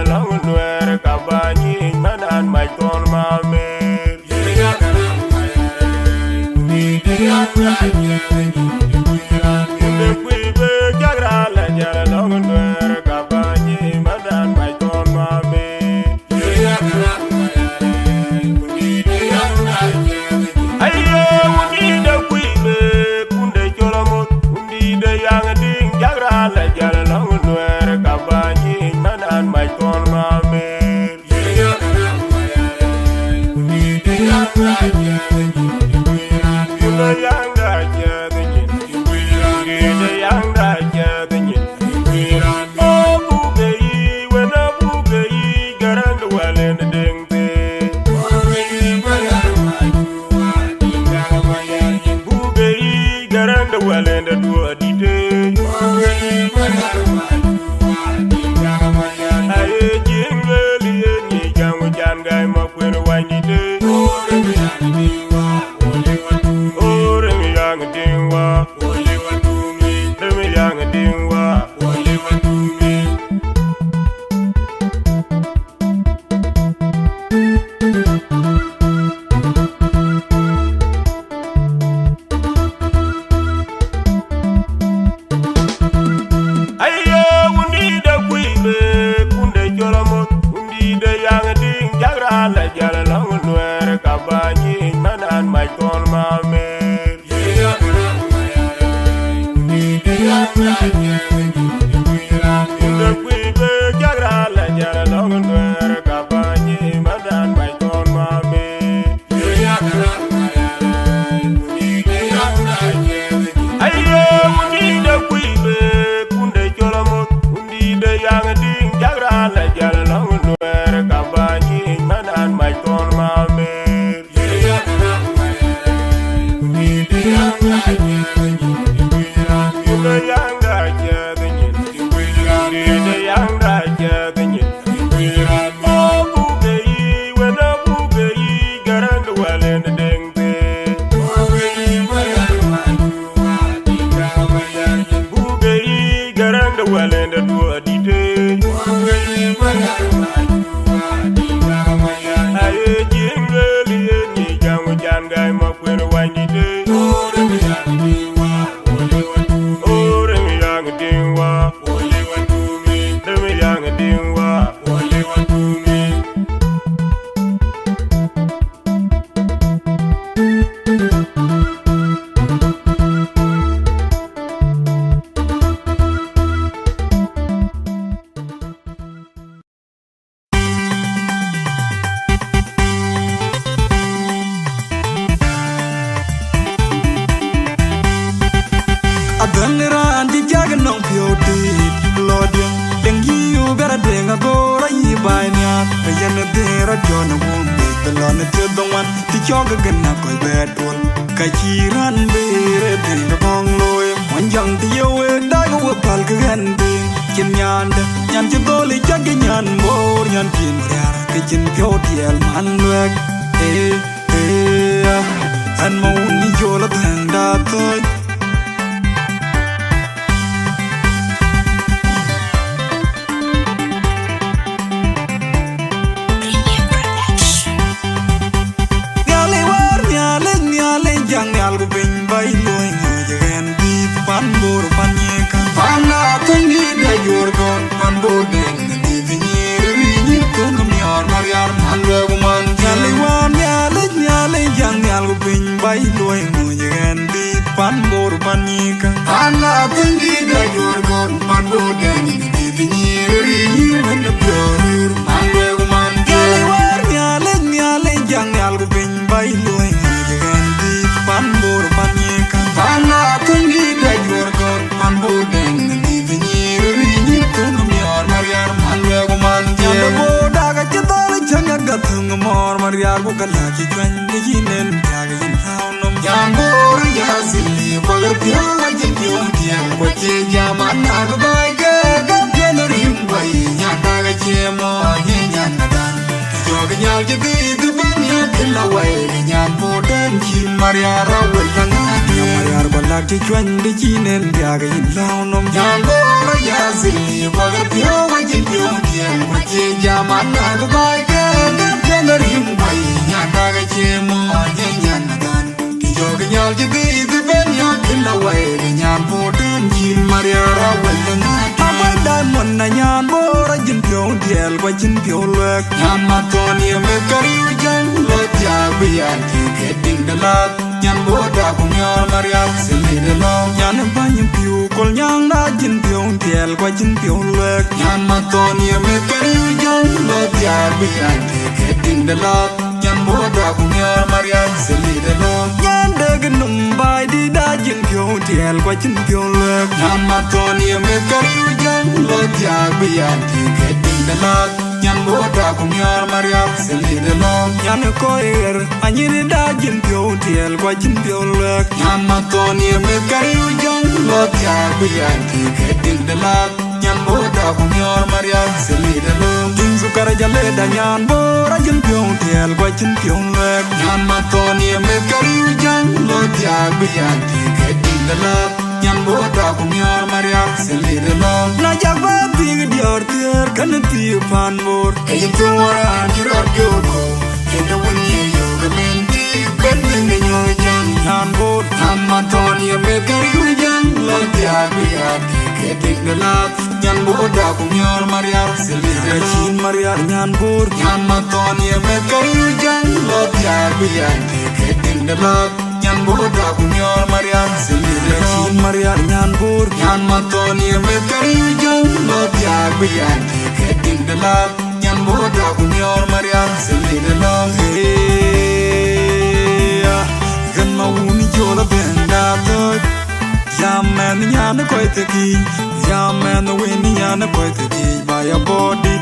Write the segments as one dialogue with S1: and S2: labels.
S1: long nuer kabani manan my ton mame.
S2: Dachuek di chinen gaga in lao nom jango ya zili waga pio wajin pio diel kwa che jaman na bai ke gam rim bai nyanda ga che mo nyan dan ki jog nyal ji bi ben yo killa wai nyan bo den jin maria ra wel na abai dan mon na nyan bo ra jin pyo diel kwa jin pyo lek nyan ma ton ye me kari jang lo ja bi an ki ke ding de la nyan bo da ku nyor maria sili de lo nyan ba nyim pyo kol nyang na jin pyo diel kwa jin pyo lek nyan ma ton ye me kari jang lo ja bi an ki ke ding de la nyan bo da ku nyor maria sili de lo nyan de gnum bai di da jin pyo diel kwa jin pyo lek nyan ma ton ye me kari jang lo ja bi an ki ke ding de la nyan bo da ku nyor maria sili de lo nyan ko er anyini da jin pyo diel kwa jin pyo lek nyan ma ton ye me kari jang lo ja bi an ki ke ding de la nyan bo da ku nyor maria sili de lo tin su kara jale da nyan bo ra jin pyo diel kwa jin pyo lek nyan ma ton ye me kari jang lo ja bi an ki ke ding de la nyan bo da ku nyor maria sili de lo na jak ba ting dior tier kan ti pan bor e to wara jiror go e da woni yo ga men ti ben ne nyo jang nyan bo amma ton ye me kari jang lo ja bi an ke ding de la nyan bo da ku nyor maria sili de chin maria nyan bor nyan ma ton ye me kari jang lo ja bi an ke ding de la nyan bo da ku nyor maria sili de chin maria nyan bor nyan ma ton ye me kari jang lo ja bi an ke ding de la nyan bo da ku nyor maria sili de lo gan ma uni jola benda to ya man nyan ko te ki ya man win nyan ko te ki by your body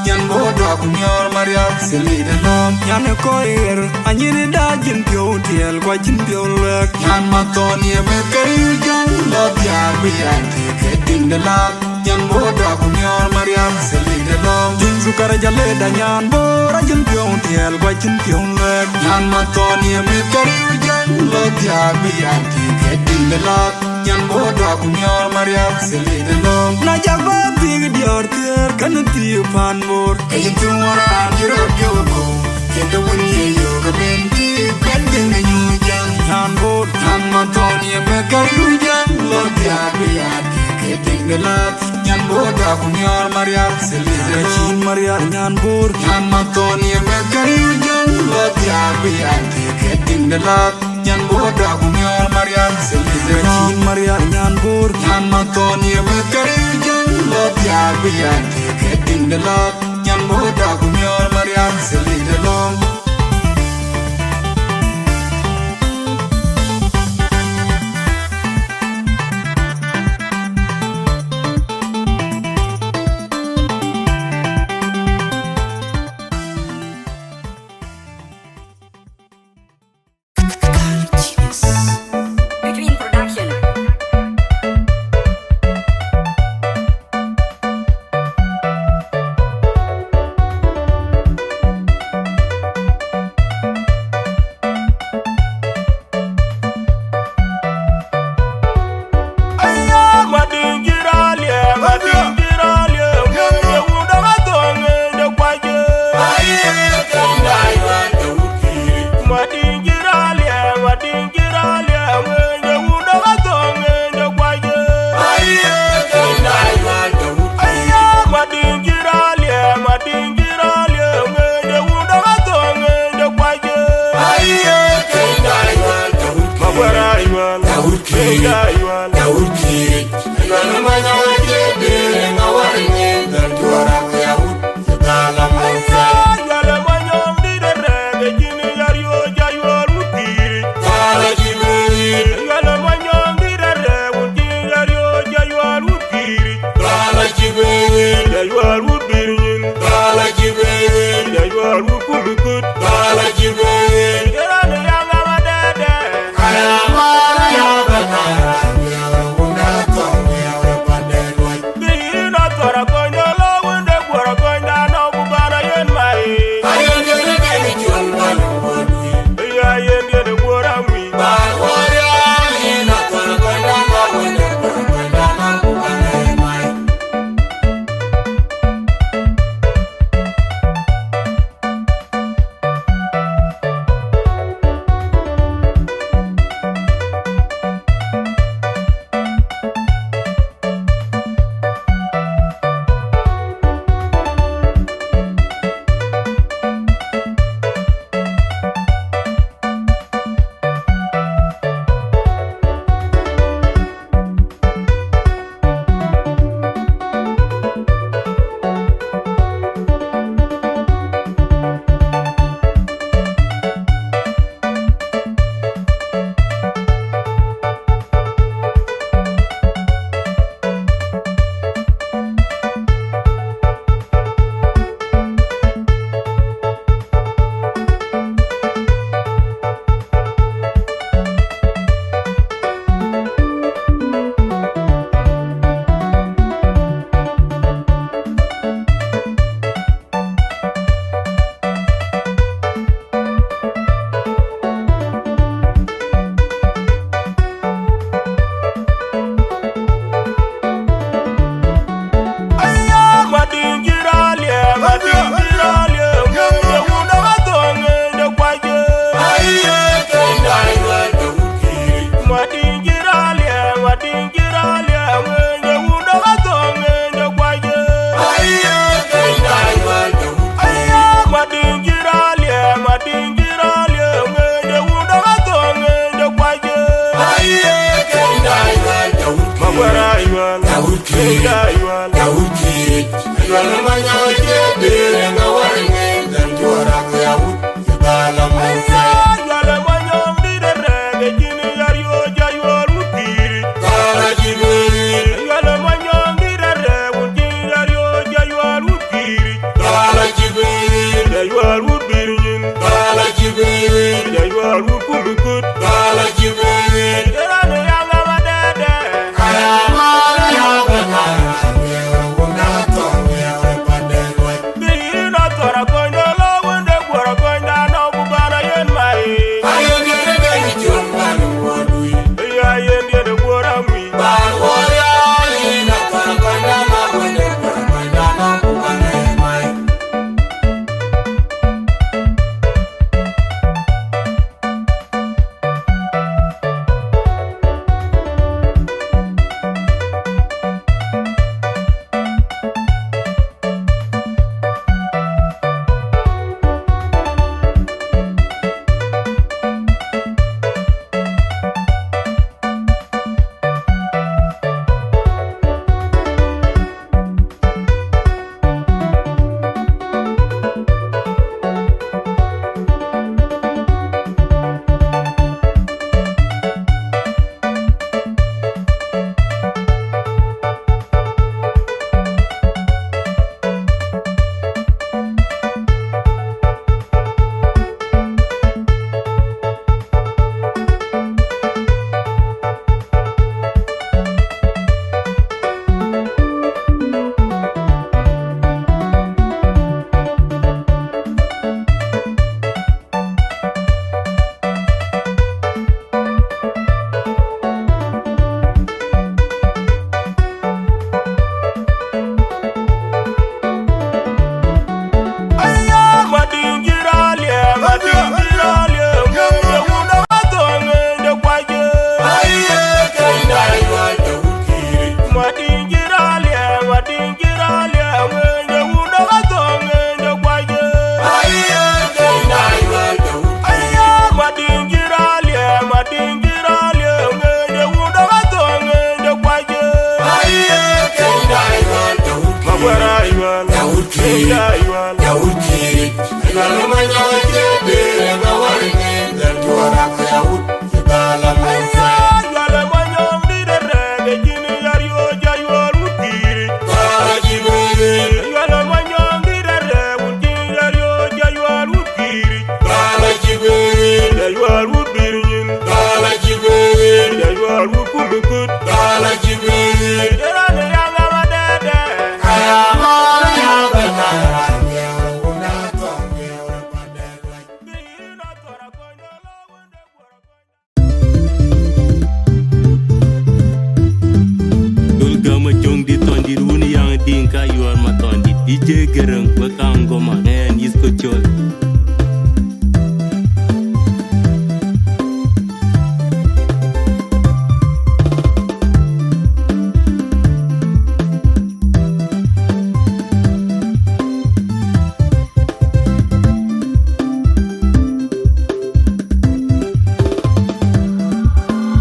S2: nyan bo da ku nyor maria sili de nom nyan ko er anyini da jin pyo tiel kwa jin pyo lek nyan ma ton ye me kari jang lo ya bi an ke ding de la nyan bo da ku nyor maria sili de nom jin su kara jale da nyan bo ra jin pyo tiel kwa jin pyo lek nyan ma ton ye me kari jang lo ya bi an ke ding de la nyan bo da ku nyor maria sili de nom na ja ba yarter kan tiu panbor kayin tumara jiro jogo kendo wuni yo kabenti pending nyujang hanbor hamaton ye mekarujang lotia biat keting delat nyan boda kunyor mariar selira chin mariar nyan bor hamaton ye mekarujang lotia biat keting delat nyan boda kunyor mariar selira chin mariar nyan bor hamaton ye mekarujang lotia biat keting delat nyan boda kunyor mariar selira long
S1: Ayual Yawuti Lalumanya Jebe Gawarne Tuara Yawut Bala Mensa Yalamanyong Didere Gini Yario Jayual Utiri Bala Jibere Yalamanyong Didere Uti Yario Jayual Utiri Bala Jibere Jayual Utirin Bala Jibere Jayual Ukumukut Bala Jibere Yerane Yanga Dede Ayama Dinka you are matondi DJ gereng bakang goma and isko chol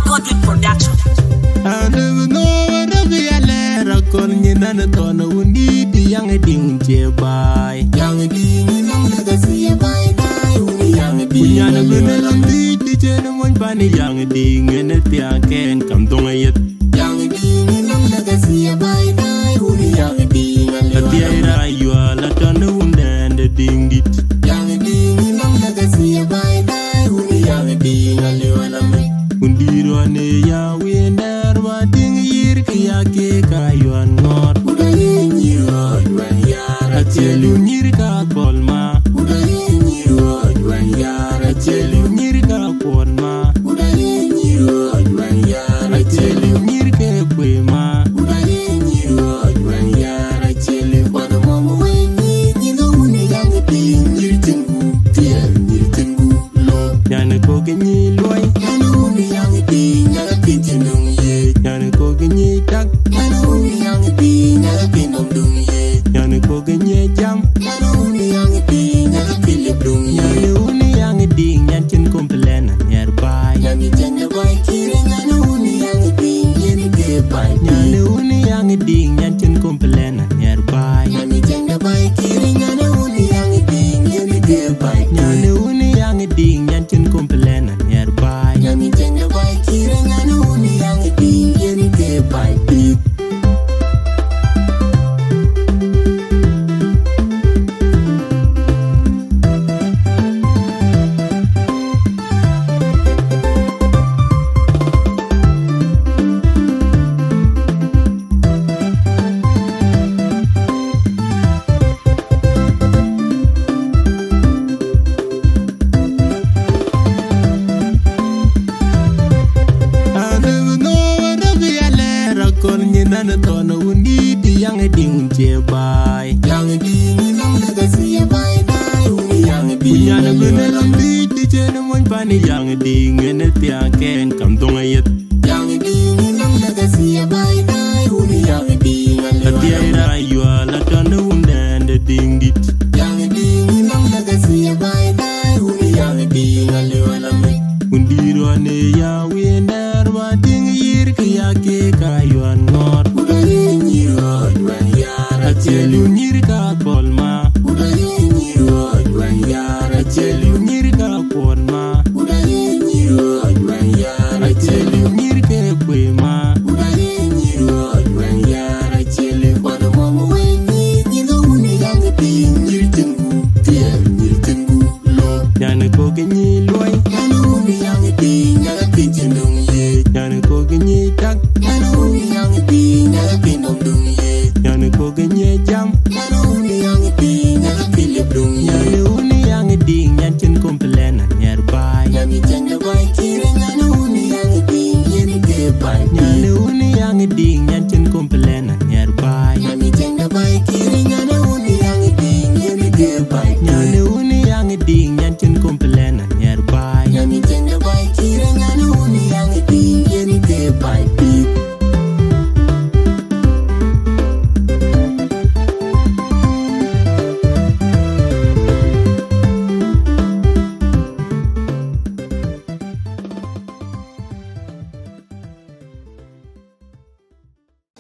S3: Kuocgoor Production.
S1: I never know what to be a letter calling you none at all. Young ding by young ding long legacy by young ding yana gonna be the gentleman bunny young ding and it can come to it young ding long legacy by young ding and the ira you are let on the wound and the ding it young ding long legacy by young ding and you and Undiro and ya win there what ding year kayake kayuan not tell you Nirka Polma, Buda Yiro, when Yara tell you Nirka Polma, Buda Yiro, when Yara tell you Nirka Quema, Buda Yiro, when Yara tell you what a mom when you know when you're young thing, you think, dear, you think, low, Yana Kogani Loy, Yana only young thing, Yana Pigeon, Yana Kogani Tuck, Yana only young thing, Yana Pin of Doom. Yana Kogani jam, Yana only young thing, Yana Philip Bloom, Yana only young thing, Yanchin Complena nearby. Yana Janda by Kirin, Yana only young thing, Yana gay by Yana only young thing, Yanchin Complena nearby. Yana Janda by Kirin, Yana only young thing, Yana gay by Yana only young thing, Yanchin Complena nearby. Yana Janda by Kirin, Yana only young thing, Yana gay by young ding and it can come to it. Young ding long legacy by young ding and the you are let on the wound and the ding it. Young ding long legacy by young ding and you and Undiro and ya win there what ding year kayake kayuan not. Buda Yiro when Yara tell you Nirka Polma. Buda Yiro when Yara tell you Nirka Polma. I tell you, Nirke Quema, Buda Yiro, when Yara tell you, what a mom when you know, young thing, you can go, dear, you can go, low. Yana Kogani Loy, Yana only young thing, Yana Pigeon, Yana Kogani Tuck, Yana only young thing, Yana Pin of Doom, Yana Kogani jam, Yana only young thing, Yana Philip Bloom, Yana only young thing, Yanchin Complena nearby. Yana Janda by Kirin, Yana only young thing, Yana gay by Yana only young thing, Yanchin Complena nearby. Yana Janda by Kirin, Yana only young thing, Yana gay by Yana only young thing, Yanchin Complena nearby. Yana Janda by Kirin, Yana only young thing, Yana gay by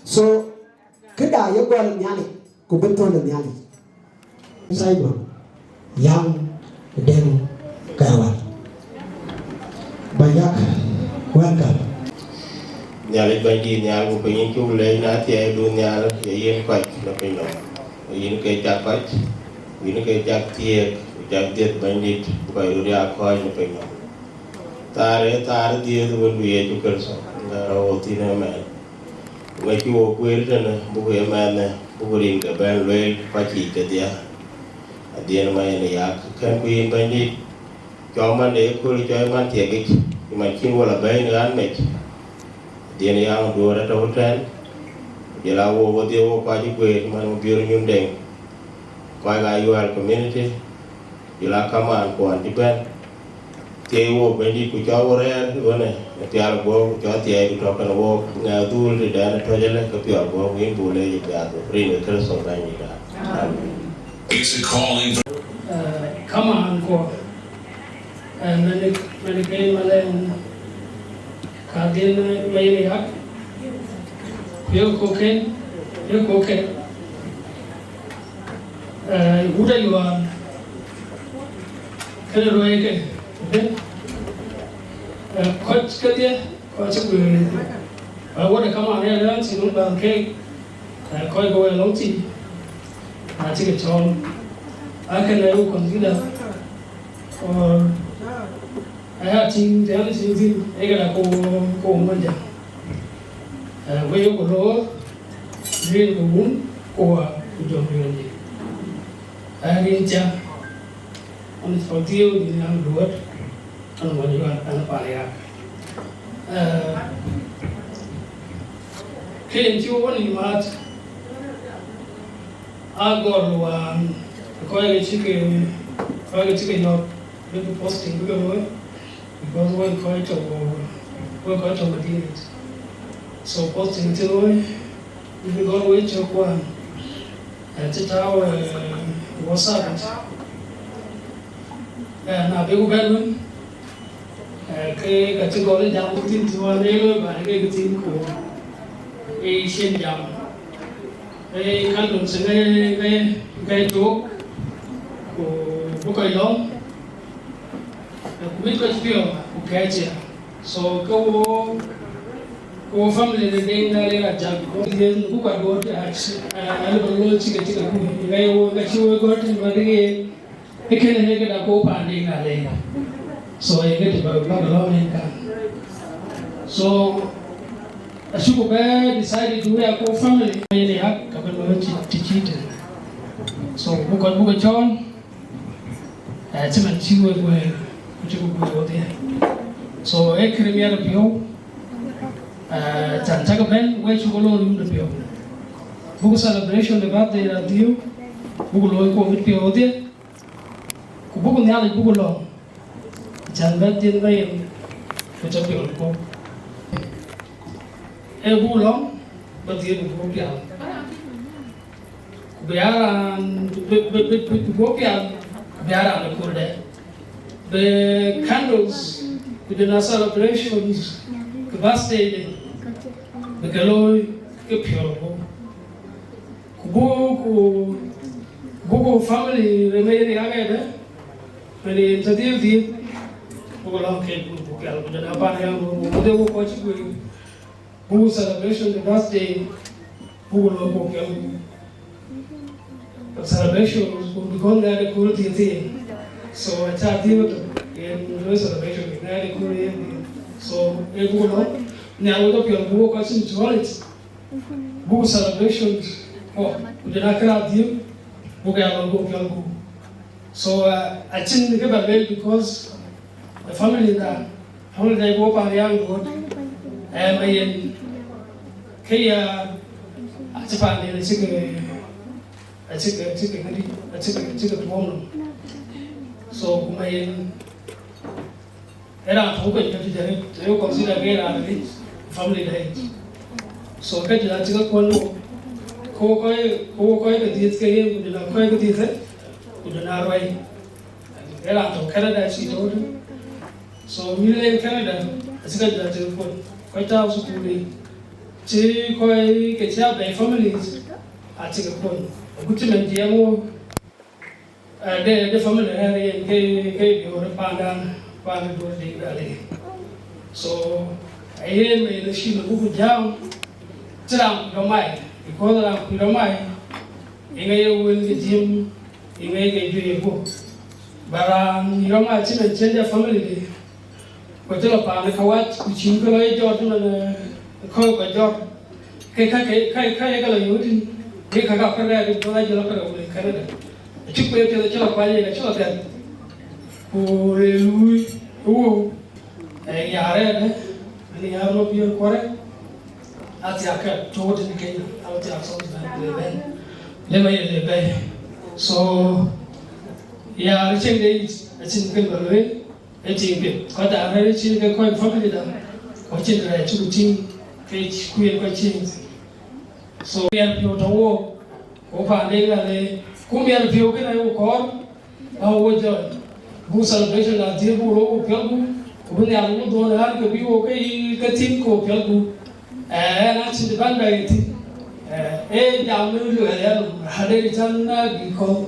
S4: So, kada ya gwal nyali, ko beto na nyali. Simon, young Dem Kawan. Banyak, welcome.
S5: Nyale bandi nyal ko yin chu le na tie du nyal ye yin kwat na pin no yin ke ta kwat yin ke ta tie ta det bandi ko ru ya ko na pin no tare die du bu ye chu ker so na ro ti na ma we ki wo ku ri na bu ye ma na bu rin ka ban le pa chi ke dia adien ma ne ya kan ku yin bandi cho man de ku ri cho man tie ke ma kin wala bai na an me Dien yang dua atau hutan, dia lawo dia wo pagi gue mana biar nyundeng, kau Ayual Community, dia lakaman kuan di ban, dia wo bendi Kuocgoor mana, tiada wo Kuocgoor tiada itu kan wo Adul di daerah Dergel kepiawai wo ini boleh jadi rindu terus orang ini dah.
S6: Come on, go. Mereka Mayen Kadin Mayen hak, Wieu koken, udah jual, kalau roy ke, Koch kerja, Koch gue, awak kamu ada sih nunggu ke, kau gue longsi, macam Chol, akan lalu konsider, or ayah cing jangan sih, agak aku manja. Wieu kalau dia ngomong, kau jom dia. Rinca, on Adhieu di dalam Duot, on Awerjok, on Panaruu. Kini cuma ni mat, Agor wan, Akoi Gieu, not maybe posting because we quite a material. So posting to if you go to Awerjok one, at our WhatsApp. Na bego belum, ke kategori jam kutin tuan lelo, bagai kutin ko, Asian jam. Kalau sengai gay dog, ko bukai long, kumit ko spion, Akech. So ko family de denga le rajak ko dia buka dua ada belum cik ku gayo gachu got bagi ikan ni kita ko pandai ngale so ini tu baru belum ni kan so ashuku be decided to ya ko family ni hak kapan belum cik so buka Chol cuma ciwe gue cukup dia so ekrimnya lebih Jaga ben, we chukolo rim de pio. Buku celebration de birthday Adhieu, buku loy ko mit pio dia. Ku buku nyali buku lo. Jangan din Mayen, macam pio ko. Buku lo, Adhieu buku pio. Ku biaran, buku pio, biaran le kurde. The candles, the celebrations, the birthday. Begaloi ke piolo, kubu family remain yang ada, meni tadi di, buku lang ke buku kalau jadi apa yang buku Koch Gieu, buku celebration the birthday, buku lo buku yang celebration buku kon ada kulit so Adhieu tu yang celebration ada kulit so buku lo. Now we look at Buga celebrations. Oh, we did not call Adhieu. Buga Awerjok. So I think the well because the family that go up young road, Mayen, Kaya, Atem, I took a woman. So Mayen, era talking to you consider again family life. So I just got one Koi the diet came with a quite good with an way. Era to Canada, she told him. So we live in Canada, I said that to quite out of the Koi get out by families. I take a point. A good man, Diamo the family and they were Pandan, Panaruu. So I am in the Shima Buga Da Angau, because I'm Piramai, in a will get him in a Juego. But you know, my children change their family. But tell upon the Kuocgoor, which you go a Jordan and Akoi Gieu. Kai take a look at it, Canada. I took me to the Chol and I saw that. Who a yard and the arm of your quarter. Adhiok told the king, Adhiok Songs, and the so, yeah, I think it's in the way. I think it got a very chin quite family down. Watching the two team, Kech, queer questions. So, we have people to walk. Opa, they come here, people can call. How would you go celebration at the Buga Da Angau? When they are not going to have to be okay, get him go Kuocgoor. And that's the band. Down the had it done because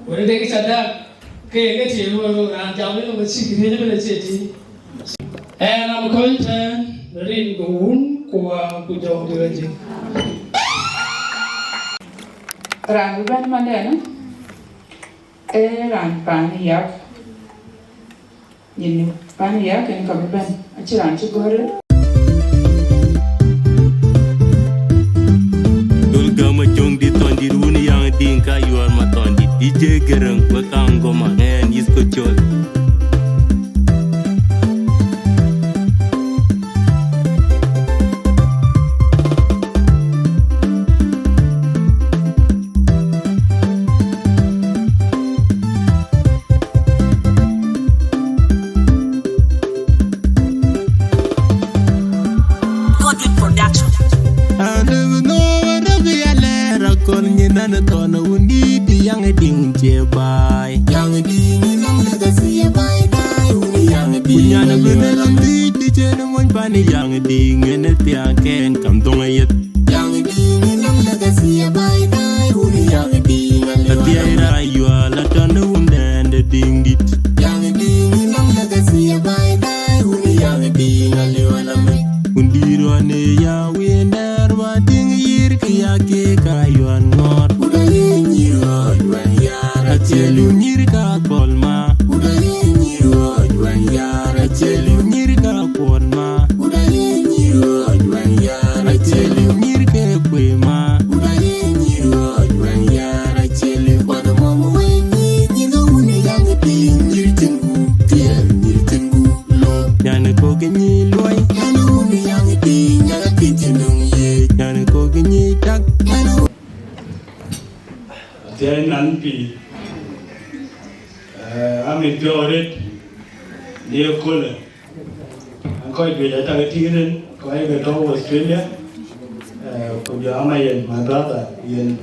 S6: when they get that, get you and down the city. And I'm going to read the wound for good job.
S7: Ranguban Mandana Ran Paniak Yin Paniak and Kabiban, a chirancho gore.
S1: Dulgama jong di tondi runi yang Dinka yuar matondi DJ gereng bakang goma and isko Chol. Nana tona undi di yang ding je bai yang ding lam na da siya bai dai uni yang ding nyana guna lam di je no mon pani yang ding ne tia ken kam dong ayet yang ding lam na da siya bai dai uni yang ding la tia ira yua la tona unda de ding dit yang ding lam na da siya bai dai uni yang ding le wala me undi ro ne ya wi nder wa ding yir ki ya ke ka yuan ngor tell you Nirka Polma, Yirol Dances, tell you Nirka Polma, Yirol Dances, tell you Nirka Quema, Yirol Dances, tell you what the mom when you know when you're young thing, Nirtingu, Yana Kogani Loy, Yana when you're young thing, Yana Kitchen, Yana Kogani Duck,
S8: then Nanpi. I'm in Jordan, near Kuocgoor. I'm quite good at Agutyar, quite good to Australia. Mayen, my brother, in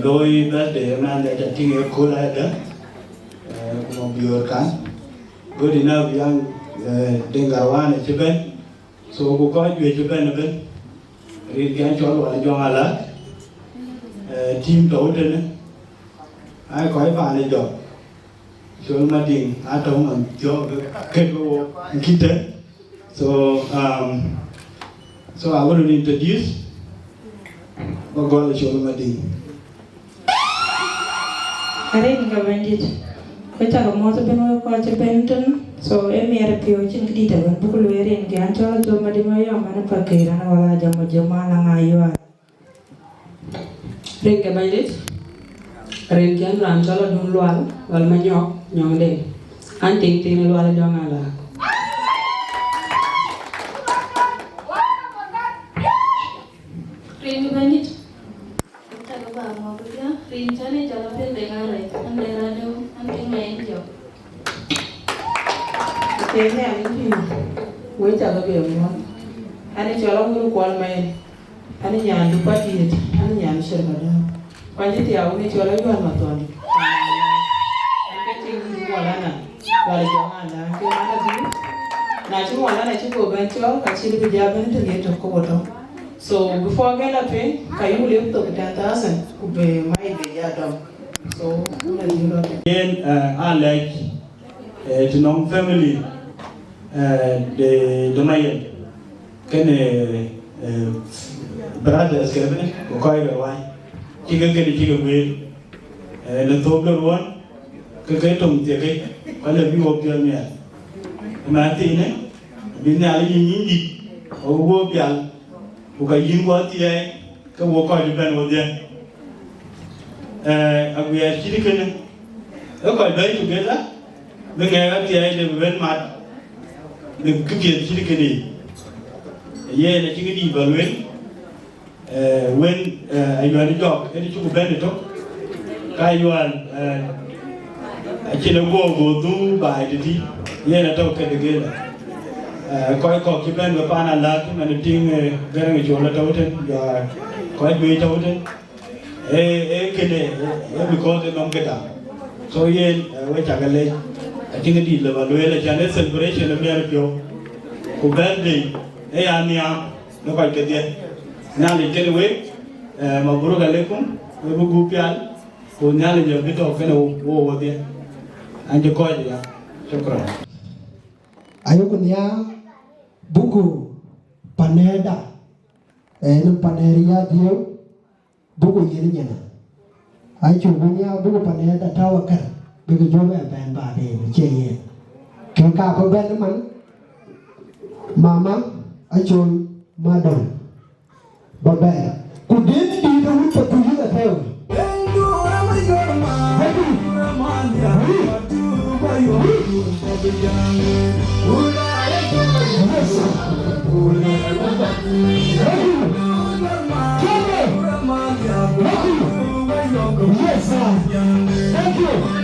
S8: Loy birthday, man that I think a Kuocgoor Mapior. Good enough, young Dinka Japan. So we quite good Japan a bit. Read Chol and John team total. I quite find a job. So nothing Atem and Kuocgoor Community. So I want to introduce Buga Da Angau.
S7: I didn't go in it. But I was more than a Benton. So I made a pure chinkita when Bukulweri and Gancho to Madimaya and Pakir and all Jamajama and Ayual. Ring about it. Rinkian Ranchola Dunlual, Valmanyok, Young Day, and Ting Luala Jongala.
S9: Ring about it. Talk about Makuach, Rinchani, Jalapil, Dengar, and Lerado, and Mayen.
S7: Take me and wait a little more. And it's your own call Mayen, and a yan to party it, and yan shelter. Why did you only tell you I'm not on? I'm getting Walana, Walana, National to go back to actually be jabbing to get a quarter. So before I get up in, can you live to 10,000 could be my yard? So,
S8: Yen I like to know family the Mayen can brothers can Akoi Gieu chicken will the total one Kaketum Ticket all of you of your meal Martine Binali Yindi or Wopial who can you what the can walk out the band with them. We are chicken. Look at them together. The guy at the end of the mat. The cookie chicken. Yeah, the chicken evaluate. When Ayual Dog, any to bend it up. Ayual, I can't go do by the tea. Yeah, talk together. Kuocgoor Community the Panaruu and the thing very Yirol Dances, quite great out there. Because they don't get up. So, yeah, which I think it is the Valentine celebration of Mapior. Who birthday, Ania, no quite get there. Now they get away. Mabuga Lekum, Bugupial, who now is a bit of over there. And the Akoi Gieu. Shukran.
S4: Ayukunya buku paneda paneria Adhieu buku yirinya ayukunya buku paneda tawakar buku jobe ben bade cheye keka ko ben man mama ayun madon babe kudin di do to kuju da tayo Yes, sir. Thank you.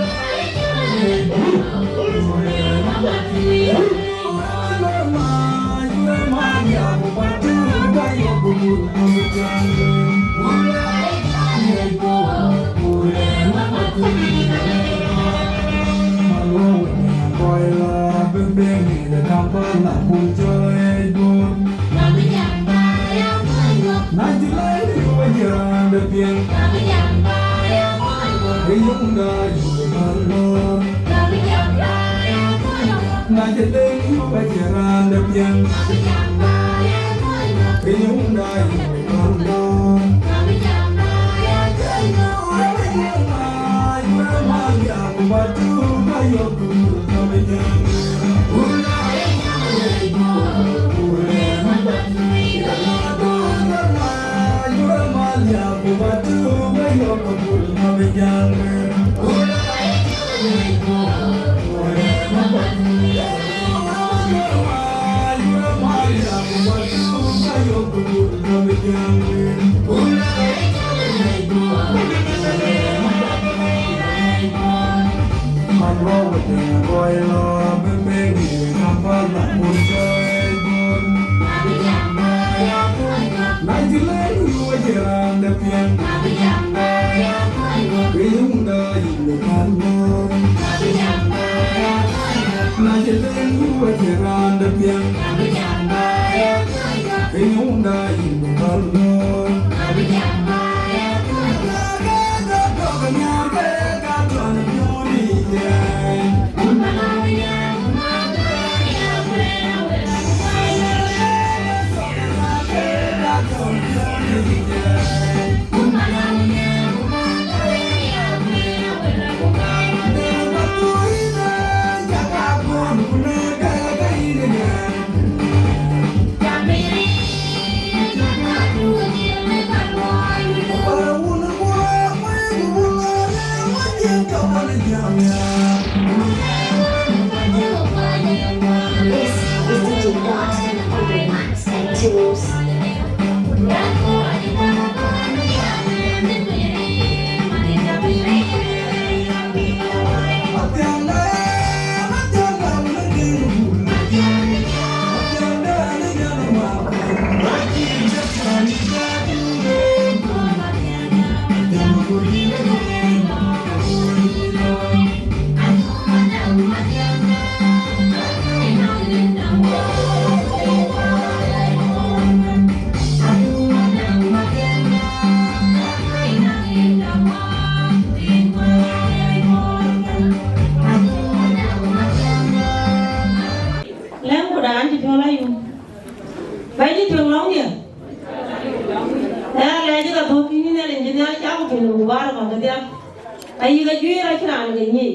S10: Ai ga juir a kran ga ni.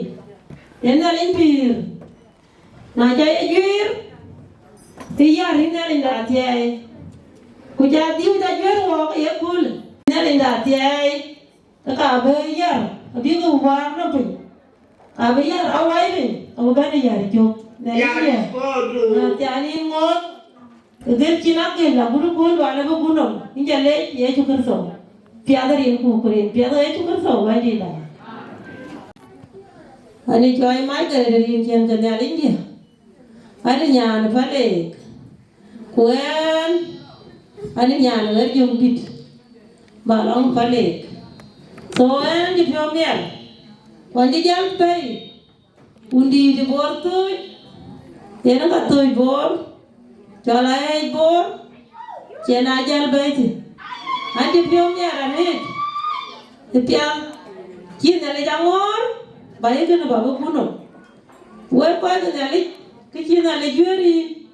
S10: Ena limpir. Na jaya juir. Iya rina linda tiai. Ku ja diu da juir wo ya kul. Na linda tiai. Ka ba ya. Abi ga war na pu. Abi ya awai ni. Awu ga ni ya jo. Na ya. Na tiani ngot. Gel China ke la guru kul wala ba gunam. Inja le ye chukar so. Piada rin ku kurin. Piada ye chukar so wa ji la. Ani joy mai ga rin chen ga na India. Ani nyan fa le. Kuen ani nyan ga jum dit. Ba long fa le. So en di pyo miel. Wan di jam pe. Undi di bor tu. Tena ka tu bor. Chola ai bor. Chena jal pe ti. Ani pyo miel ani. Ti pian. Chin ale jangor. Ba ye kana ba ko no. We pa ga ale. Ki chin ale juri.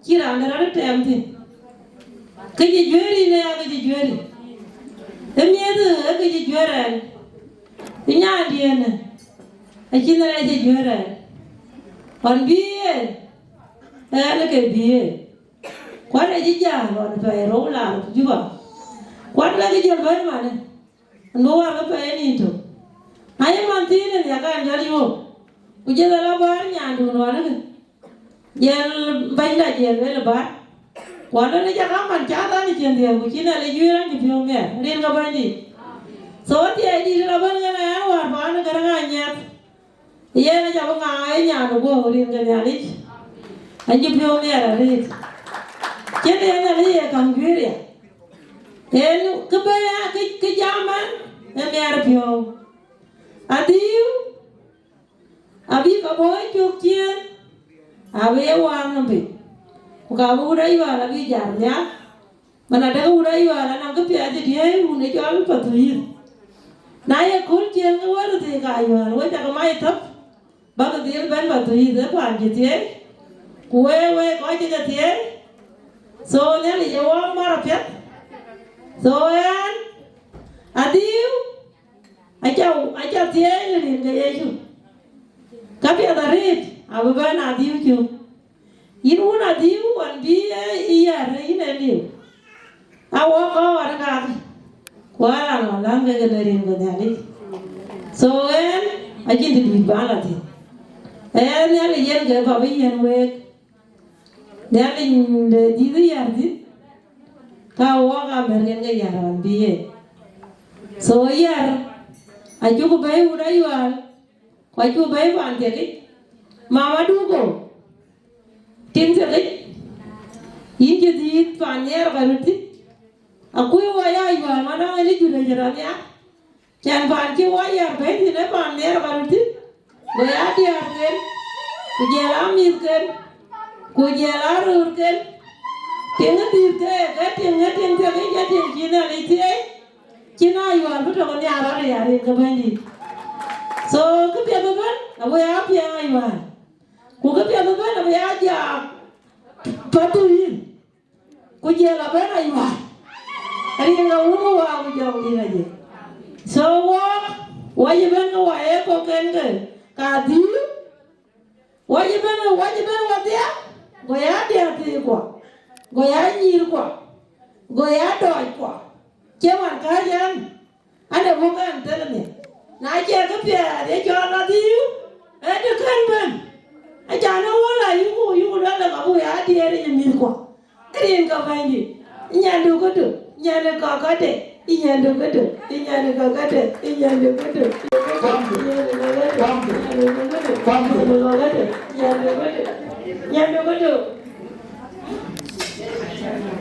S10: Kira andara tem ti. Ki juri ne ga juri. Emiedu ga juri. Inya diena. Achin ale juri. On biye. Ana ke biye. Kwara jija on pa ro la juba. Kwara ga jol ba ma ne. No wa ga pa ni to. Ai man ti ne ya ga ndari yo. Uje da la bar nya ndu no ne. Yel banda yel le ba. Kwara ne ja ga man cha da ni chen de ku chin ale juri ran ji pyo me. Rin ga bandi. So ti ai di la ban ga na wa ba na ga nga nya. Ye na ja ba nga ai nya no go rin ga nya li. Anji pyo me ra ri. Kene na ri e kan guri. En ke ba ya ke jaman e me ra pyo. Adhieu. Abi ka boy chuk chien. Abe wa na bi. Ka bu ra yu ala bi jar nya. Mana da u ra yu ala na ke pya de die u ne jol pa tu yi. Na ye kul chien ga wa de ka yu ala wa ta ka mai thap. Ba ka dir ban ba tu yi de pa ji tie. We ko ji ga tie. So ne li yo ma ra pya. So en Adhieu. Acha tie ni ga ye chu. Ka pya da rit. Abu ba na Adhieu chu. Inu na Adhieu wan bi ya re ne li. Awo ko wa ga. Kwara no lang ga ga rin ga ne. So en aji di ba la ti. En ya le yen ga ba bi yen we. Ya le di ya di. Ka wa ga mer ga ya ran bi ye. So yar aju ko bai ura yual. Ko aju bai ban te ki. Mama du ko. Tin te ki. Yin je di pan yer ga ruti. Akoi wa ya yual ma na ni ju le jara ya. Chan pan ki wa yar bai ti ne pan yer ga ruti. Go ya di ar ken. Ku je la mi ken. Ku je la rur ken. Tinga di te ga tinga te ga tinga kina li te. Kina yual bu to ni ara ya ri ga bandi. So ke pya ba ban awo ya pya yual. Ku ke pya ba ban awo ya ja patu yin. Ku je la ba na yual. Ari nga uno wa ku ja ni na je. So wa ye ban wa e ko ken ga ka di. Wa ye ban wa dia. Go ya dia ti ko. Go ya nyir ko. Go ya doi ko. Chewan ka jan. Ada bukan terne. Na che ka pya de cho na Adhieu. E de kan ban. A cha no wala yu la la ka bu ya de re mi ko. Rin ka ban ni. Nya du ko du. Nya ne ka ka de. Nya du ko du. Nya ne ka ka de. Nya du ko du. Nya du ko du.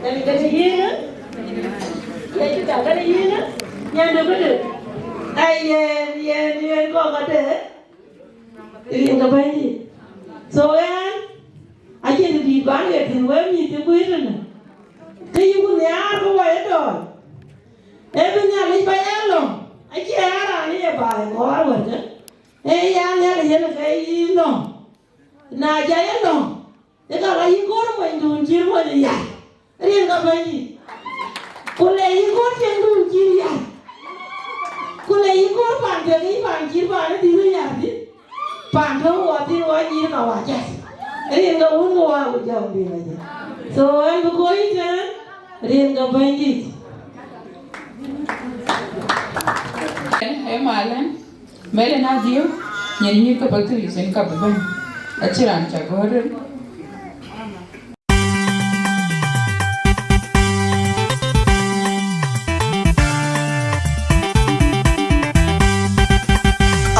S10: Dari dari yena. Ya juga dari yena. Nya du ko du. Ai ye ko ka de. Rin ka ban ni. So en aje di ban ye tin we mi ti ku ina. Ke yu ku ya ko wa do. E bi nya li ba elo. Aje ara ni e ba ko wa de. E ya ne le ye ke yi no. Na ja ye no. E ka la yi ko mo ndu ji mo ya. Rin ka ban ni. Ko le yi ko ti ndu ji ya. kule ikor pan pegi pan kir pan diru nyardi pan do wati wa ni ka wa jas rin ga un wa u jam bi na so an bu ko ita rin ga bandit
S7: Malan mele na Adhieu nyenyi ka baktu isen ka ban achiran cha gore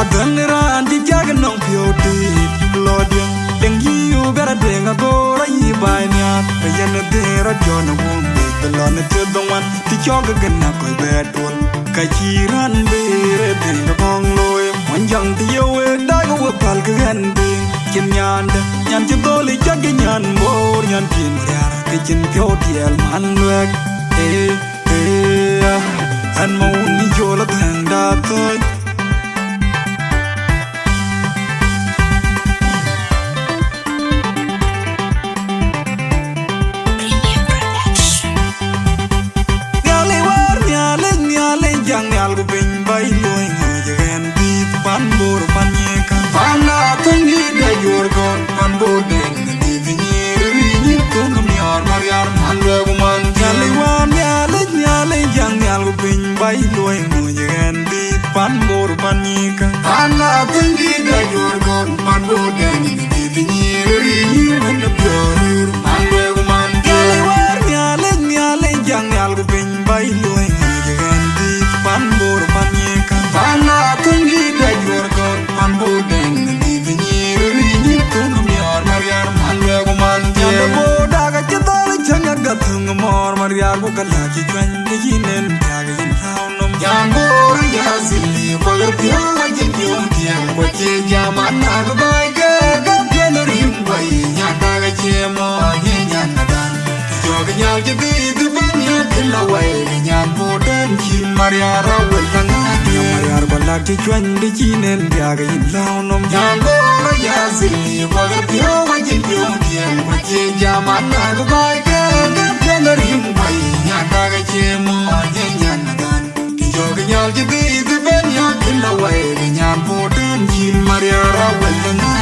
S2: Adanira andi jaga nong pioti loding dengi u bera denga gora yi banya bayana dera jona wumbe belona tedongwan ti choga gana ko bedol kachiran bere denga bongloy manjang tiyewe daga wapal gande kinyanda nyan chidoli jaga nyan mor nyan kin yar kichin pioti el manwek an mauni jola danda toy Yang algo bin bay loy ngajen bit pan bor pan yeka pana tangi da yorgon pan boden di vinir ri ko ngamiar mariar man man jali wan nyale yang algo bin bay loy ngajen bit pan bor pan yeka pana tangi da yorgon pan boden di vinir ri ko ngamiar man jali wan nyale yang algo bin bay loy Panbor panyeka pana tungi da yorgon panboden di vinir ri ko ngamiar mariar manwe man janda boda ga jadal changa gatung mor mariar ko kala ki jwan ni jinen jaga yin haunom jambo ya zili bagar pyo wajin pyo tiang wache jaman na bai ga generim bai nya da ga chemo nya nadan joga nya ji bi du banya tilla wai nya boden ki mariara welanga mariar balak ti chwan di chinen jaga yin launom jambo ya zili bagar pyo wajin pyo tiang wache jaman na bai ga generim bai nya da ga chemo nya nadan joga nya ji bi du banya tilla wai nya boden ki mariara welanga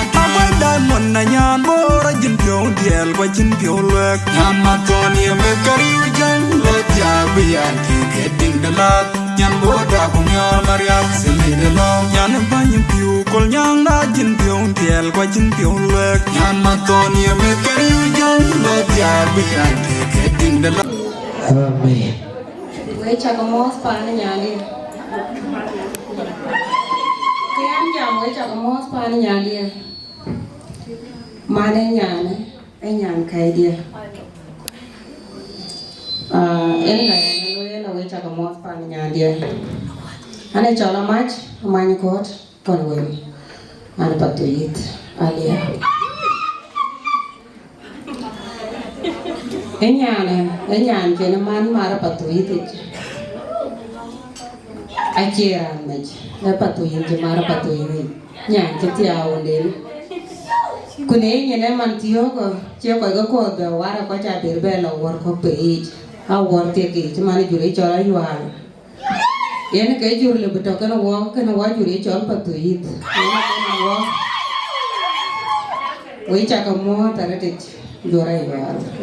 S2: Diamond na nyan bora jin pyo diel kwa jin pyo lek nyan matoni me kari jan lo ja bian ki getting the lot nyan boda kong yor maria sele de lo nyan banyin pyo kol nyang na jin pyo diel kwa jin pyo lek nyan matoni me kari jan lo ja bian ki getting the lot
S10: amen
S11: we chakamos pa na nyali kaya jam we chakamos pa na nyali mà đây nhàn cái đi em này nó với chắc có một phần nhà đi anh ấy cho nó match mà anh có còn quên anh bắt tụi ít alia cái nhà cái nó man mà nó bắt tụi ít ai chia ra mấy nó bắt tụi ít chứ mà nó bắt tụi ít nhà cái tiao đến kune nyene man tiyo ko che ko go ko be wara ko cha bir be lo wor ko pe a wor te ki che man jure chola yual yen ke jur le buto kana wa jure chol pa tu yit we cha ko mo tare te jura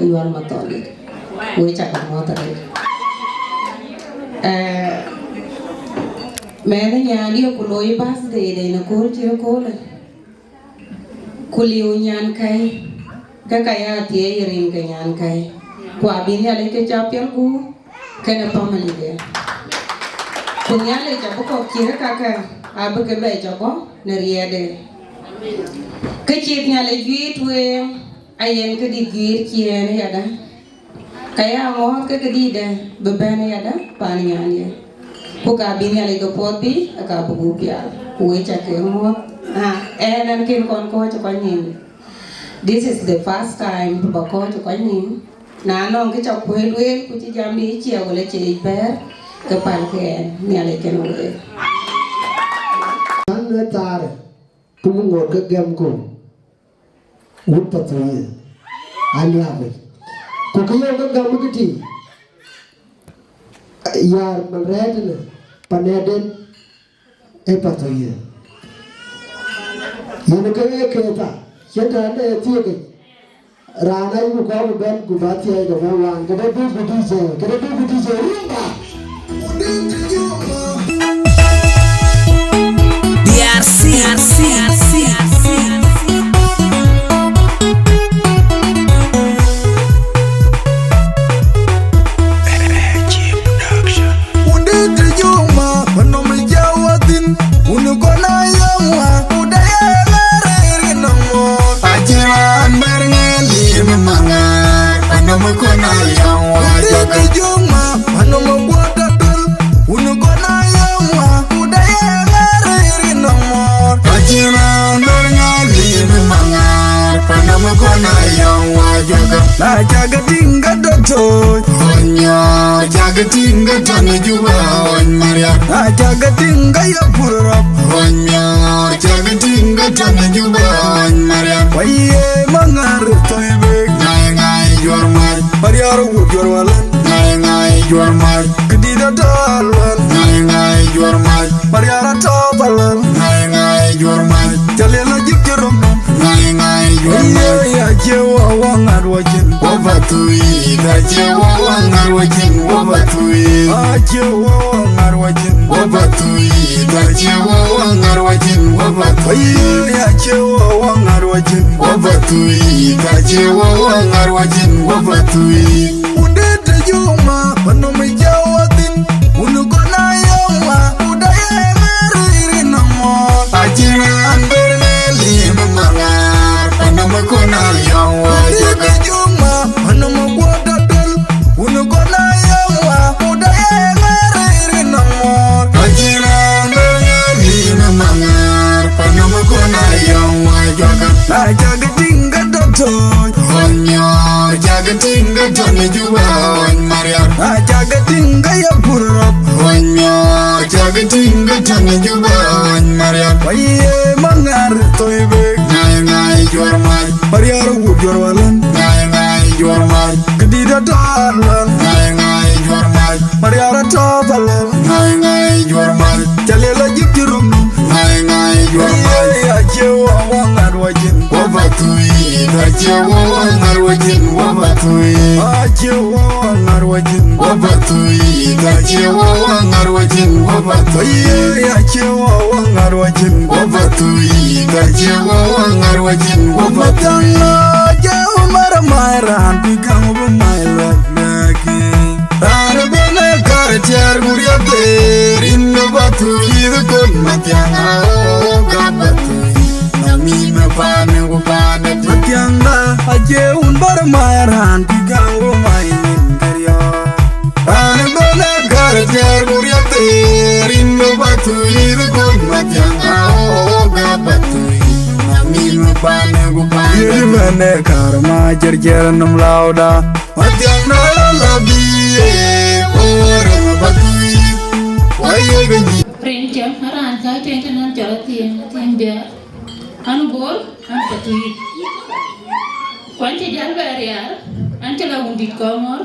S11: yual ma to le we cha ko mo tare me ne nya dio ko loy bas de na ko che ko le kuliu nyan kai kakaya tie irin ke nyan kai kwa bin ya le ke chapian ku kana pamali de kunya le cha ko kira kaka abu ke be cha ko ne riede ke chit nya le git we ayen ke di gir kien ya da kaya mo ke di de be ben ya da pan nyan ye ko ka bin ya le ko poti aka bu pia we cha ke mo and I'm kin kon ko cho nin. This is the first time to ko cho nin. Na nong cái chọc quên quên ku chi jam đi chiều le chi ber ke pan ke nya le ken we.
S4: An ne tare. Tu ngor ke gem ko. Ut patui. Ani ave. Ko ke yo ke gam ke ti. Yar man red ne. Paneden patoye yene ke keta yenda ne tiye rana yu ko ben gubati ay do wan ke do budije rumba
S3: DRC
S2: Jagatinga doto Onyo Jagatinga tane juba on Maria Jagatinga ya purap Onyo Jagatinga tane juba on Maria Waye mangar toibe Ngai ngai juar mar Maria ru juar walan Ngai ngai juar mar Kedida dalwan Ngai ngai juar mar Maria rata balan Ngai ngai juar mar Jalela jikirom Ngai ngai juar mar Ya jewa wangar wajin Wabatui Dajewa wangar wajin Wabatui Ajewa wangar wajin Wabatui Dajewa wangar wajin Wabatui Ajewa wangar wajin Wabatui Dajewa wangar wajin Wabatui Udete juma Panomi jawatin Unukona yoma Udaye meriri namo Ajina amberne lima mangar Panomi kona yoma Udete juma Panomi guada dal Unukona yoma Udaye meriri namo Ajina amberne lima mangar Panomi kona yoma Jagatinga doto Onyo Jagatinga tane juba on Maria Jagatinga ya purap Onyo Jagatinga tane juba on Maria Waye mangar toibe Ngai ngai juar mar Maria ru juar walan Ngai ngai juar mar Kedida dalan Ngai ngai juar mar Maria rata balan Ngai ngai juar mar Jalela jikirum Ngai ngai juar mar Ajewa wangar wajin Wabatui Ajewa wangar wajin Wabatui Ajewa wangar wajin Wabatui Ajewa wangar wajin Wabatui Ajewa wangar wajin Wabatui Ajewa wangar wajin Wabatui Ajewa maramaran Pikang bumailat lagi Rana bena karjar guriate Rindu batui Dukun matiang au Gabatui Nami mepane upane Matiangda Ajeun baramaran Pikang bumainin karya Rana bena karjar guriate Rindu batui Dukun matiang au Gabatui Nami mepane upane Yirmane karma jerjer num lauda Matiangda lalabiye Orang batui Waye ganyi
S10: Rinca maran ka tentenan jala tiang dia anu bol anu patui kwante jal bariar ante la undi Kongor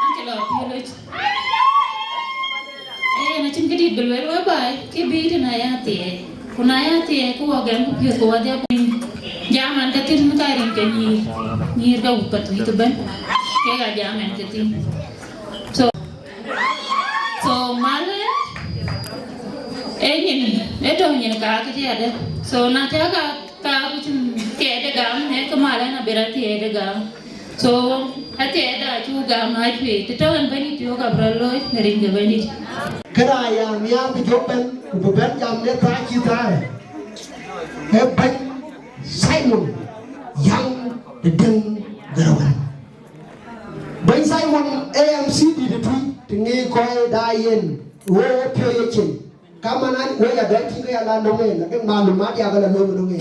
S10: ante la pilot na chingidi belwe bai ke bi na yate kuna yate ko wagan ku pio ko wade jaman katin makarin kanyi ni da upatui to ban ke ga jaman katin so male enyin eto nyin ka ada so na ta ka kucin ke da gam ne kamala na berati e da gam so ate da chu gam na pe te to bani to ka bralo ne ringa bani
S4: kara ya miya bi joben ku ben jam ne ta ki ta he ban Simon yang the ding garawan ban Simon AMC di de tingi koy dayen wo pyo yechen kama na wo ya dai tinga ya la no men na ke malumat ya ga la no men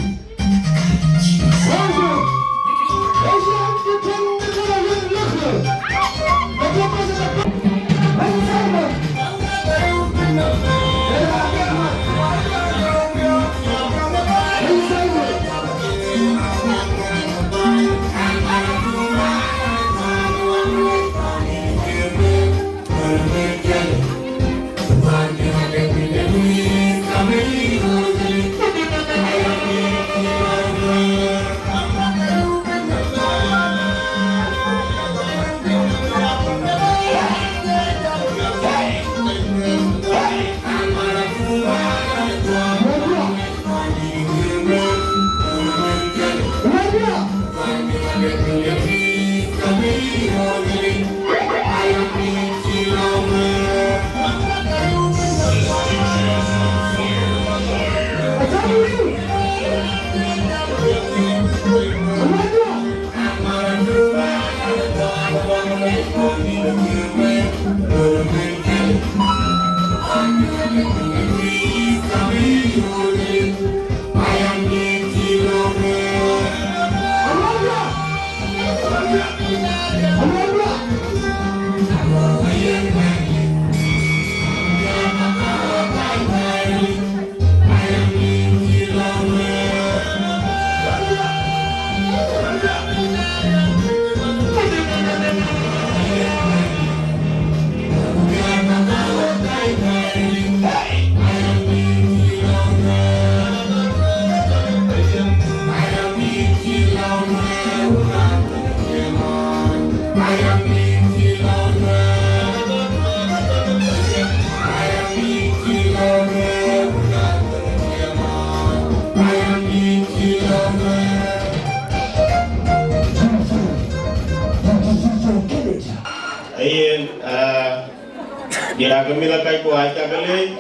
S5: Dia kami lakai kuat cakale,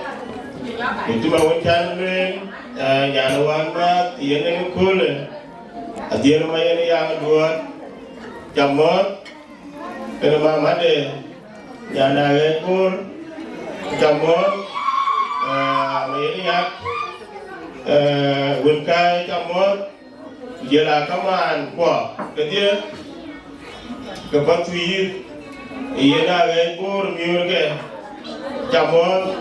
S5: itu mahu cakale, jangan wangbat, ia ni cool, Adhieu Mayen yang Duot Jamot, kenapa made, jangan ekor, Jamot, Mayen yang Wunkai Jamot, dia lah kaman kuat, kedia, kepat Twic, ia nak ekor miurke. Jamon,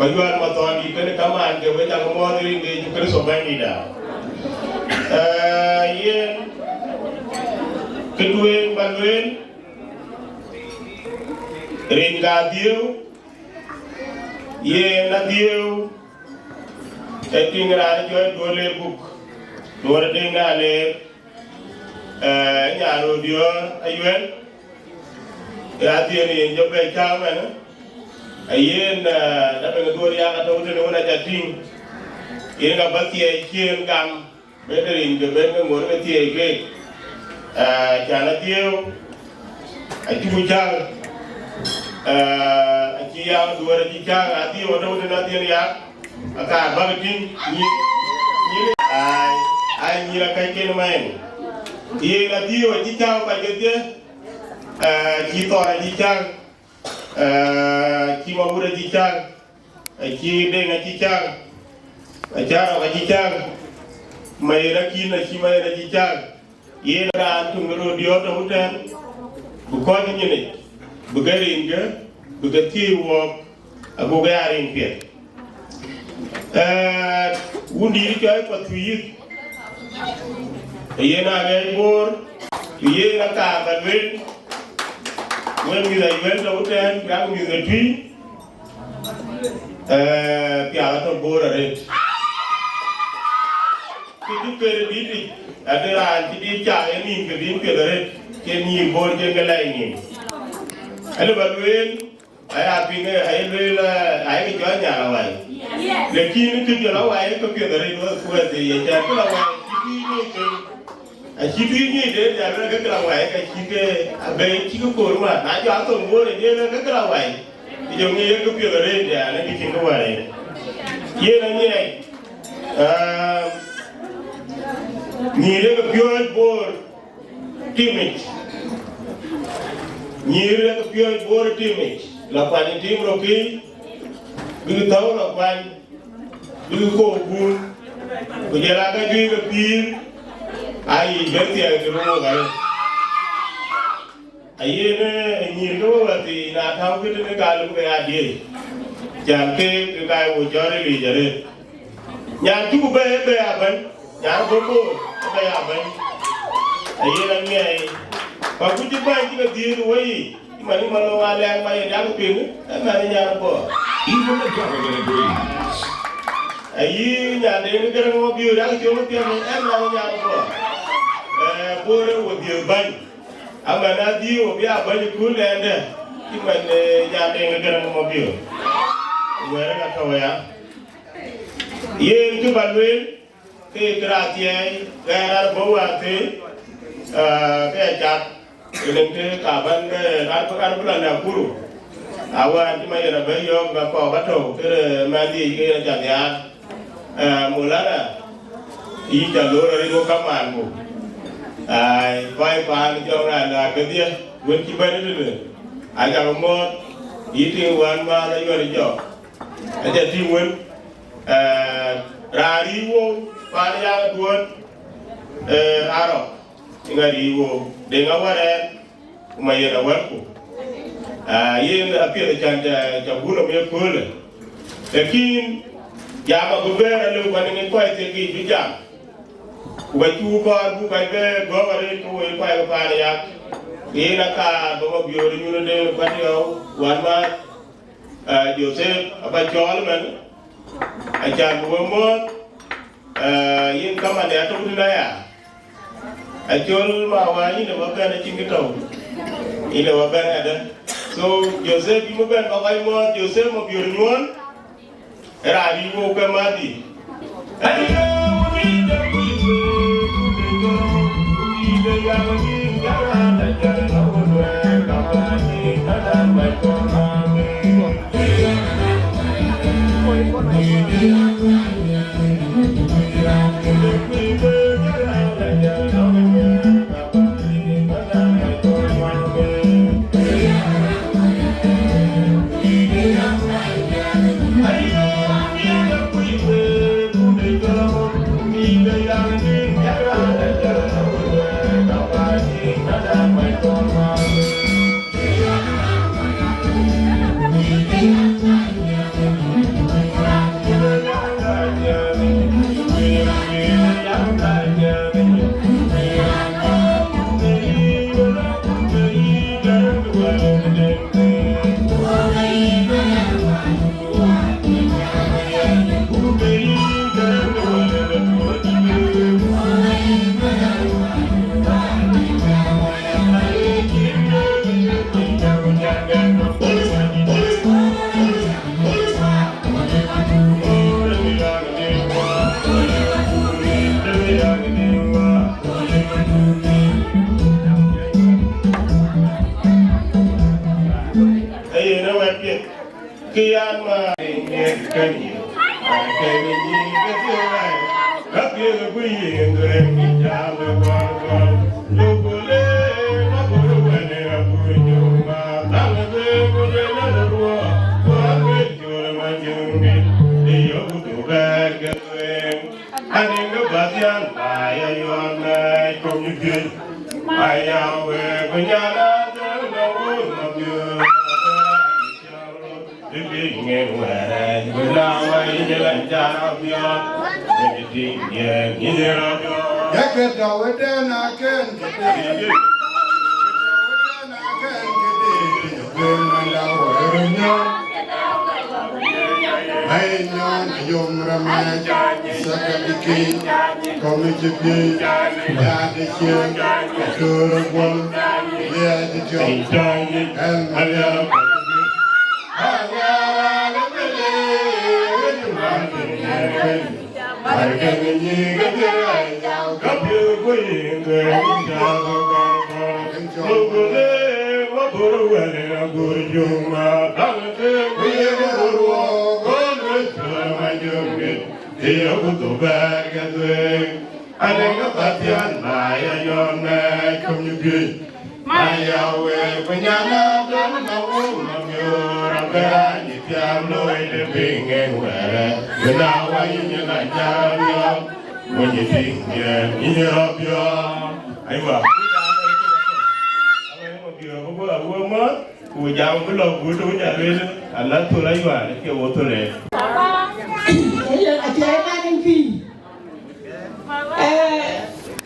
S5: Ayual Songs di kene kaman ke baca kaman ring di kene sobat ni dah. Ye kedua baluen ring Adhieu, ye Adhieu, tinggal jual dua buk, dua tinggal nyaro dia Ayual, Adhieu ni jumpa cawan. Ayen dapat kedua yang atau udah nak jadi, ini kan pasti ayen kan, betul ini betul murah pasti ayen, jangan Adhieu, ayen bukan, ayen yang dua rejang Adhieu atau udah nanti ya, akan bagian ni, ayen ni rakai kena main, ayen Adhieu rejang bagian dia, kita rejang. Ki mabura jicang, ki denga jicang, acara jicang, mayra kina ki mayra jicang, ye na antum ro diota hutan, bukan ini, bukarin ke, bukati wok, aku garing pia. Undi ke Twic, ye na gaibor, ye na kabalwen. When we are well out young with the tree, Pialato bore it. If you get it, at the end, it is a mean to be red, can you board the line? And about when I have been I will join your way. The king took your away to get the red was the jacket. A chief needed a regular way, a chief a bay chicken, I got some more in a regular way. You don't need to feel the radio and everything away. Here and yet, near a pure board timid. Near a pure board timid. La Panitim Rocky, do the town of one, do you go good? Would you like to do the peel? I bet you know that. I know that the Natal with the guy who I did. Jamke, the guy who Johnny Lee. Yan two baby happen, Yan Bobo, they happen. A year and me. But would you find the deal away? Manimano, I land my young pin, and Mariana Boy. Even the government agrees. A year and then get more beautiful, and Mariana Boy. Border with your bank. I'm an Adhieu, we are very cool and even the Yarding Mapior. Where I got away. yen ke balwe ke gratie gara bawate ke chat ke kaban ran pakan bulan na kuru awan cuma yana bayo ga ko bato ke mandi ke chat ya mulana i jalur ri ko kaman mu ai vai pan jong na ke dia wen ki ban ni aja mo iti wan ma la yo ri jo aja ti wen rariwo pan ya duot aro ngariwo de ngaware umayena warku yen apia chanja chabulo me kule lakin jama gobera lu kwaningi kwa teki bijam waju ko bu kai be gobare ko e kwa pa ya ina ka do biori nyune de kwatio wanma Joseph aba Chol man ajan mo yin kama ne to dina ya Achol Mawan ini waban cing kita, ini waban ada. So Joseph ibu ben pakai muat Joseph mau biar nyuan, era ibu ke mati. Kian ma ingin kani, kani ni kesuai, tapi lebih ingin kita berbuat. Lupule, maburu ane abu nyuma, tangan lebih lerua, kuat jual majungi, dia butuh berkesuai. Ane kebasian, ayah yuan naik komisi, ayah we penyala terlalu Mapior. Ingin waran belawai jalan jauh jadi yang ini radio.
S2: Ya kita wadah naken kita, belawainya. Mayen ayom ramai sakadiki komisi ya Adhieu Kuocgoor ya Adhiok Songs dia butuh berkesuai, ada kebatian Mayen community, Mayen penyana dan Mawan Mapior, berani tiap loy depingin wara, kenawainya lancar menyetinggian ini rabia, ayo. Kujang belum butuh jadi, alat tu lagi wah, kita butuh le.
S7: Yang ajar mana ni?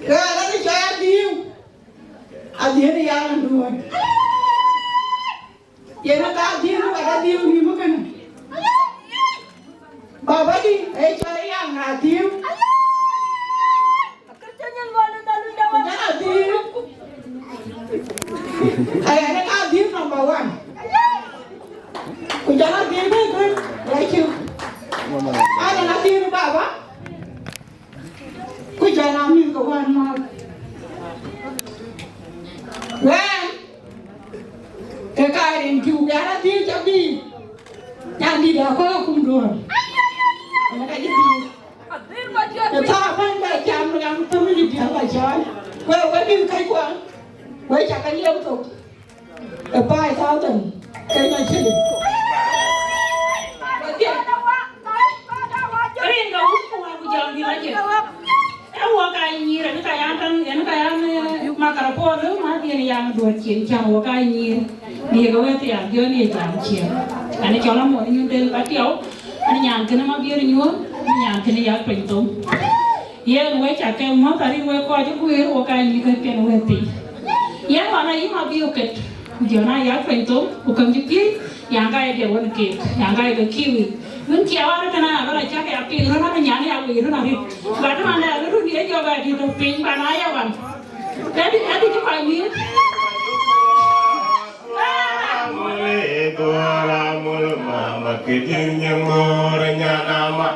S7: Kalau ni saya Adhieu ni yang dua. Yang nak Adhieu ni ada Adhieu ni bukan? Bapa ni, saya yang Adhieu. Kerjanya mana dalu dawan? Adhieu. Ayah Adhieu number one. Kunjana Adhieu ni kan? Adhieu. Ada Adhieu ni bapa.
S12: ku jana mi ko wan ma wan ke karin tu gara ti jabi yang di da ko kum do ana ka ji ke ta ban da jam ngam family dia ba jan we bi kai kwa we cha ka yem to e pai thao tần cái này chứ
S10: Rin ga uku wa ku jam di raje. Wa ka ni ra ka ya tan ya ka ya ma ka po lu ma di ni yang do chin chang wa ka ni ni ga we ti ya dio ni jam chien. Ani chola mo ni del ba tiao. Ani nyang kena ma bier nyu, nyang kena ya pen tom. Ye we cha ke mo ta ri we ko ju ku wa ka ni ka pen we ti. Ye wa na i ma biu ket. Dia na ya pen tom, bukan juki yang ka dia won ke, yang ka ga kiwi. Mun kia wa kana ba cha ke api ro na nya ni ya wi ro na ri ba ta ma na ro ni jo ba di to pin ba na ya wan adi ti pa ni
S5: mule dora mul mama ke jeng mor nya nama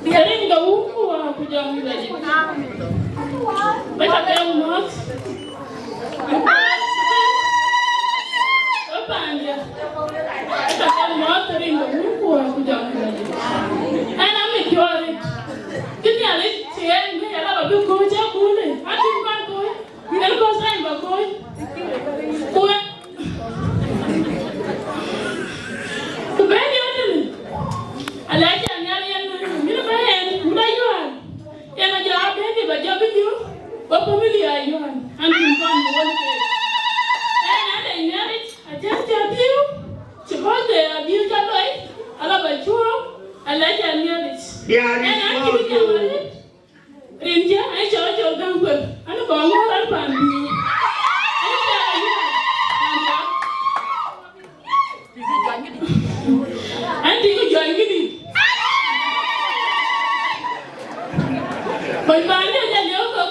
S6: dia ring ga uku wa ku jam ni lagi ba ta ke mo Panja, kita mau teri ngomong aku jangan lagi. Anak mikir, kini alik cien, ni adalah babi koja kule, hati bukan kue, ini kau sayang bakoi, kue, kue dia ada ni, alat yang yang ni bahan, mudah jual, yang aja apa ni baca video, bapa milih ayuan, hati bukan bukan kue, ada ini Adhieu, suppose Adhieu Jaloi, Alabachuo, Alaja Nialis. And I give you Rinja, I charge your gunwell, and a bomb or bambi. And you join me. My band is a yoke,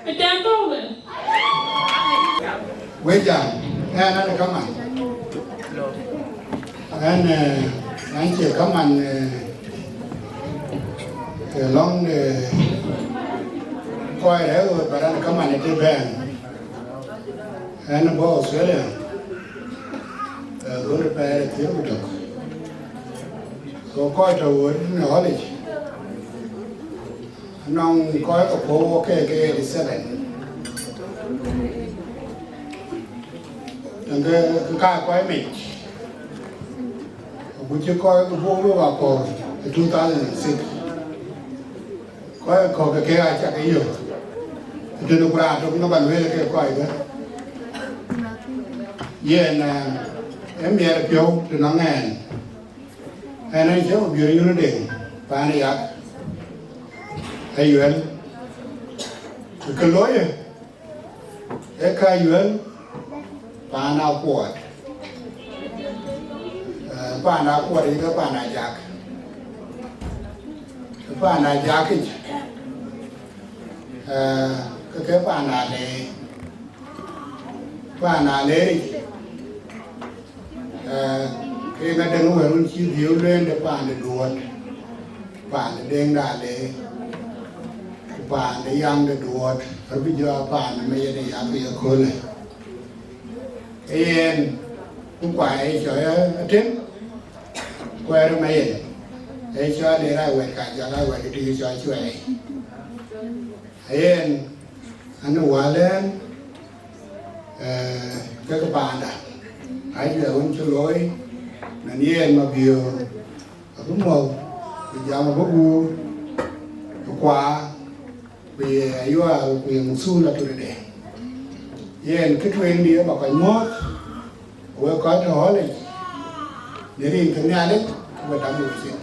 S6: a temple.
S13: Wait down, and another come on. Anh chị có mình long coi đấy rồi và đang có mình trên bàn anh bảo Australia rồi được về thiếu một chút có coi đầu nó đi nong coi có phố cái đi xe điện cái coi mình which you call the Buga for 2006. Coi có cái ai chắc cái nhiều. Từ lúc ra trong nó bàn về cái coi đó. Ye na em nghe được phiếu từ nó nghe. Anh ấy sẽ một biểu như nó đỉnh và này ạ. Ayual. Cái lối à. Cái Ayual và nào của Panaruu kwa dinga Panaruu. Panaruu kich. Cái Panaruu cái nó đang ngồi mình chỉ thiếu lên để Duot, đen đà lệ, yang để Duot, rồi bây giờ Mayen để Akoi Akol. Em cũng phải chơi Atem, quay ra Mayen, để cho để ra quay cả cho ra quay để đi cho chơi. Em anh nói lên cái bạn đó, ai giờ ông chơi lối, nên em mà biểu cũng một bây giờ mà Buga qua vì Ayual quyền su là tôi để em cái chuyện đi bảo cái mót với có cho hỏi này để đi cái nhà đấy và đóng một chuyện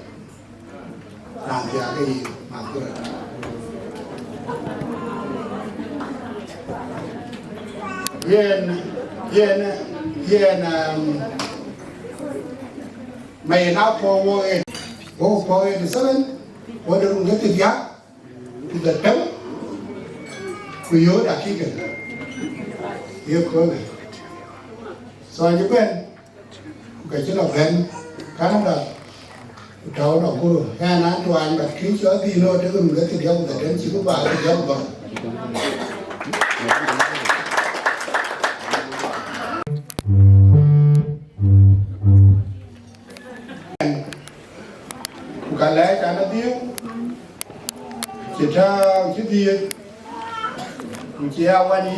S13: làm gì cái gì mà tôi yên mày nào po po thì sao lên po được những cái giá thì là trống Wieu đã kí cái yêu có này rồi như bên cái chỗ nào bên cái nào là tao nó cô ha na toàn đặt khí cho thì nó tới gần cái thì đeo cái đến chỉ có bà thì đeo vào cả lẽ cả nó tiêu chỉ thao chỉ tiền chỉ ao anh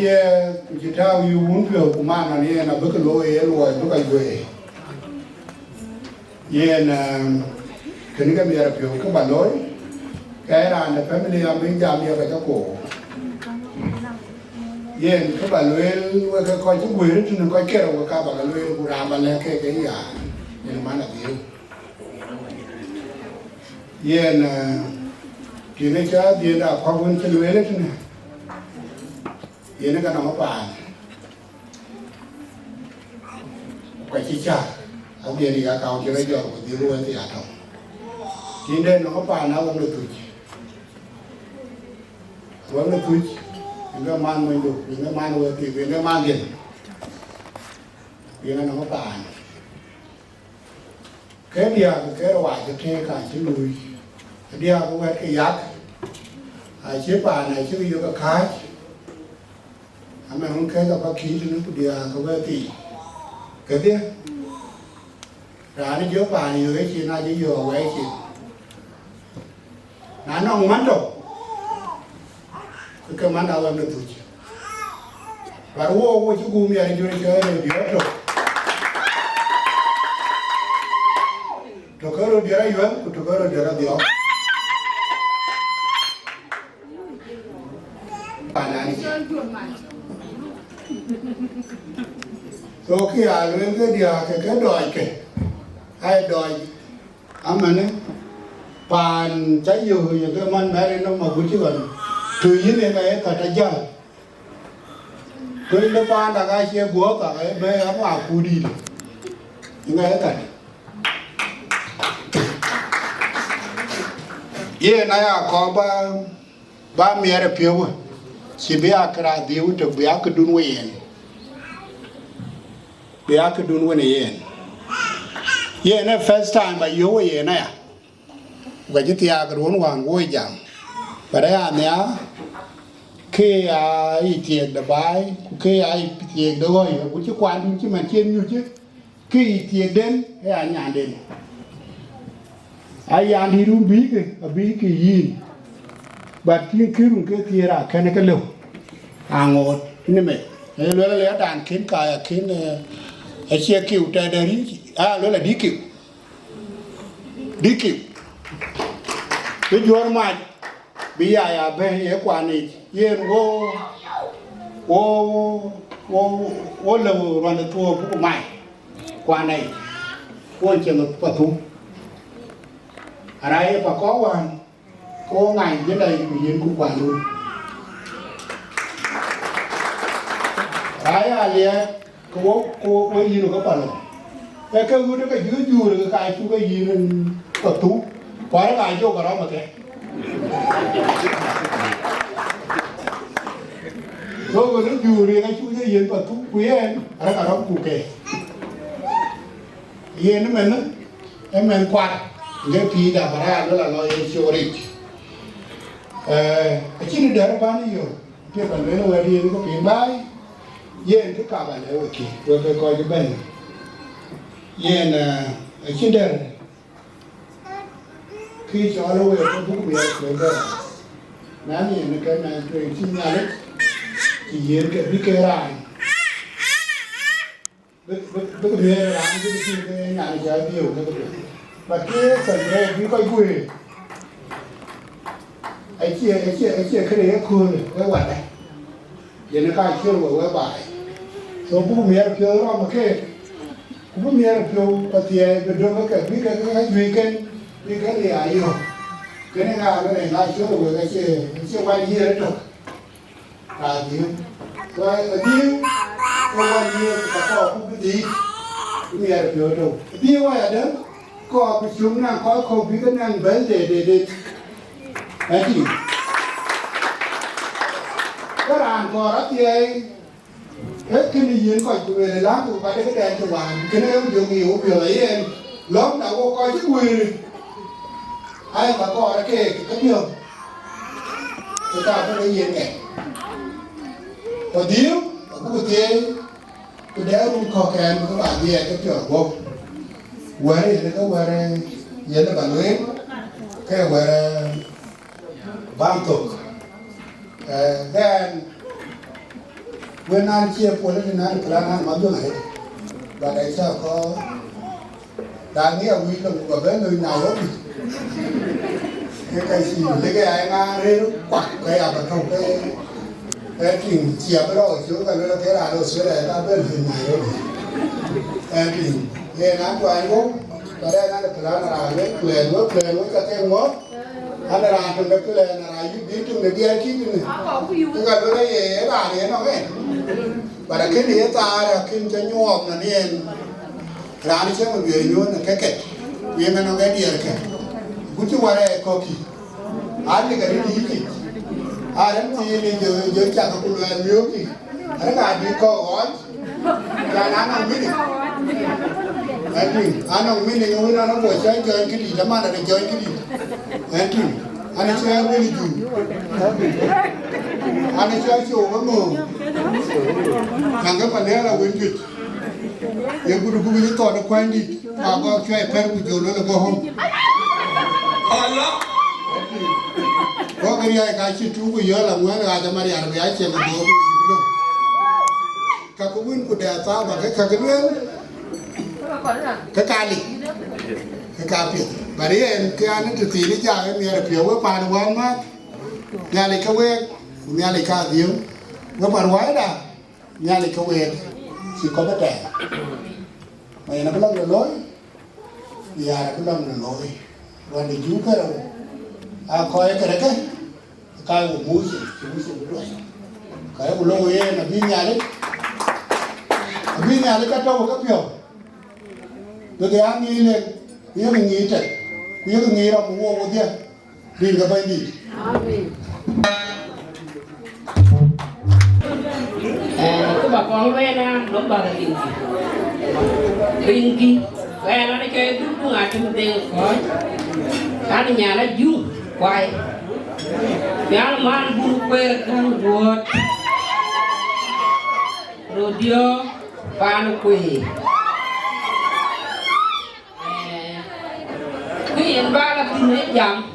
S13: chỉ thao yêu muốn phiêu của man này là bước cái lối bước cái quê là cái này cái việc phiêu các bạn nói cái là family làm bên gia đình phải cho cổ các bạn nói cái coi cái quê đó chúng coi kia rồi các bạn nói của làm bạn là cái gì à nhưng mà là thiếu là thì nó cho thì là khoa quân chân lưới đấy chứ này nó cái nó bàn cái chi trả ông điền thì cả cao cho nó giờ của tiêu luôn thì không thì đây nó bàn nó không được tuổi nó mang mình được nó mang người thì nó mang tiền thì nó bàn cái điều cái loại cho thuê cả chứ lùi cái điều cũng phải cái giác chế bà này chứ bây giờ có khai mà không khai gặp khí cho nó cũng điều có vẻ tỷ cái tiếp ra nó giữa bà này cái chuyện này chứ giờ cái chuyện nó không mắt đâu cái mắt đâu em được tụi và ô chứ gu miệng cho nó chơi này điều rồi Tokoro dia Yueu, tokoro dia Adhiok. Panani. So khi lên cái dia cái đòi ai đòi amane pan trái dừa những cái man bé nó mà cũng chứ còn từ dưới này cái cả trái dừa. Tôi nó pan đã cái xe búa cả cái bé ấm vào cù đi. Những cái cả này có ba mẹ ở phía chỉ biết cái điều được biết cái đun quên biết cái đun quên này first time mà yêu quên này vậy chứ thì cái đun hoàng quên chẳng và đấy anh nhá khi ai tiền được bài khi ai tiền được rồi cũng chỉ quan chứ mà trên như chứ khi tiền đến hay anh nhà đến ai ăn thì luôn bí cái gì but khi rung cái kia ra cái này cái lâu ngọt nên mày lấy đàn kiến cài kiến ở xe kiệu trái đấy lấy là đi kiệu cái chuột mày bây giờ bên cái quan này yên vô lâu rồi là thua của mày quan này quan trường hợp và thua ở đây và có ngày dưới đây nhìn cũng quản luôn đấy liền cô cái gì nó có phần cái nó cái dưới được cái chú cái gì mình tập thú quá cái vô cả đó mà thế rồi nó dù thì cái chú cái gì tập thú quý em ở cả đó cụ kề yên nó mình em quạt cái phi đã bara nó là nói insurance chỉ được đỡ bao nhiêu cái phần đấy nó đi nó có tiền bay yên cái cả bạn này ok rồi phải coi cái bên yên chỉ được khi cho nó về cái bút bìa rồi đó nãy giờ cái này truyền xin nhà đấy chỉ yên cái biết cái ra cái bìa làm cái nhà này chơi nhiều cái và cái phần này biết coi quê ấy chia cái đấy khơi cái quạt này giờ nó khai chưa vào cái bài số bố mẹ phiêu đó mà cái bố mẹ phiêu và thì được được cái biết cái duy cái gì ai rồi cái này là cái này chưa vào cái chia quay gì đấy rồi Adhieu rồi Adhieu quay gì cả có cũng cái gì bố mẹ phiêu rồi Adhieu ai đó có cái chúng là có không biết cái năng vấn đề để đấy gì cái đàn cò đó thì hết cái gì diễn coi về lá của cái đèn cho bạn cái này em dùng nhiều biểu ấy em lớn đã có coi chứ quỳ ai mà có cái nhiều chúng ta có cái gì kể Adhieu cũng có thể tôi đeo luôn khó khăn các bạn về cái kiểu vô quay thì có quay giờ nó bằng lưới cái quay bám tục then when I'm here for the night plan I'm not doing it but I saw có đang nghe quý là một cái người nào đó cái gì cái ai ngang đấy quạt cái à mà không cái chuyện chia cái đó chứ cái nó thế là nó sửa lại ta bên hình này rồi cái chuyện nghe nói của anh cũng và đây nó là là cái lên với cái thêm ngót anh là trong cái lên là đi trong cái kia chứ này cái cái đấy là để nó cái và là cái này ta là khi cho nhom là nên ra đi xem một người nhon là cái vì mình nó cái điều cái cũng chưa qua đây có gì anh cái gì gì anh thì giờ chắc cũng là nhiều gì anh là đi có gói là anh không biết anh không biết này người nó buổi chơi cái gì lắm mà là chơi cái gì anh chơi cái gì anh chơi show cái mồm thằng cái phần này là quên chuyện yang guru itu ada kuandi, agak cuai perlu jual le bohong. Allah. Kau kerja kasih tu ku jual lah, mana ada mari arbi aja le bohong belum. Kakubun ku dah tahu, bagai kakubun, kekali, kekapi. Bari yang itu sini jangan ni ada piawa panuan mat, nyali kawek, nyali kadiu, ngaparuai dah, nyali kawek. Chỉ có bất trẻ mày nó cái lông là lối nhà là cái lông là lối và để chú cái đâu coi cái đấy cái của mũi gì đuổi cái của lôi là bên nhà đấy các trâu các kiểu rồi cái ăn nghi lên nhớ mình nghi chạy nhớ mình nghi đâu cũng mua một tiền đi cái bên đi
S14: cái bà con về nè nó bà là Dinka về nó chơi đúng ngày trong tiền khỏi cả nhà nó dung quay nhà nó mang bún quê thằng ruột rồidio ba nó quỳ cái hiện ba là tin hết dặm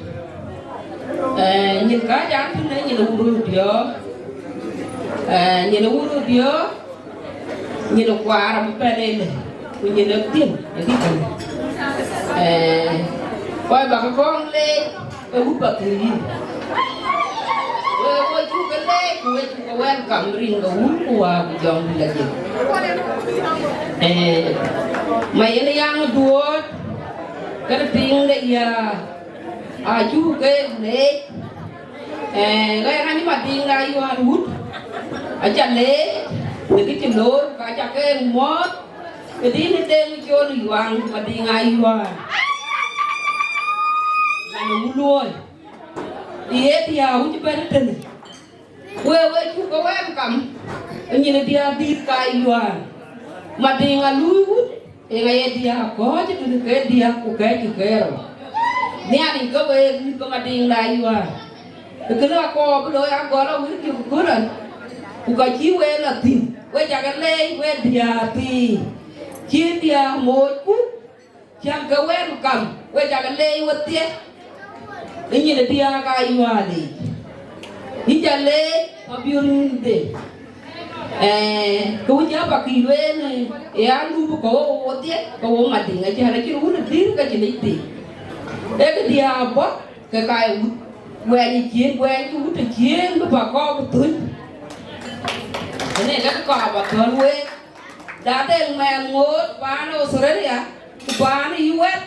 S14: nhìn cá dán tin hết nhìn đủ dio nhìn đủ dio nhìn nó qua làm cái này này nhìn nó tiền cái gì vậy coi bà con lên cái hút bạc thì coi chú cái lê coi chú cái quen cầm riêng cái hút qua cái dòng là gì mày nó yang Duot cái tiếng này chú cái lê cái anh mà tiếng này qua hút ở chân lê để cái chim lối cả chặt cái mót cái tí nó tên cái chôn thì hoàng mà đi ngay qua là nó muốn luôn đi hết thì không chỉ bên trên quê chú có em cầm như là đi cài hoàng mà đi ngay lui hút thì ngay thì có chứ đừng cái đi của cái rồi nhà thì có về có mà đi lại hoàng cái nó có cái đôi ăn có nó biết kiểu cứ rồi Akoi Gieu là tìm quay chặt cái lê quay thì chia thì một phút chẳng có quen cầm quay chặt cái lê quay tiếc như là tia cái hoa đi đi chặt lê mà biểu đi cứ nhớ bà kỳ lên này ăn lu có tiếc có mà thì ngay chả là cái uống được tí cái chuyện đấy tí cái tia bớt cái quen chiến quen chú thì chiến với bà con một túi thế này các cỏ bà con quê đã tên mẹ ngốt ba nó số đấy à ba nó yêu hết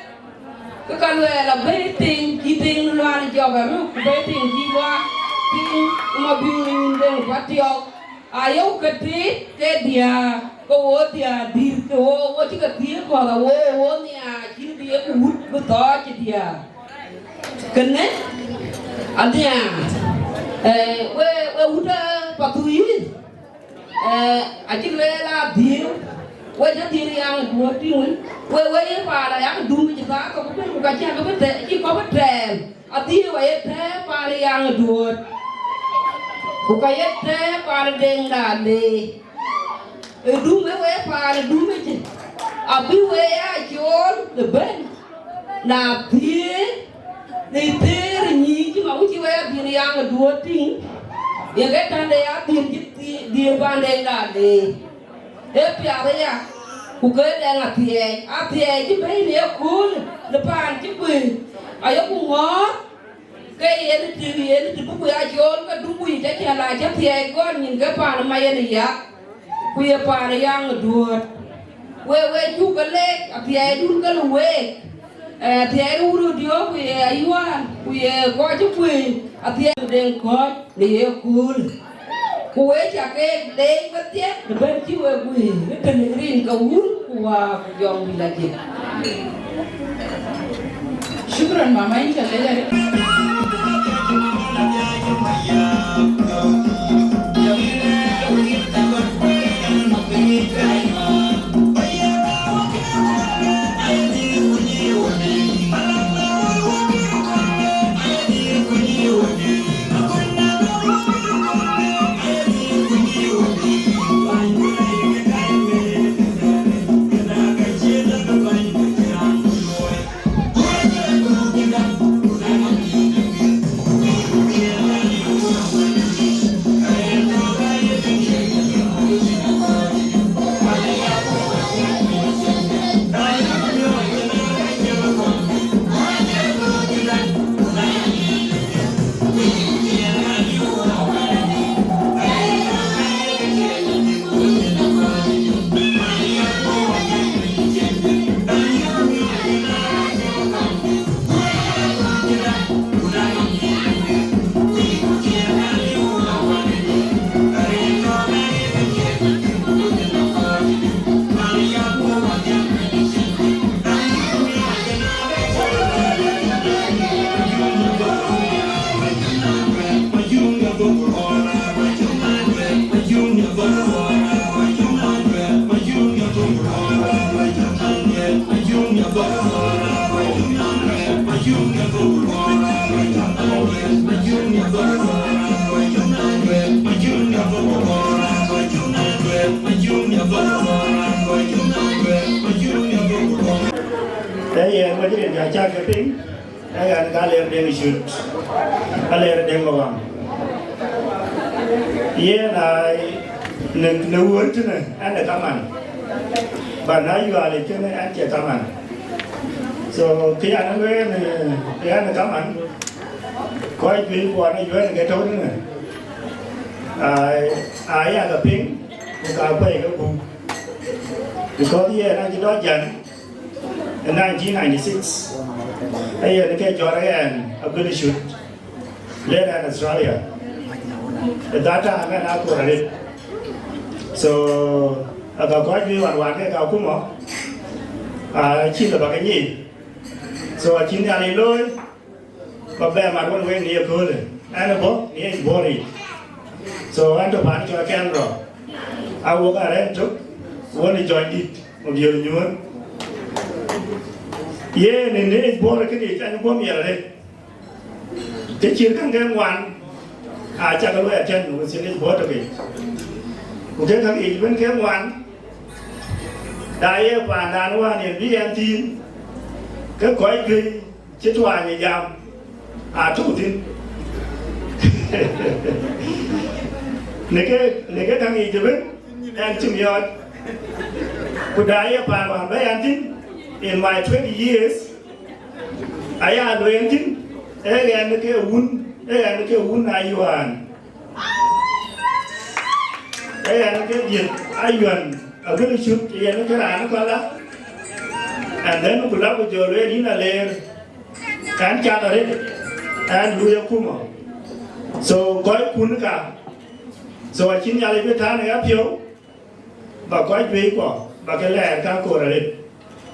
S14: cái con về là bê tình chi tình loan cho cả lúc bê tình chi qua tình mà biểu đến phát tiêu yêu cái tí cái dia cô dia đi cô chỉ cái tiếng gọi là ô nha chỉ dia út cái to chỉ dia cái này anh nha quê út bà túi chỉ là Adhieu quay cho tiền yang Duot tiếng quay quay vào là yang đúng với chúng ta có biết một cái gì có biết chỉ có biết rèn Adhieu ay te para yang duot. Ukaya te para denga le. Dume we para dume je. Abi we ya Chol le ben. Na pie ni ter ni ki ma uchi we bi yang duot ting. Yang kita ya di bandenga le. Pia ya. Ukaya denga pie ki be ni cool le pan ki be. Ayo kungo. Cái yến thì bố ya Chol cái đúng quy chắc chắn là chắc thì ai con nhìn cái bàn Mayen này ya quy bàn yang duot we chú cái lek thì ai đun cái lùe thì ai đun được điều quy Ayual quy coi chú quy thì ai đen coi để cool quy chắc cái đen cái tiếc bên chú quy cái tên green cái uốn qua dòng bị là gì. Shukran mama ini saya.
S8: Saya macam ni ajar keping, saya kalau dia shoot, kalau dia ngawang. Ia nak nuwun tu ni, anda kaman. Banai juga le tu ni, anda kaman. So kita anda ni, anda kaman. Kau itu buat ni juga kita tahu ni. Ayah keping, bukan apa yang kau. Because dia nak jadi jan. In 1996, I came to Agutyar shoot later in Australia. At that time, I was it. So, Akoi Gieu and Akol, I cheated about a year. So, I cheated a little, but then I went away near Kuocgoor, and a book near Bori. So, I went to Panaruu to Canberra. I walked around, took one joint it of your new one. Yeah, and then it's born a kid and born here. The children can one. I check away at 10 was in his border. Okay, can even get one. Dia Panaruu in BNT. Cái quái gì chết hoài nhà giam. Thủ tin. Neke thằng gì chứ biết. Em chừng nhọt. Của Dia Panaruu với anh tin. In my 20 years, I had waiting. Again, the wound Ayual. Again, the Ayual. A little shoot, and then we love with your lady in a layer and Catherine and Wieu. So, quite Kunika. So, I think I'll be turning up you, but quite big one, but I can't go it.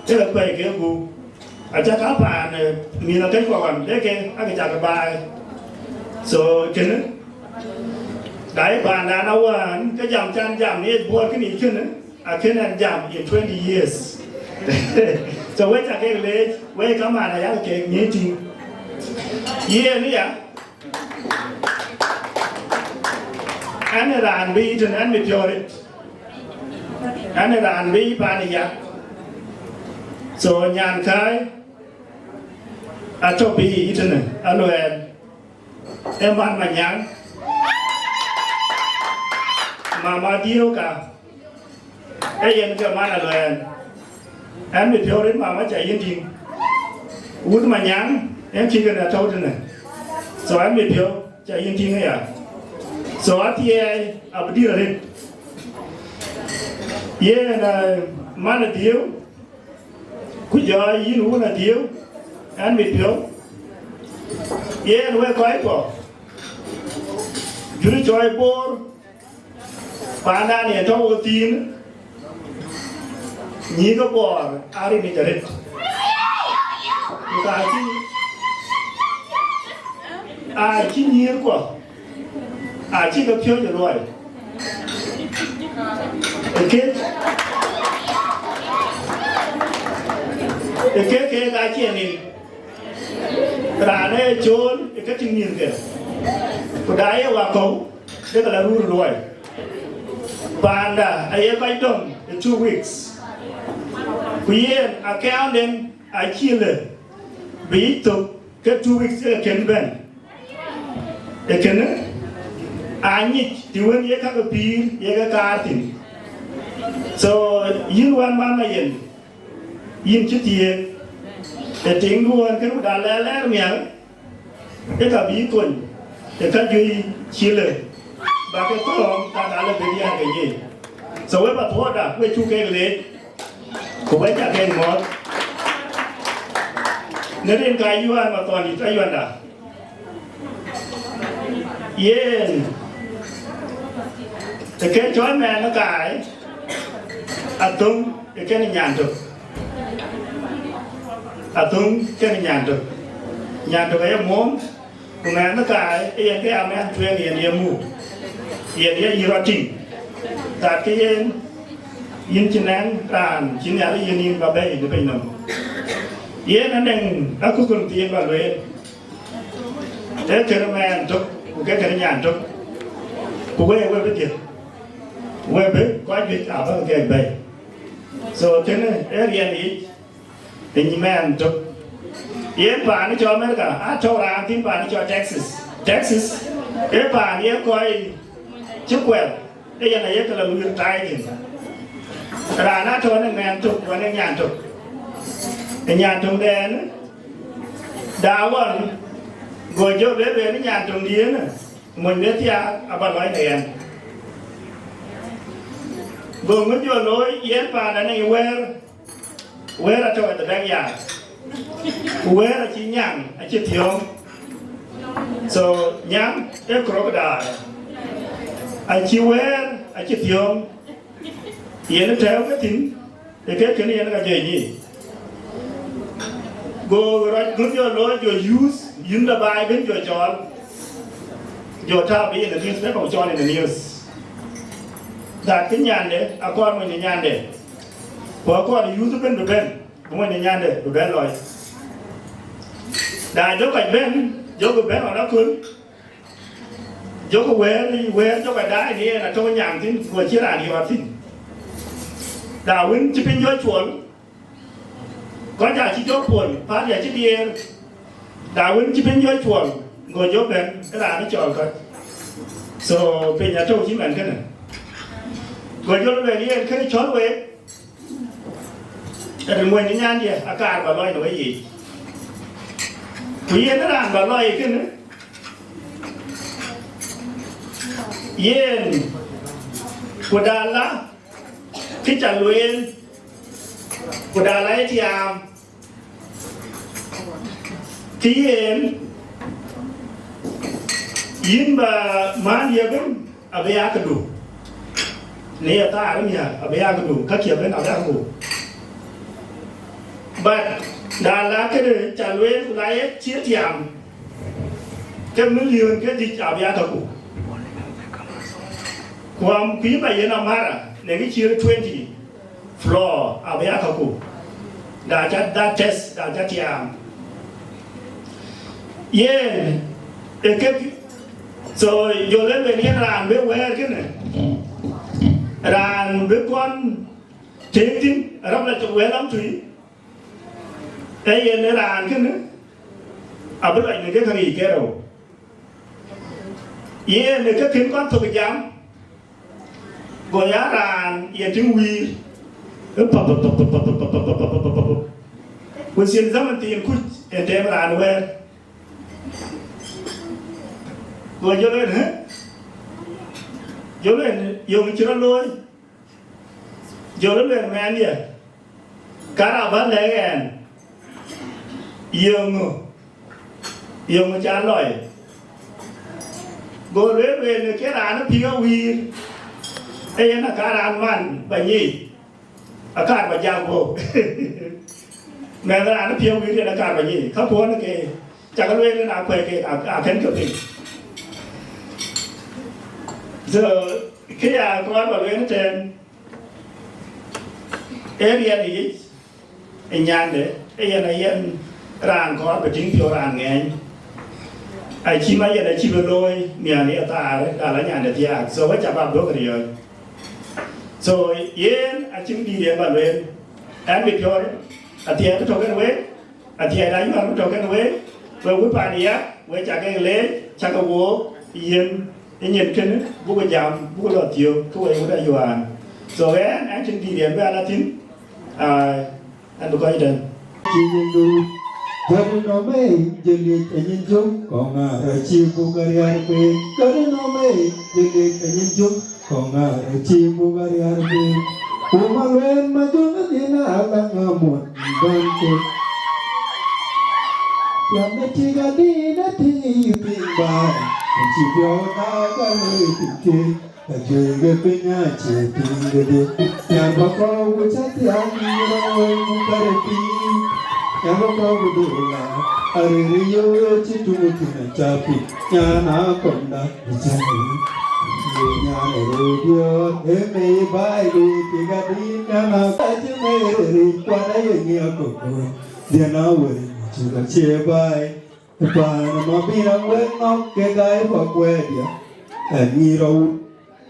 S8: Thế là quay cái vụ, chắc các bạn mình là cái còn đấy cái anh chào các bạn, so cái nữa, đấy bạn đã nấu cái giảm này buồn cái gì chứ nữa, cái này giảm in 20 years, so với chắc cái lệ với các bạn là cái nhớ tin, Ye ni ya. Ane ran bi ten an Mapior it. Ane ran bi pani ya. So nyan kai ato bi ten aloen. Eman manyang. Mama Dio ka. Ayen ke mana aloen. An Mapior it mama chạy yên ting. Út manyang em chỉ cần là thâu ten. So an Mapior chạy yên ting ya. So Adhieu Abdir it. Ye na mana Adhieu. Kuocgoor yin una Adhieu. An Mapior. Ye na we koi ko. Juri choi bor. Panda ni thâu cái tin. Nhí cái bor ari ni jarit. Cái gì? Ai chỉ nhiều quá. Chỉ có phiếu rồi. Cái chuyện này ra đây Chol cái chuyện nhìn kìa. Cái đấy là câu, đây là rule rồi. Panda, ai phải đóng 2 weeks. Quyền account đến ai chia lên, bị tục cái 2 weeks cái kiện bên. Cái kiện Anyik diwen ye kaka pir ye ka kartin. So yin wan man Mayen yin chitie e ting duan kan da la mial e ka bi kun e ka jui chile ba ke tolong ta da la be dia ke ye. So we ba tho da we chu ke le ko ba ja ke mo ne rin ka yuan ma ton ni ta yuan da yen cái chói mẹ nó cài tung cái này nhàn được tung cái này nhàn được cái mồm cùng mẹ nó cài cái em em thuê nghiền mù nghiền Yirol Dances tại cái yên chín anh đàn chín nhà yên yên và bay để bay nằm yên anh đang đã có cùng tiền vào rồi thế cái mẹ chụp cái này nhàn chụp của quê biết gì we be quite big about get bay. So can area ni the man to ye pa ni cho America a cho ra tin pa ni cho Texas ye pa ni coi chúc quẹt đây là ye cái là người trai gì ra na cho nên man chụp và nên nhàn chụp cái nhàn chụp đen đào vẫn rồi cho bé bé nó nhàn chụp điên mình biết gì à bạn nói đèn vừa mới vừa nói yến và đã này where là cho cái bang nhà where là chỉ nhang chỉ thiếu so nhang cái crocodile chỉ where chỉ thiếu yến nó theo cái tính để cái này nó cái gì go right good your lord your use in the Bible your Chol your top in the newspaper of Chol in the news that cái nhàn đấy, con mình nhàn đấy, của con thì use bên của mình nhàn đấy, bên rồi. Đại chỗ cái bên ở đó cuốn, chỗ cái quê chỗ cái đá này là chỗ nhàn thì của chia đàn thì hoạt thì, đào win chỉ bên dưới chuồn, có nhà chỉ chỗ chuồn, phát nhà chỉ đi, đào win chỉ bên dưới chuồn, ngồi chỗ bên cái đàn nó chọn coi, so bên nhà chỗ chỉ mình cái này. Rồi cho về đi cái chót về, cái mùi nó nhăn gì, Agaar và loài nó cái gì, quý nó làm và loài cái nữa, yên, của đàn lá, cái chả luyện, của đàn lá thì cái yên và mang gì bên, ở bên cái đủ. Nia ta ada ni ya, abe aku tu, kaki abe nak aku. But dalam cái calon wilayah chia tiang, cái million cái gì abe aku. Kuam pi bayi nama lagi chia 20 floor abe aku. Dah test tiang. yen ekep so yo le ben yen ran be wer kene ran be kon tin ram la tu lam tui e yen ran kene abul ai ne ke khari ke ro yen ne ke kin kon to jam go ya ran yen tin wi When she examined the input and they ran where go you learn, huh? You learn, you children loy. You learn, man, yeah. Caravan again. Young child loy. Go red when the cat pure weed. And a car on one by ye. A car by Jambo. แม้แต่อันนั้นเพียงวิธีการแบบนี้เขาพูดนะเกจากกันเรื่องอาคุยเกอาเข็นเกี่ยวกับเจอขี้ยาก้อนแบบนี้นั่นเองเอเรียนี่ไอ้ยันเด้ไอ้ยันไอ้ยันร่างก้อนไปทิ้งเที่ยวร่างไงไอ้ชิมายันไอ้ชิบลอยเนี่ยนี่ตาอะไรยันเดียที่อ่ะโซ่ไว้จับแบบด้วยกันเลยโซ่เย็นไอ้ชิมดีเดียแบบนี้แอนบิดยอดAdhieu nó trồng cái nuôi, Adhieu là những nó trồng cái nuôi, về cuối bài này á, về chả cái lễ, chả cái bố, yên, yên cái nữa, bố cái jam, bố cái lợt chiều, cái về cũng đã nhiều à, rồi anh chân đi đến với anh Latin, anh được coi đến.
S1: Chỉ nhìn đủ, cho nó mấy, chỉ liệt anh nhìn chung, còn chiều Buga Da Angau, cho nó mấy, chỉ liệt anh nhìn chung, còn chiều Buga Da Angau. Umawen majunatina alangamun bantu Yametiga dina tingi pimba Chibiona kale tiki Ajege pinya chitingede Yambako wuchati amirawe mukarepi Yambako wudula Aririyo chitumutina chapi Nyana konda vichani Nyana rodyo Eme bailu tiga dina Ajimeri kwana yengi akoko Diana wari Chuka chebai Pana mabina wenok Kegai pakwedia And road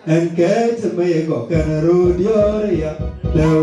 S1: and get me go can rodyo ya Leo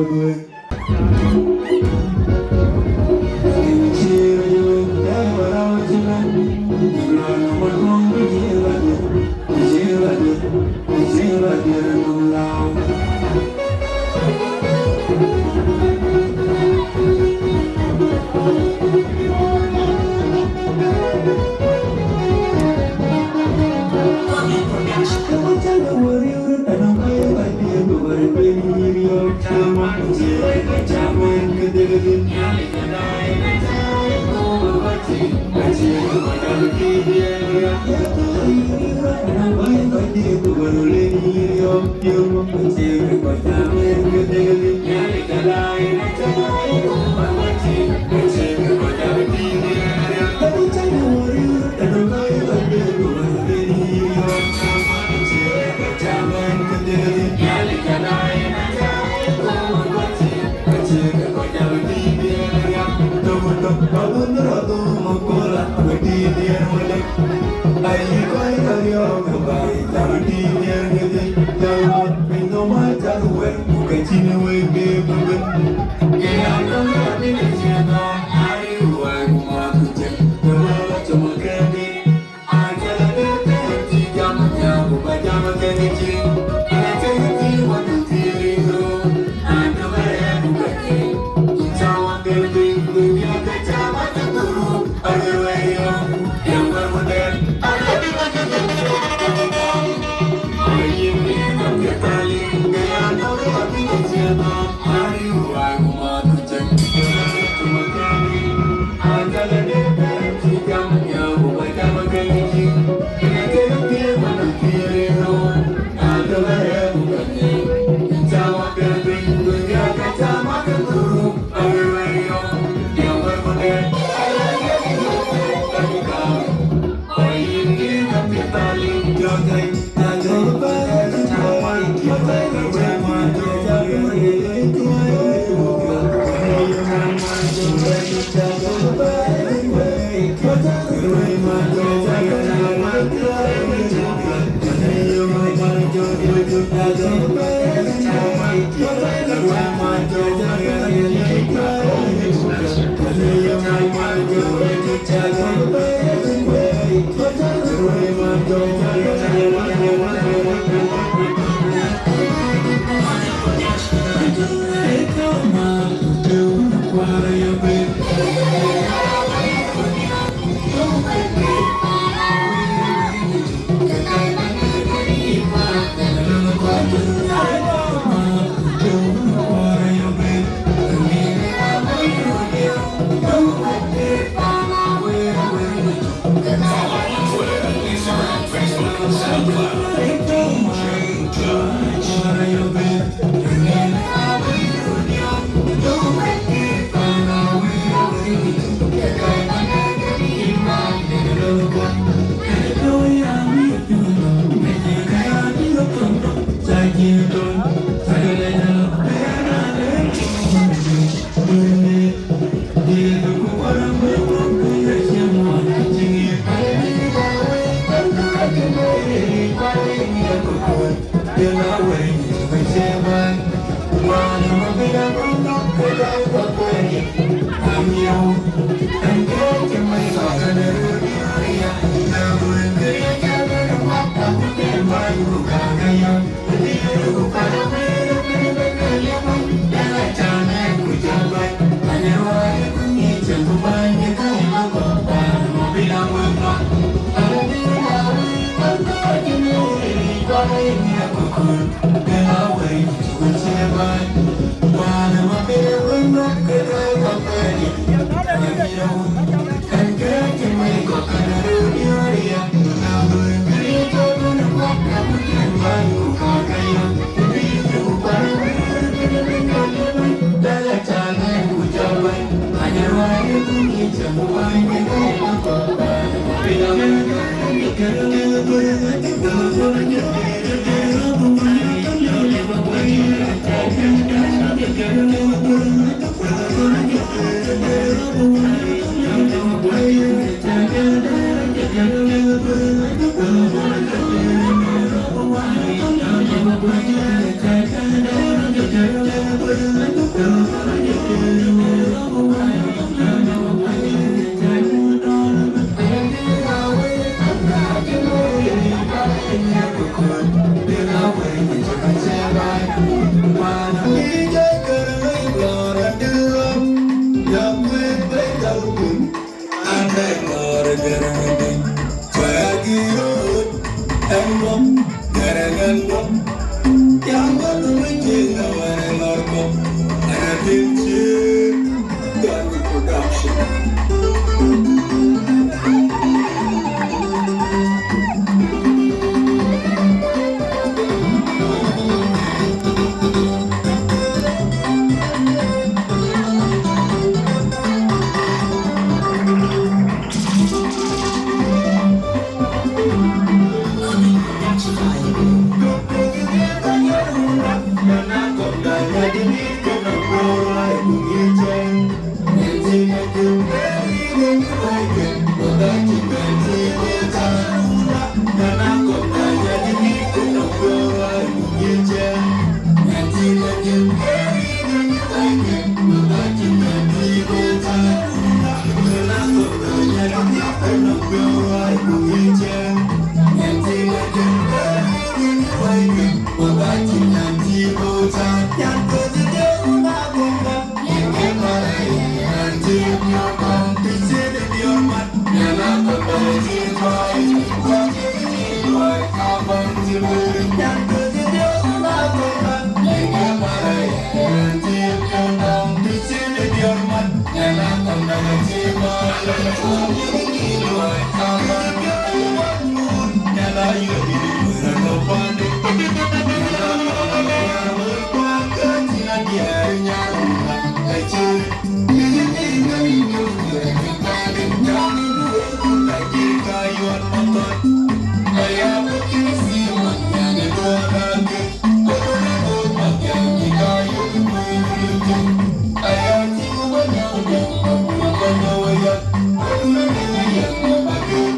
S2: Ayah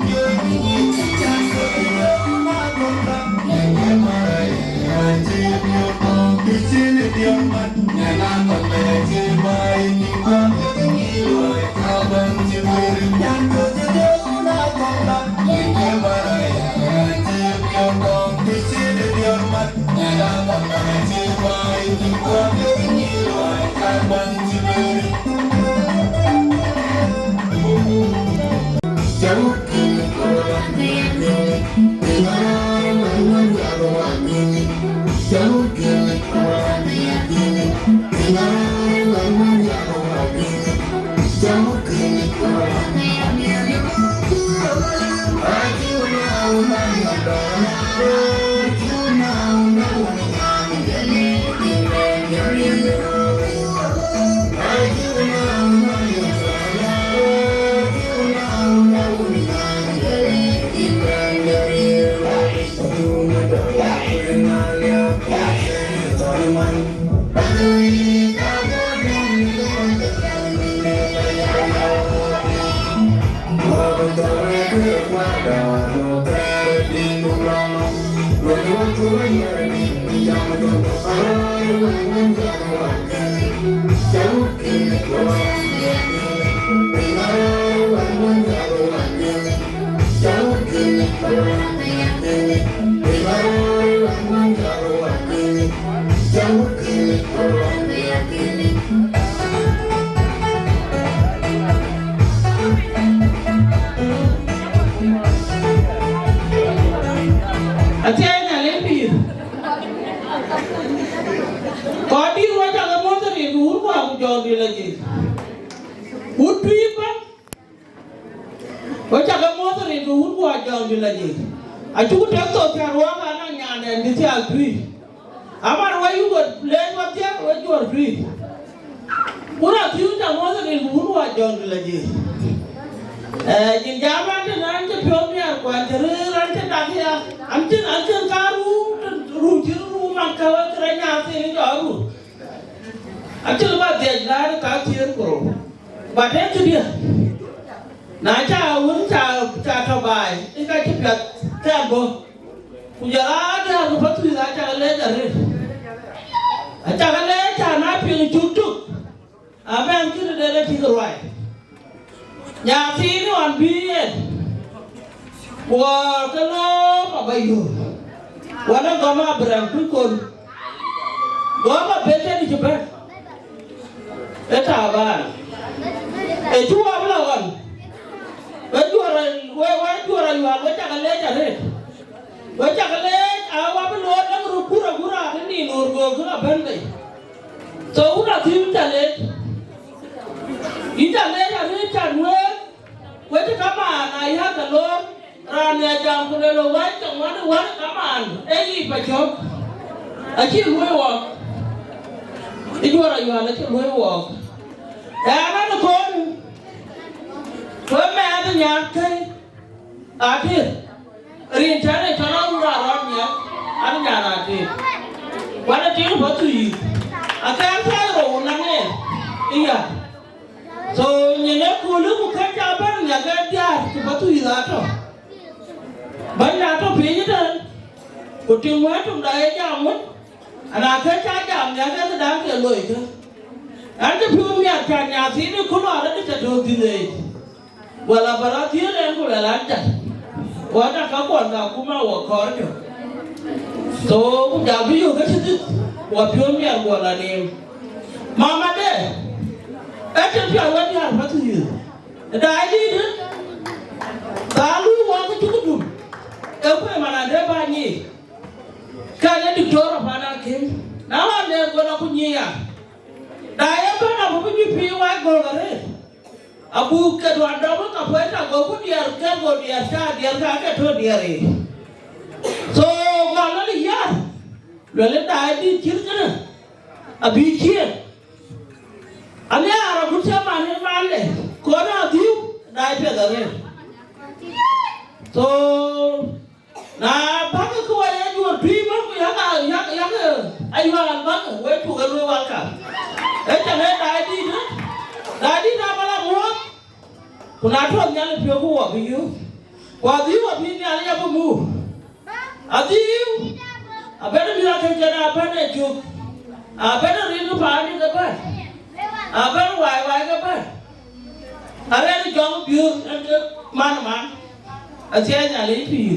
S15: Adhieu nhà lấy thì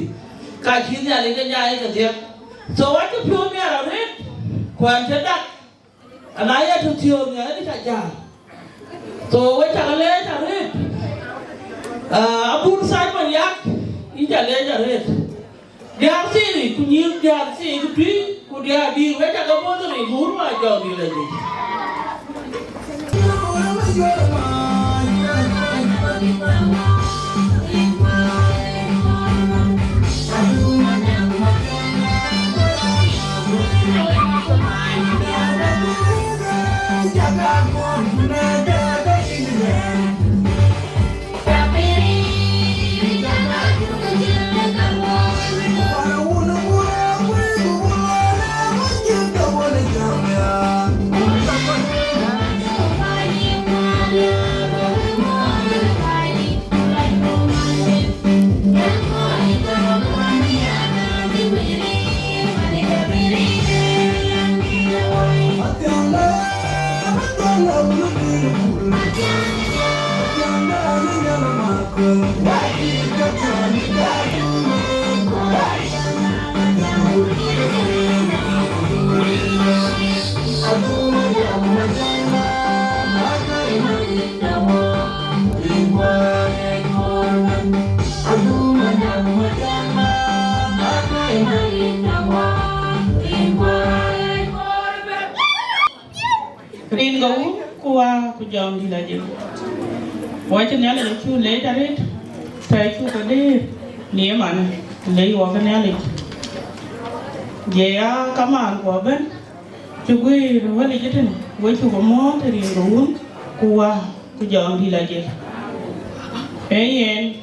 S15: cả chín nhà lấy cái nhà ấy Adhieu. So what you feel me around it? Quan chết đắc. Anh ấy là thực chiều nhà đi chạy chàng. So what chẳng lấy chẳng hết. Abun sai mà yak, ít chẳng lấy chẳng hết. Dia sini, kunyil dia sini kupi, kudia di, mereka kamu tu ni guru aja di lagi.
S16: Rin gấu qua kujong di lagi. Wajah ni ada chu le tarik, saya chu kade ni mana le wakan ni ada. Jaya kaman gua ben, chu gui wali jadi, gui chu kamu rin gấu qua kujong di lagi. Yen,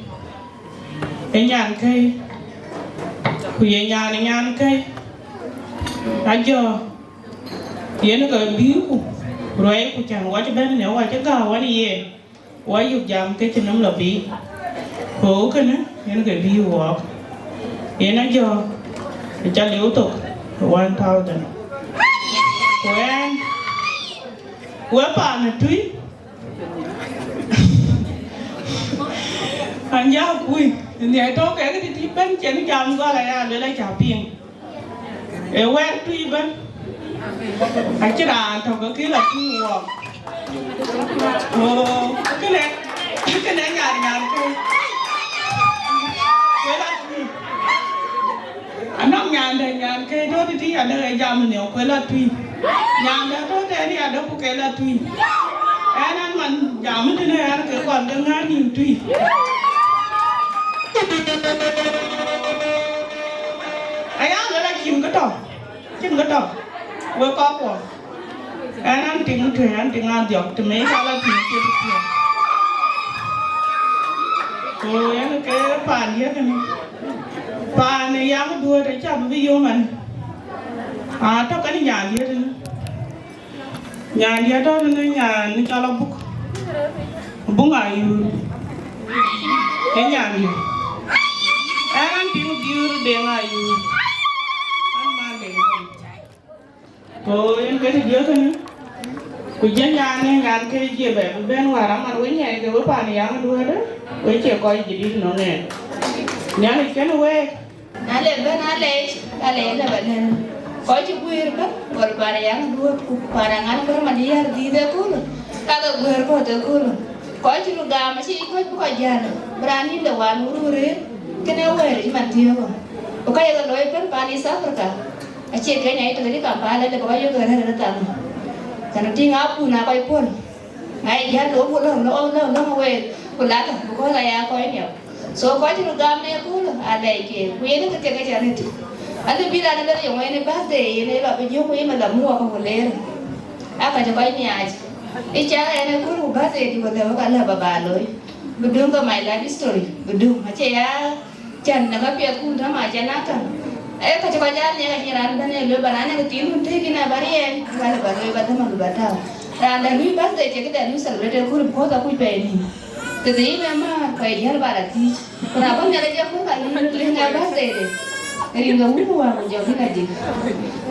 S16: nyan kai, kuye nyan kai, aja, dia nak biu. Rồi cô chàng quá cho bên nếu quá cho gà quá đi về quá dục dầm cái chân nấm là bị khổ cái nữa nên cái view walk vậy nó cho để cho liễu tục 1000 quen quá bạn là Twic anh giáo vui nhà tôi cái thì bên chân chồng qua lại để lấy trả tiền để quen Twic bên anh chứ đàn thằng cái là chưa cái này nhà cái anh nói nhà cái đó thì anh đây làm nhiều cái là Twic nhà đó thế thì anh đâu có cái là Twic anh mình giảm thế này anh cái còn cái ngán nhiều Twic anh ăn là chìm cái đó vừa có của anh tiếng thuê anh tiếng Adhiok thì mấy cái là tiếng kia rồi anh cái bàn gì cái bàn này anh đua để chạm video mình tao cái nhà gì đó nhà nó cho nó bung Ayual cái nhà gì anh tiếng view để Ayual rồi em cái thì dễ thôi nữa, cứ dân nhà này ngàn cái gì vậy bên ngoài đó mà với nhà cái bữa bàn này ăn đuôi đó, với chiều coi gì đi nó nè, nhà này cái nó quê,
S17: nhà này bên nhà này là bên này, coi chụp quê rồi, còn bàn này ăn đuôi, bàn này ăn cái mà đi đây cool, các cái quê có tới cool, coi chụp gà mà chỉ coi già, berani là hoàn uru rồi, cái này quê thì mình thiêu, có cái cái đôi bên bàn này sao cả. Asyik kayaknya itu tadi kapal ada kau juga ada datang. Karena tinggal pun apa pun. Ngai dia lo we kulat ko la ya ko ni. So ko ti gam ne ko ada ke. Ku ye ne ke ke jane tu. Ada bila ada yang ini birthday ini lo pe yo ko ma la mu ko le. Aka jo ko ni aj. Icara ene ko birthday di ko le ko la baba loi. Bedung ko my life story. Bedung aja ya. Jan na ka pe ku da ma jana kan. Kalau jalan ni kan jalan dan ni lepas banana ke timun tu kena bari kalau baru lepas tu malu batau. Dan lui pas tu kita lui celebrate aku lepas tu aku pergi. Jadi memang kau jalan barati. Kenapa ni ada je aku kan ni lepas pas tu. Jadi enggak ulu aku jauh lagi.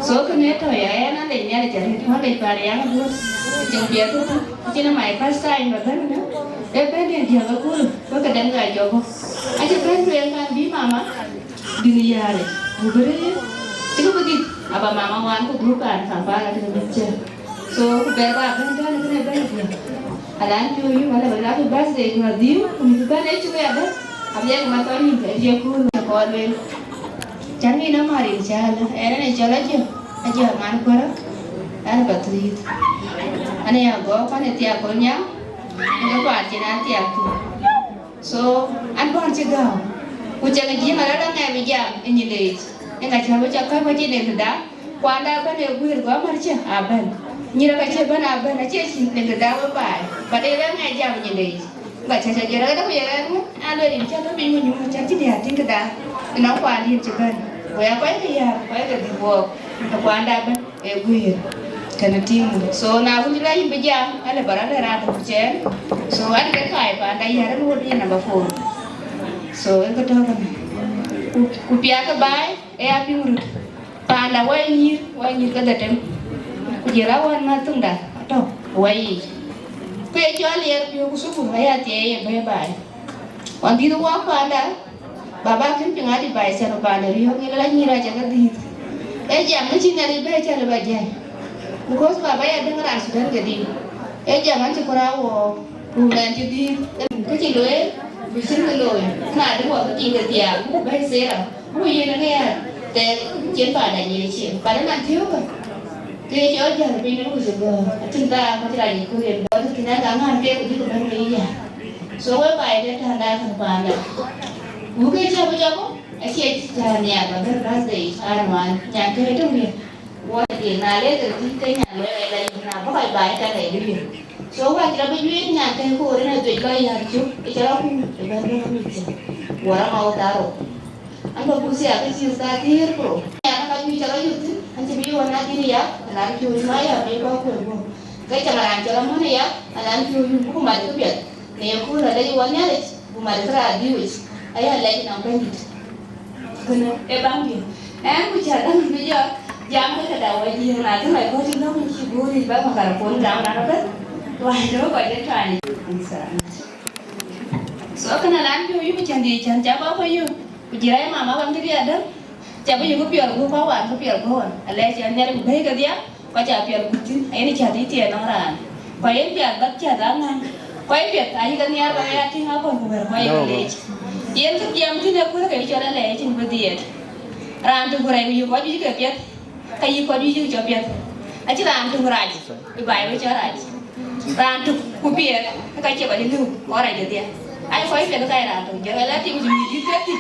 S17: So kena tu ya, nanti ni ada jadi cuma lepas yang tu jauh biar tu. Cina mai pas time betul ni. ben dia ga kulu ko ka dan ga jogo aja ben ben kan bi mama dini yare bugere tiga bagi apa mama wan ko bukan sampai ada meja so beba ben kan ben dia alan yu mana bala ko bas de ngadiu ni kan e chuya ada abya ma to ni dia kulu ko le chani na mari chala era ne chala je aja man ko ana batrit ana ya go pa ne tia ko nya ini buat jenah tiap tu, so an buat cegah, ucap ngaji malah dah ngai bijak ini deh, enggak cakap ucap kau macam ni sudah, kuanda apa ni buir gua macam aban, nyira macam aban aban aja sih ni sudah apa, padahal dah ngai jam ini deh, enggak cakap jera dah kuyaran, anu ini cakap minggu nyum macam ciri hati kita, kenapa kuandi cakap, kuya kuya ke dibuat, kuanda aban buir. Karena timu, so na pun juga yang bejam, ada barang ada rata hujan, so ada kai pa, ada yang ada ni number 4, so yang kedua kan, kupiah ke bay, api urut, pa anda wayir ke datem, kujerawan matung dah, atau wayir, kuya jual liar piu kusuku, ayat ya bay, wanti tu wak pa anda, baba kan jangan di bay, siapa pa anda riuh ni lagi raja kerdi, jam ni cina di bay cara bajai. Because baba ya dengar sudah jadi, jangan cekurawo, bulan jadi, kecil loe, bising loe, nah ada buat kecil dia, baik serah, ini ni, teh pada ni sih, pada nanti apa, dia jauh jauh lebih dulu juga, cinta macam lagi kuliah, baru kita jangan dia pergi ke mana dia, so baik dia tanda kepada, bukan siapa, asyik jalan ni apa, beras deh, arman, yang kerja tu ni. Wah, di nale tu kita yang lagi nak pakai baik kan lagi. So, kalau kita beli nak kita kau orang tu jual yang tu, kita orang lebaran ni je. Orang mau taruh. Anda busi apa sih sahaja pro? Yang nak beli jalan itu, anda beli warna ini ya, anda beli mana? Beli apa pun. Kalau jangan jalan mana ya, anda beli buku madu biar. Ni aku ada di warna ni, buku madu Adhieu. Ayah lagi nampak ni. Kena, bangkit. Aku jalan dia. Jam ke dah wajib nak tu, mai kau tinggal mesti boleh bawa makan pun jam nak apa? Wah, itu kau jadi try. So kenalan tu, you macam dia macam siapa apa you? Ujian mama bang dia ada. Siapa you kopior gua kawan, kopior gua. Alah jangan nyari baik ke dia. Kau cakap pior kucing, ini jadi dia orang. Kau yang pior baca jangan. Kau yang pior, aja kan nyari ayat tinggal apa kau yang lej. Yang tu dia mesti nak kau kayak cara lej ini berdiet. Rantu kau yang you kau juga pior. Kayu kau juga jawab, aja rantu raj, ibai macam raj, rantu kupiah, kayu cakap dulu orang jadi, ayah kau itu kayak rantu, jangan latih macam ni jadi,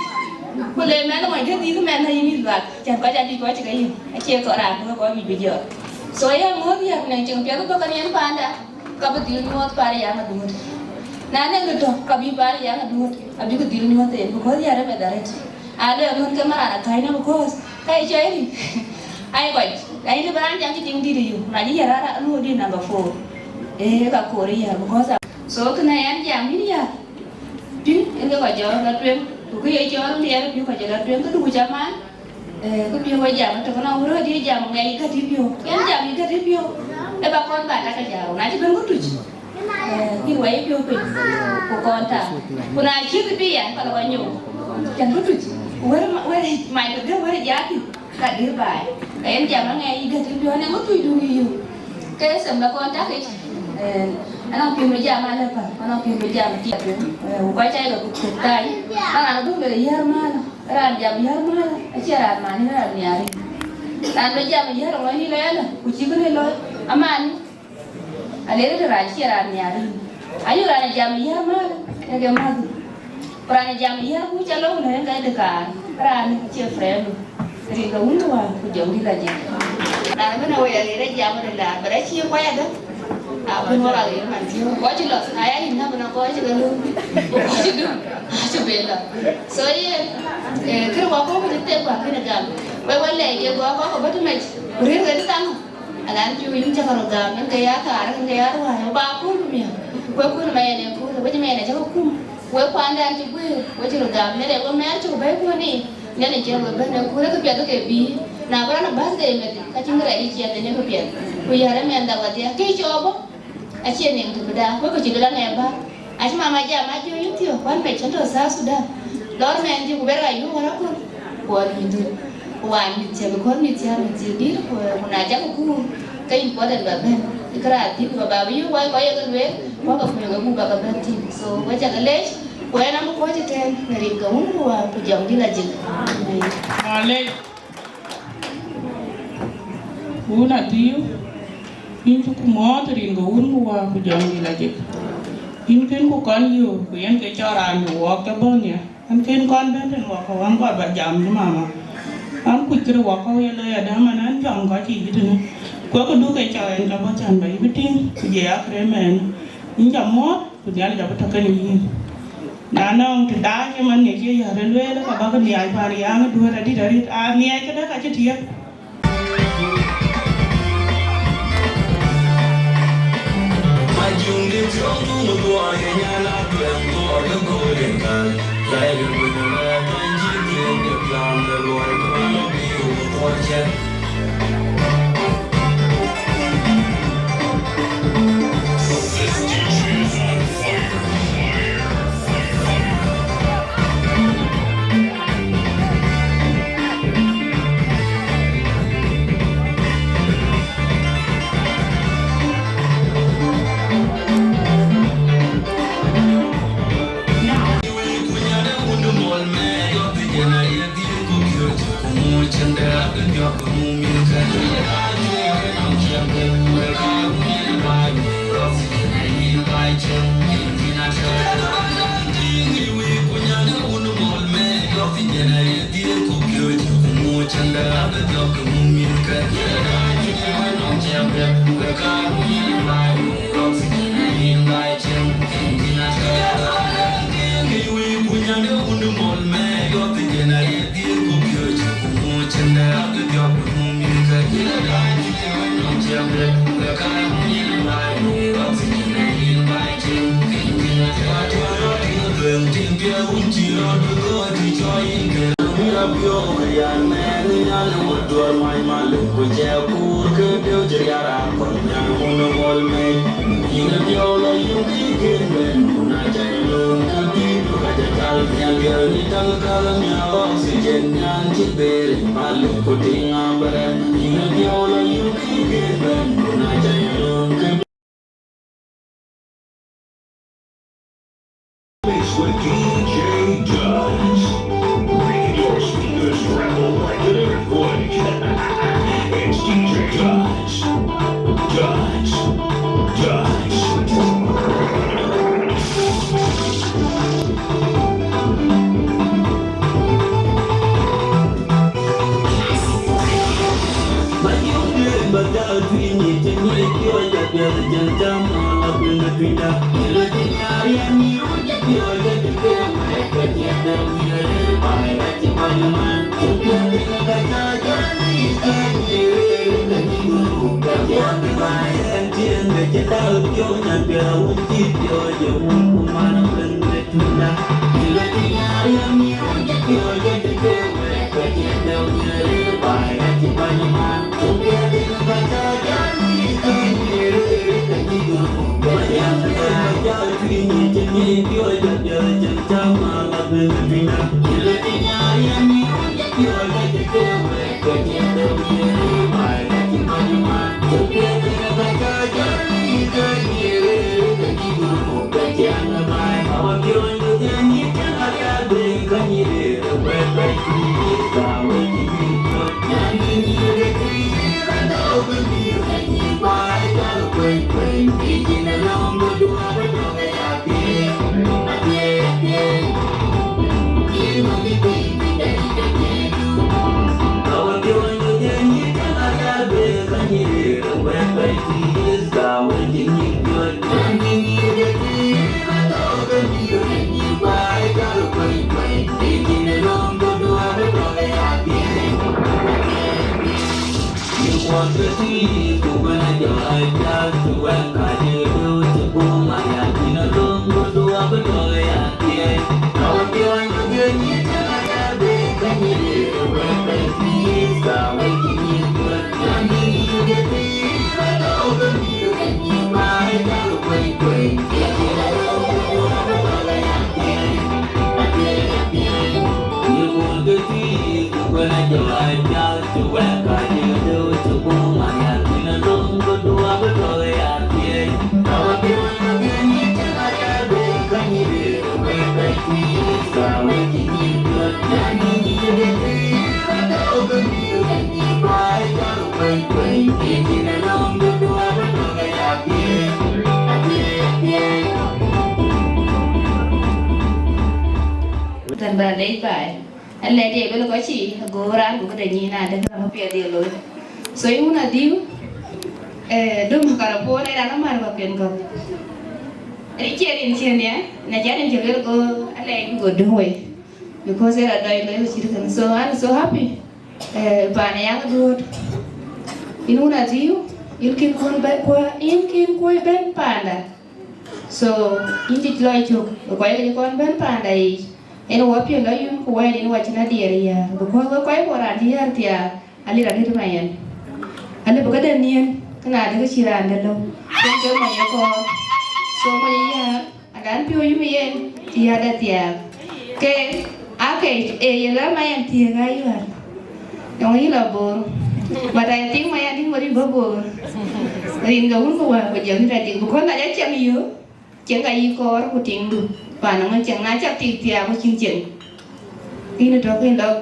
S17: boleh mana macam ni tu mana ini buat, jangan jadi kau cakap ini, aja kau rantu kau ini bijak, so yang mau dia punya cakap piah tu bukan yang panda, kau betul ni mau pari yang adut, nana gitu, kau pari yang adut, abis itu betul ni mau tu, bukan dia ada medaret, ada orang kemana, kayaknya bukan, kayak cari. Ai baik, ai ni barang yang kita tinggi dia, nanti ya rara lu di number 4, kat Korea, bukan so kena yang jam ini ya, pin, ini kau jawab latuen, bukan ya jawab dia, pin kau jawab latuen, tu dua jaman, kau pin kau jam, tu kena urut dia jam, ngai ikat dia, yang jam ikat dia, bakon baca kerja, nanti baru tujuh, ni wai pin pin, bakon tak, kuna kiri dia kalau banyu, jangan tujuh, where mai tu dia where jadi. Tak dirbai, kayak jam ngai ikat dia, ni aku tu you, kayak sembah kontak ni, anak piu jam mana apa, anak piu jam dia, bukan saya aku kutai, anak tu beri yar mana, ran jam yar mana, asyik mana ran nyari, ran jam yar orang ni lah, kucing ni lah, aman, ada tu ran asyik ran nyari, ayo ran jam yar mana, yang mana, ran jam yar kucing lo ni yang dekat, ran asyik friend. Jadi kau unu wah, kau jauh di lagi. Nah, mana wajah dia jam ada, berarti siapa ya dah? Apa orang yang macam, kau jelas, ayah ini mana kau juga lu, kau juga, sebela. So ye, kerja kau pun tetap kau kena jam. Bawa lagi, kau betul macam, beri kerja tang. Alam tu ini cakap orang, yang kaya kar, yang kaya ruah, yang baku tu ni. Kau pun Mayen yang kau, macam Mayen cakap kum. Kau pandai tu kau cakap orang, ni kau Mayen cakap baik kau ni. Jadi jangan berbeza. Kau nak kepiat tu kebi. Nah, berana bahasa dia mesti. Kacang gerai cian dia kepiat. Kau yang ada Mayen dah buat dia. Kau coba. Asyik ni tu benda. Kau kecil dah ni apa? Aji mama jama jo yutio kwan pe chondo South Sudan. Lor men ji kubera yu wala kun. Kwa midu. Wan mitya kon mitya dir ko na ja ku ka important ba ben. Ikra ti ko ba yu wai ko ya galwe ko ka ko mu ba ba ti. So wa ja gale ko na mu ko je ten ri ga mu wa ku jam di la jin.
S16: Ale. Una tiu. In ku mo rin go un wa ku jam di la jin. In ken ku kon yu ku yan ke chora mi wa ka bon ya. An ken kon ben den wa ko wan ko ba jam ni mama. An ku kira wa ko ya la ya da man an jam ko ti gitu. Ko ko du ke cha en ka ba chan ba bitin ku je ya kre men. In jam mo ku ya ja ba ta kan ni. Na nong ti da ke man ne ke ya re le la ka ba ka ni ai pa ri ya du ra di ri a ni ai ka da ka ti ti.
S1: Jung the drum to the boy, and you're not playing for the golden gun. Like it with the love and you bring the plan, the boy, gonna be watching. This DJ is on fire, with DJ Dance, making your speakers tremble like an earthquake. It's DJ Dance, Dance, Dance.
S17: Tan bara dei bai. Alle de belo ko chi gora Buga Da nyina de ma pia de lo. So una diu dum kara po ne ra mar ba ken ko. Ri cherin chen ya na jarin je go alle go doy. Because era dai le chi kan so I'm so happy. Ba ne yang good. In una diu ilkin kon ba ko ilkin ko ben panda. So inji loy chuk ko ya kon ben panda I eno wapi la yun ko wani wa china diaria ko ko ko ra diar tia ali ra ni Mayen ali Buga Da nien kana de chira ndalo ko ma yako so mo ya adan pio yu yen tia da tia ke Akech yela Mayen tia ga yu yong yi la bo mata ting Mayen ting mari bo rin ga un ko wa ko jeng ra ting ko na ja chang yu cheng ga yi ko ko ting du và nó chẳng nói chắc tiền tiền của chương trình khi nó cho cái đó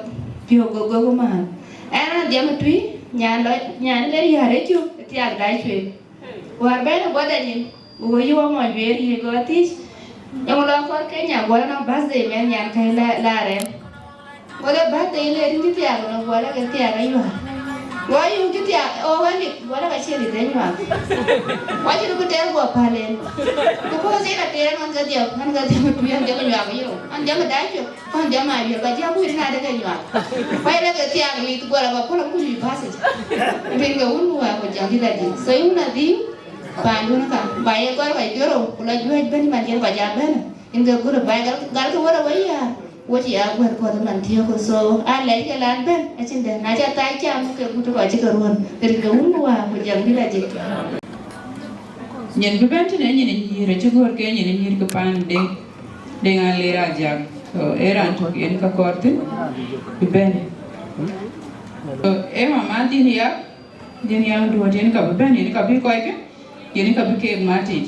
S17: phiêu go mà anh giờ mà túi nhà nó lấy nhà đấy chưa thì ăn đại chuyện và bé nó có đây nhìn Buga Gieu mọi việc thì có tí nhưng mà lo có cái nhà của nó bắt gì mà nhà cái là đấy có cái bắt đấy lên cái tiền nó gọi là cái tiền đấy mà gọi yung cái tiền cái gì gọi là cái chuyện gì đấy mà gọi cho nó cái tiền của bà lên có gì là tiền ăn cái điều mà tụi anh giờ cái gì anh giờ mà đái chưa anh giờ mà việc cái gì cũng là cái gì vậy là cái tiền này tụi gọi là bà có làm cái gì phát sinh mình cái uống mua của chẳng thì là gì sấy là gì bà luôn cả bài có bài chưa rồi là chưa bên mà chưa bài già bên nhưng cái cũng được bài cái cái đó vậy à what you are going for the Antioch so I like cái lan bên ở trên đây nãy giờ tay chạm cái cũng gọi chỉ cần luôn từ cái uống mua của chẳng thì là gì
S7: nhìn cái bên trên này nhìn rồi chứ gọi cái nhìn cái pan đen ăn lê ra giặc era anh chụp cái cái cột cái bên em mà mang đi ya đùa trên cái bên này cái bị coi cái bị mà chị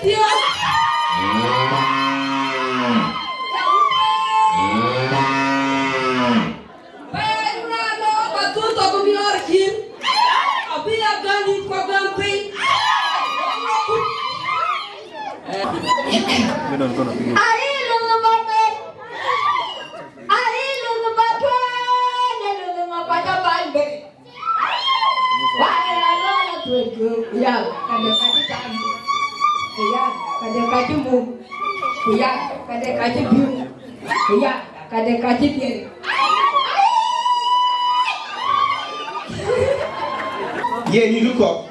S18: Ye ni luko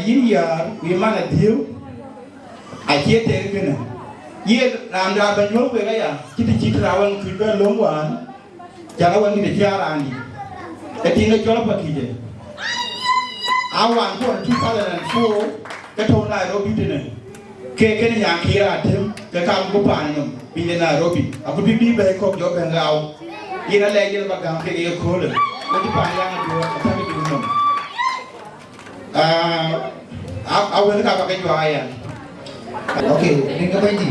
S18: yin ya we mana Adhieu a che te kana ye randa ban yo we ga ya kiti rawan ku ba long wan jara wan ni de jarani e tinga jola pakije awan ko 2004 ka to Nairobi dine ke ken ya kira Atem ka kam ko panum bi de Nairobi aku bi be ko jo be ngao ina le yel ba gam ke ye ko le ko ti pa ya do ta ke du no awal ka ba ke jo aya
S19: okay Dinka bai di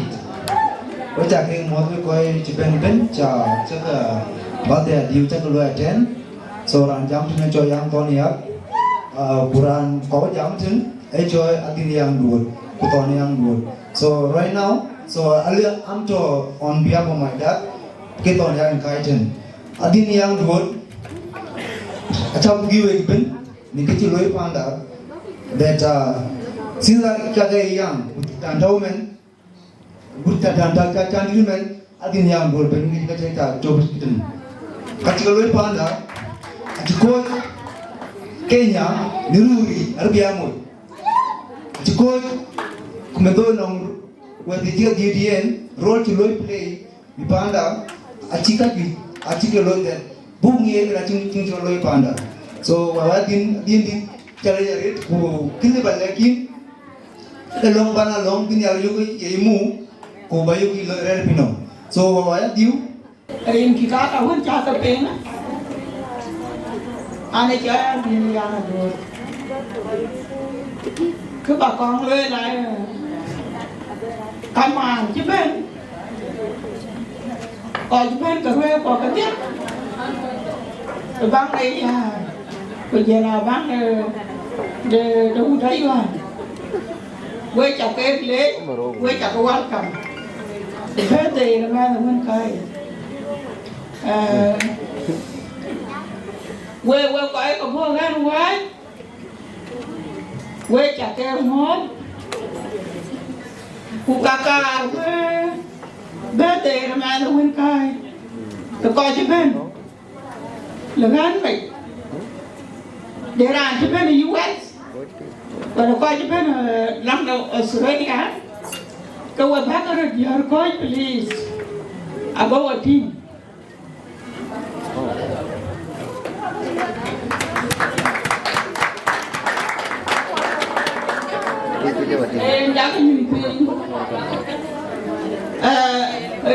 S19: với chả cái món với coi chỉ bên bên chả chắc là bao giờ điều chắc là ten so ran jam tu cho yang con ya buran có jam tu enjoy adin yang duot kuton yang duot so right now so I'm to on behalf of my dad kiton yang kaiten adin yang duot acham giwe ben ni ke chi loi panda that sila cái yang endowment Buta dan daga candimen adin yang bol bengi kita cerita coba kita kacil loi panda Akoi Kenya niruri arbiamul Akoi kumedo nong wadi dia dien role to loi play di panda achika loi den bungi era cing loi panda so wawadin din cara yarit ku kini balakin long bana long din yar yugi yemu ko bayu ki lere pino so waya diu
S12: rin kita tahun cha ta pena ane cha ni ya na do cứ bà con lên lại cam màng chứ bên còn chứ bên cà phê còn cái tiếp rồi bán đây à bây giờ là bán để đủ thấy rồi quay chặt cái lễ quay chặt cái quán cầm thế thì là mai là bên cây quay quay còn mua gan quay chặt cái món cụ cà bên thì là mai là bên cây tôi coi chứ bên là gan vậy để làm chứ bên là US và nó coi chứ bên là năm đầu Australia câu hỏi bác ở đây coi please about a team em đã có nhìn thấy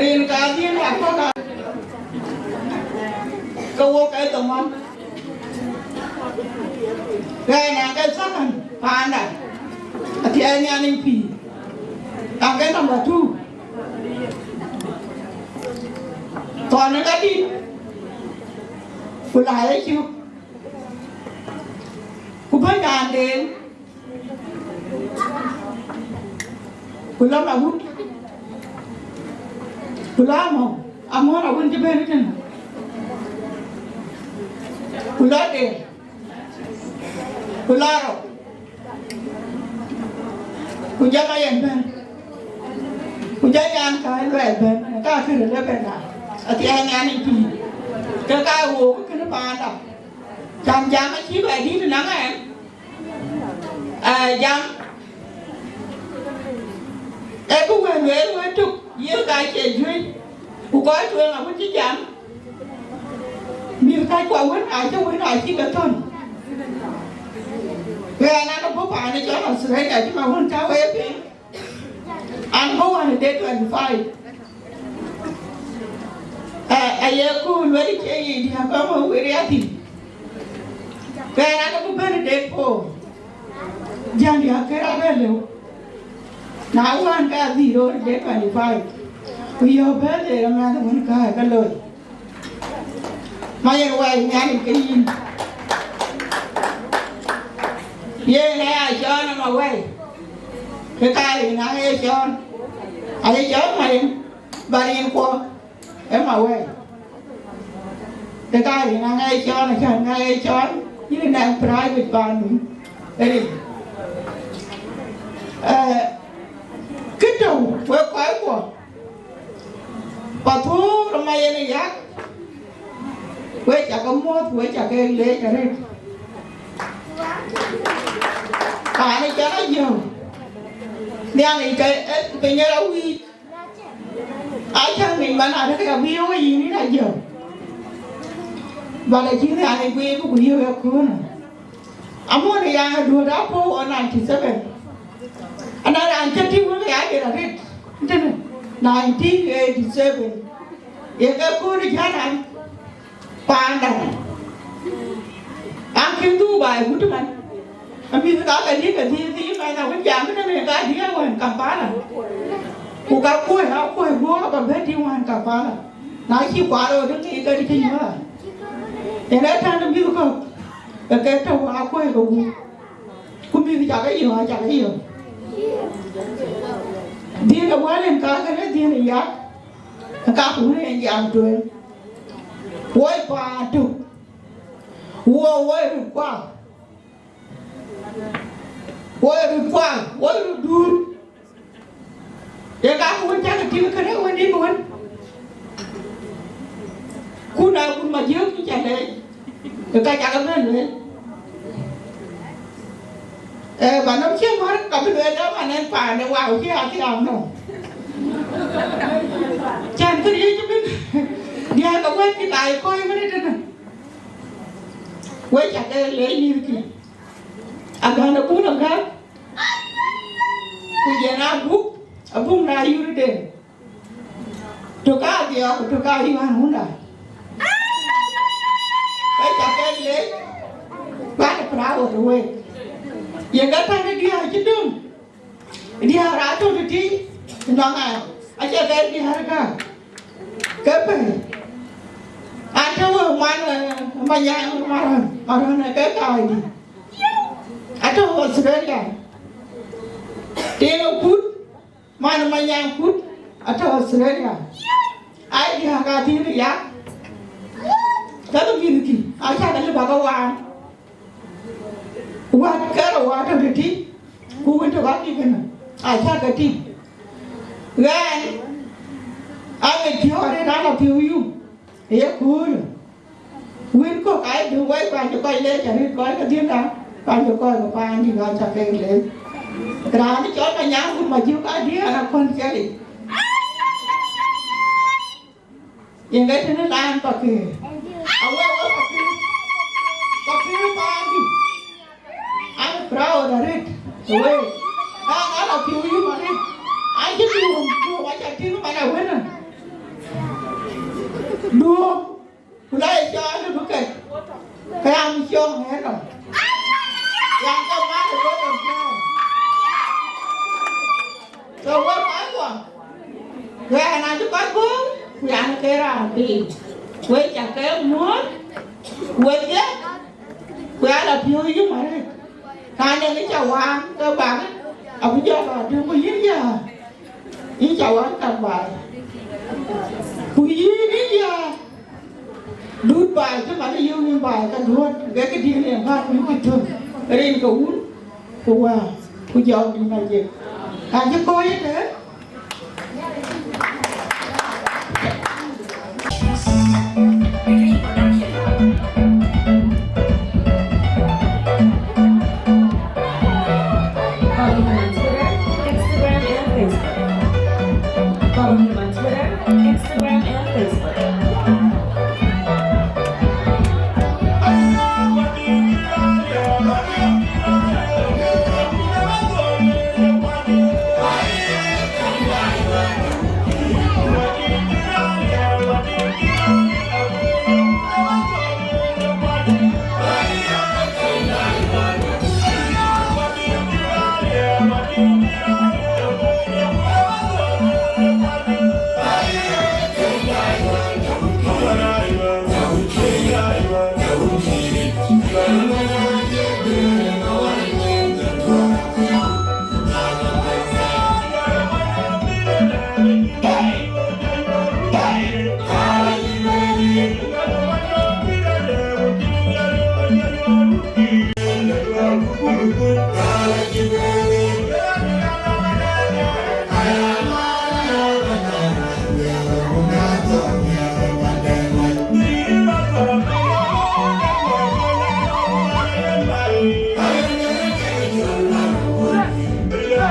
S12: riêng cả tiếng là có cả câu cái tầm anh cái này cái sắc anh phản này thì anh em phi làm cái number 2 toàn nó cái đi của lại đấy chứ của mấy ngàn đến của lắm là hút của lắm mà muốn là hút cho bên đấy của lắm đến của lắm rồi của gia Mayen bên của gia Yan cái loại bên cái thứ này bên nào thì anh đi phi cái hồ cái nó bàn đâu chăm cái chí bài đi thì nắng em chăm em cũng về Nguyễn Trúc với cái chuyện duy của có chuyện là vẫn chỉ chăm nhiều cái quả vẫn ai cho vẫn ai chỉ cần thôi về anh nó có phải này cho nó sửa cái chứ mà vẫn cháu em đi anh không ăn để tuyển phải aku luar cai di apa mau beriati. Kerana aku berdek po, jangan dia kira belu. Now one got the road day 25. We are better than another one car. Hello. My way, Nanny Green. Yeah, John on my way. The guy in I John. I John, my body in quarter. In my way. The guy in I John, I can't I John. You didn't have private bond. Cái đầu quay quái của bà thu rồi mày này giác quay chả có mua quay chả cái lễ cả đây bà này cho nó nhiều đeo này cái nhà đâu đi ai chẳng mình mà nào cái video cái gì nữa là nhiều bà này chỉ là này quay của nhiều cái con amo này yang dua dapo on 97 and I tell you what I did 1987 ya ka ko ni janan panda ang kintu bai butuman ami ka ka ni mai na wan jam na me ka dia wan kampala ku ka ko ha ko go ka be ti wan kampala na ki kwa ro de ni ka di ki ma ya na ta na bi ko cái trâu áo quay của cũng biết chả cái gì mà chả cái gì đi là quá lên cá cái đấy đi là giá cá cũng lên giảm tuổi quay qua chụp quay được qua quay được đun để cá cũng chắc là chỉ cái đấy quay đi quay cú nào cũng mà dớt cũng chả đấy cái chả cái đấy bà nó chiếc hóa cả cái người đó mà nên phải nó vào cái nào nó chẳng có đi chứ biết đi ai có quên cái tài coi mới đi đây quên chặt cái lễ như kì gần nó cũng làm khác bây giờ nó bút ở vùng này yêu đi đây tôi cá thì tôi cá yêu ăn muốn này quên chặt cái lễ quá là bravo rồi yang kata dia jedung dia ratu di nonga aja dari harga kepe ada mana banyak marah ke kau ini ada Australia dia put mana banyak put ada Australia ai dia harga diri ya kalau begini aja dari bagawan what kind of water did he? Who went to what even? I had a tea. Then I will cure it out of you. Here, cool. When cook, I do wait by the quite late and it got a dinner. By the call of fine, you got a very late. Granny, all my young with my duke idea and I can't get it. You get in the land, Papi. I'm proud of it. So wait, I'll feel you on it. I just do what I do when I win. No, play John, look at I'm young head on. Young man, so what I want? Where I do I go? We are not there. Wait, I can't more. Wait, yeah. We are a few you on it. Hai anh ấy chào hoa các bạn ông cho là đưa cô dí giờ ý chào anh làm bài cô dí đi giờ đút bài chứ mà nó yêu như bài ta luôn cái gì này phát những cái thường cái đây cô uống cô hoa cô giàu như này gì chứ coi thế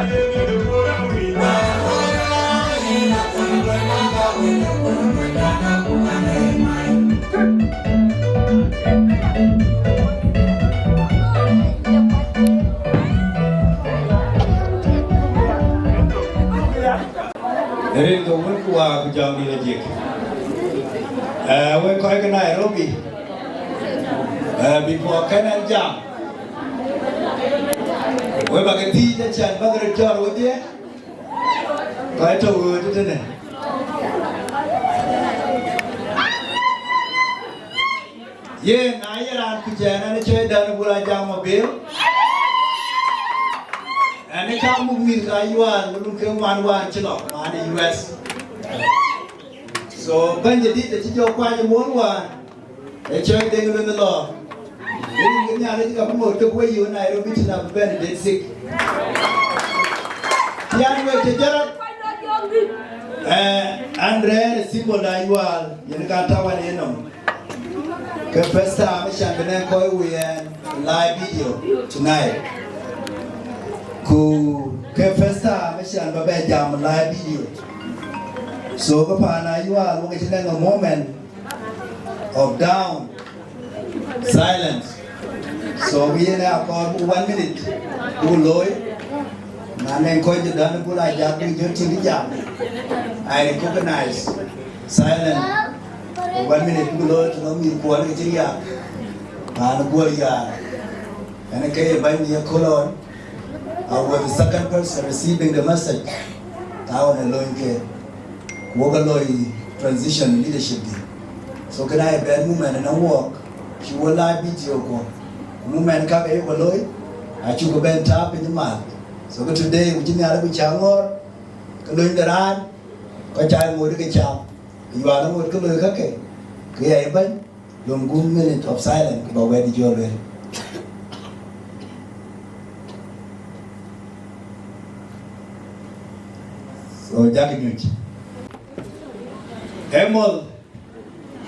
S8: Rin go win kuwa ku jam ni lejik. We koi ka Nairobi. Before kanan jam. We bagati ja chan bagre jor wo dia. Koi to wo tu ne. Ye na ye ran ku jana ne che dan bula jam mobil. Ane ka mu mi ka yuan lu ke wan chilo ma ni US. So ban je di te chi jo kwa je mon wan. E che de ngu ne lo. Ni nya le ka mo to ko yu Nairobi chi na ben de sick. Yan we te jara. Andre symbol da yual yen ka ta wa ne no. Ke first time shan benen ko we live video tonight. Ku ke festa meshan ba be jam live video so ko pana yual wo ke a moment of down silence so we na for 1 minute bu loy na nen ko je dan bu la jam ni je ti jam I recognize silence 1 minute bu loy to no mi ko ni ti ya ana go ya ana ke ba ni ko lo I was the second person receiving the message. I want to learn ke Kuocgoor transition leadership. So can I bad woman and I walk? She will live video go. Woman come here Kuocgoor. I took a bent up in the mouth. So today we didn't have a changor. Learn the run. Kachai more ke cham. You are the more Kuocgoor ke. Kaya iban. Long good minute of silence about where the job is. So Jack Emol,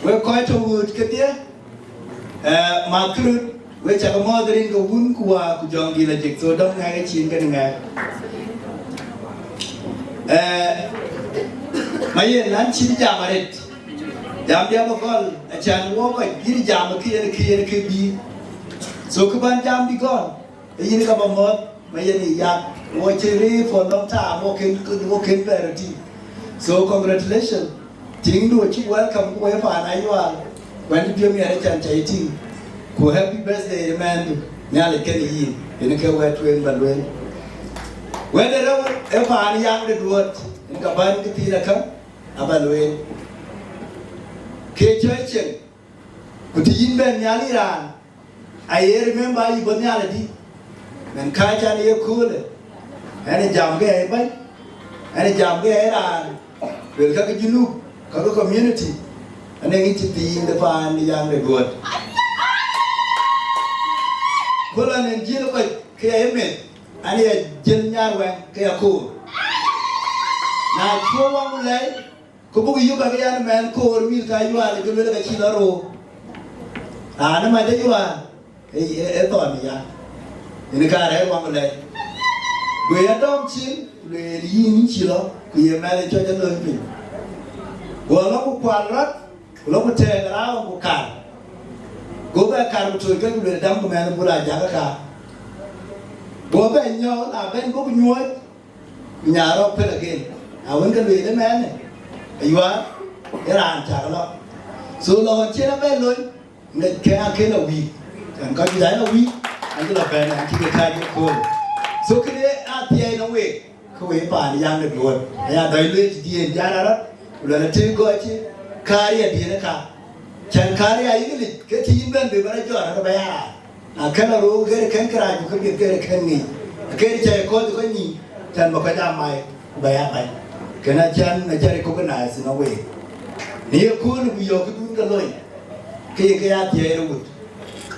S8: we quite a wood, Katia. Makrut, which are mother in the wound kuwa kujongi lejik, so don't hang a chin getting at. Mayen, Nanchi Jamaret. Jam Diabocol, a chan walk, a giddy jam, a key and a key and a key. So Kuban Jam be gone. A yin of a mod, Mayen yak. Watching for a long time, walking parity. So congratulations. Ting do you welcome whoever and Ayual. When you give me a chance, happy birthday, man. Nyale Kenny Yin, in a care where to end, but when. Whether ever any young the Duot in Caban Katina, Abalway. Kate could you ben Yaliran? I remember you bonality. And Kajan, you're cool. Any jam gay, but any jam gay, will come to Kuocgoor Community, and then it's the fine young good. Kulan and Jill, came in, and he had Jilnya Kayako. Now, 4 lay, Kubu Yuka man called me, Ayual, you will get Chilaro. I know my day you are a thorny, in the car, I want lay. We are dumping, we are in Chilo, we are married to the Lumpy. Go Quadrat, look at around car. Go back to a dump man, Buga Da Angau. Go back, I've been going to you. We are open again. I won't be the man. You are there, Aunt Charlotte. So long, China Bellon, that can't kill a week. And got you a week, and you'll have and keep a kind of cool. So can they at the end of the week? Kuwe pa young the blood. I had dilated the Indiana, when a two got you, carry a dinner car. Can carry a unit, get in them, be very good at the Bayara. I cannot roll, get a canker, you could get a canny. A carriage I called the Conny, Tan Mokada, my Bayama. Can I chan a jerry coconuts in a way? Near cool, we are doing the loin. Kayat Yerwood.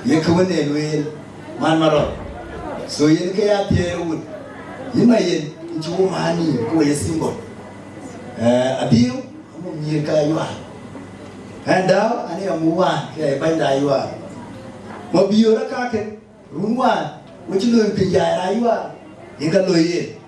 S8: Yakuan will, Manmaro. So you get here wood. You may into money, go a symbol. Adhieu, near Kayua. And now, I am Mawan, by Ayual. Mapior, room 1, which you learn Ayual. In the Loye.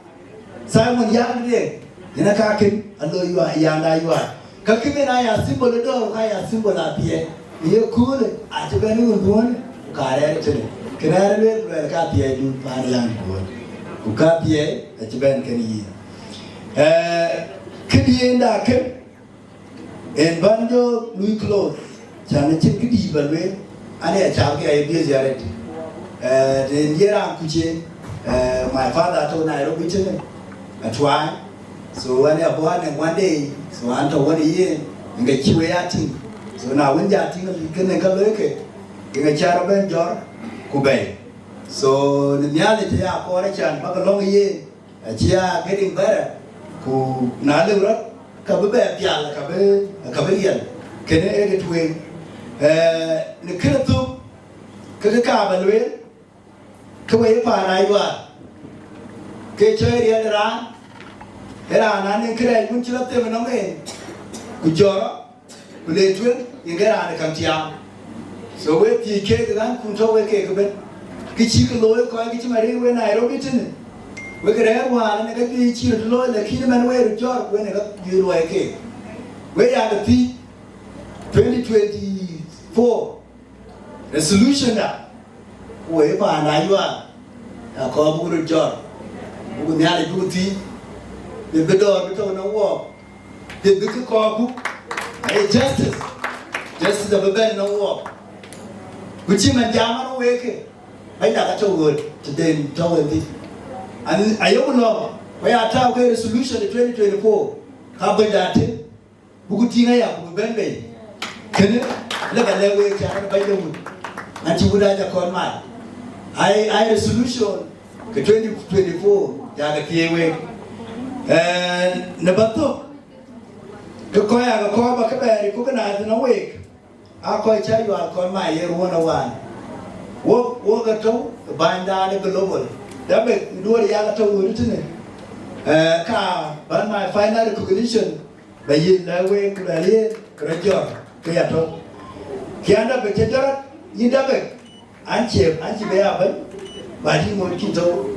S20: Simon yang dia ina ka kin allo yuwa yanda yuwa ka kibe na ya symbol do ka ya symbol apie ye cool a to bani won ka re tene kina re ka pie du pa yang ko ku ka pie a to ben kan yi kidi nda ken en banjo lui close chane chin kidi balwe ane a cha ke ai bi ziaret den yera kuche my father to Nairobi tene at why so when I born and one day so anto one year nge chiwe yati so na winja tinga kene ka leke nge charo ben jor kubei so the reality ya ko ra chan ba long year chia getting better ku na le rat ka be pial ka be yen kene e get we ne kene tu ka ba lwe ka we pa na ywa ke chơi đi ăn ra thế là nó nên cái này cũng chưa lắm tiền mà nó về cứ chờ cứ lên chuyến những cái là càng chiang số với thì cái đó cũng cho với cái bên cái chi cái lối coi cái chi mà đi với này đâu biết chứ với cái đấy hòa nó cái chi là lối là khi nó về được cho với này nó như rồi cái với là cái thi 2024 resolution đó với bà này qua có một cái job buku nyali buku ti the bedor beto na wo the buku ko bu ay justice the beben na wo guchi man jama no weke ay da ka to good today to we and ayo no we ata ko resolution 2024 ka bedate buku ti na ya buku ben ben kene la ba le we ka ba de mu anti buda ja kon mai ai resolution 2024 ya ga tiwe na bato ko ya ga ko ba ka beri ko na na we Akoi Gieu kon mai ye ruona wan wo ga to banda ne global da be do ya ga to wuri tune ka ban my final recognition ba ye la we ku la ye krajor ke ya to kianda be jara yinda be anche be ya ban ba di mo ki to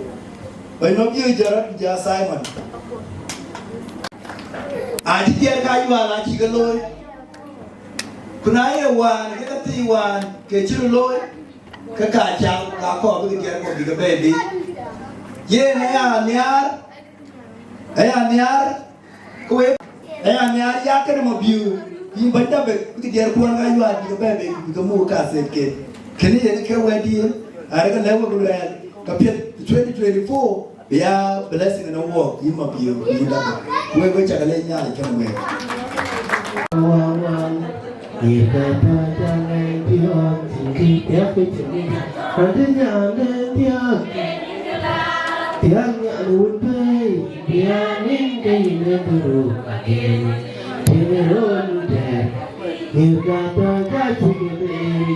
S20: When no view Jared just Simon. I did get Ayual and Chigaloy. Kunaya one, get a tea one, get you loy, Kakacha, Kako, the girl of the baby. Ye, near, Yakan of you. You but up with the dear poor Ayual, the baby, with the Muka said, Can you get away, dear? I can never go ahead. 2024 we are blessing in the work you might be we go check a nya can we ni ka ta ta ngai ti on ti ti ya pe ti ni ka ti nya ne tia tia nya lu pe tia ning ke ne tu ka ke ti ron de ni ka ta ta ti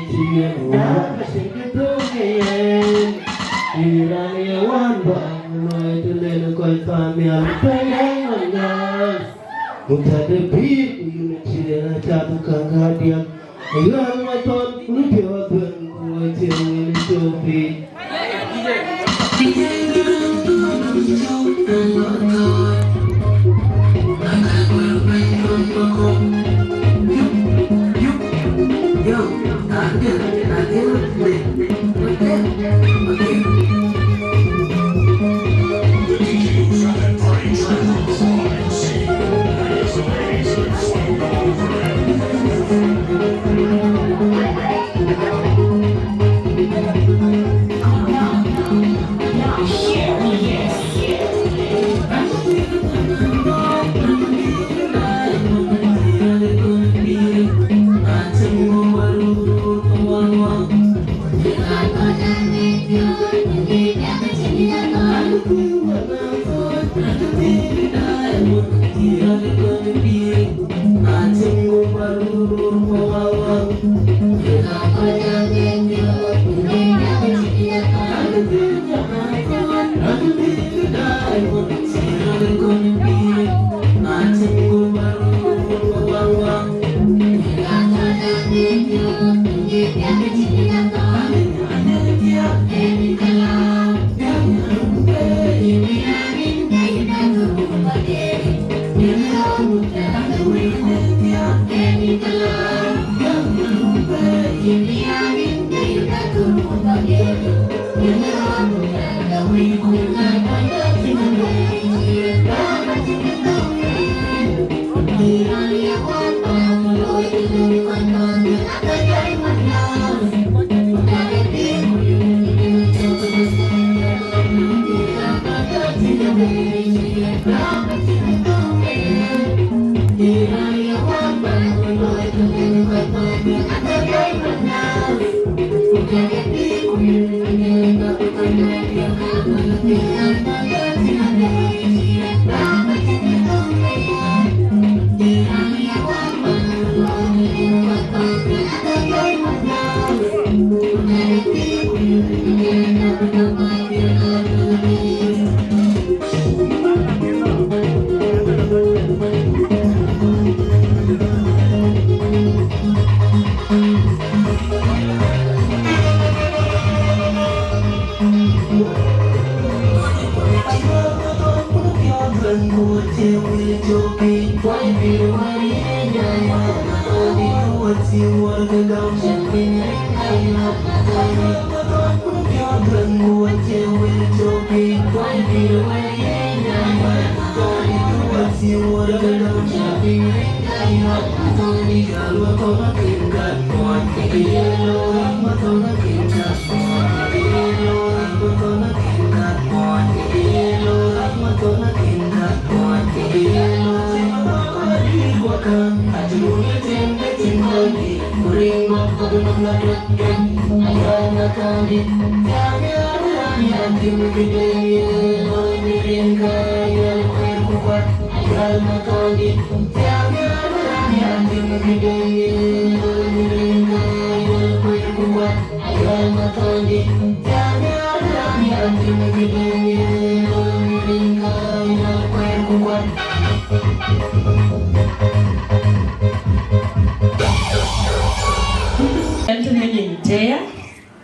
S20: ti wa ti tu ke Irani wan bang noi tu le koi famia pengen anga muta de bi unity na tabu kanga dia ayual ma ton ulio ben ko je ni to bi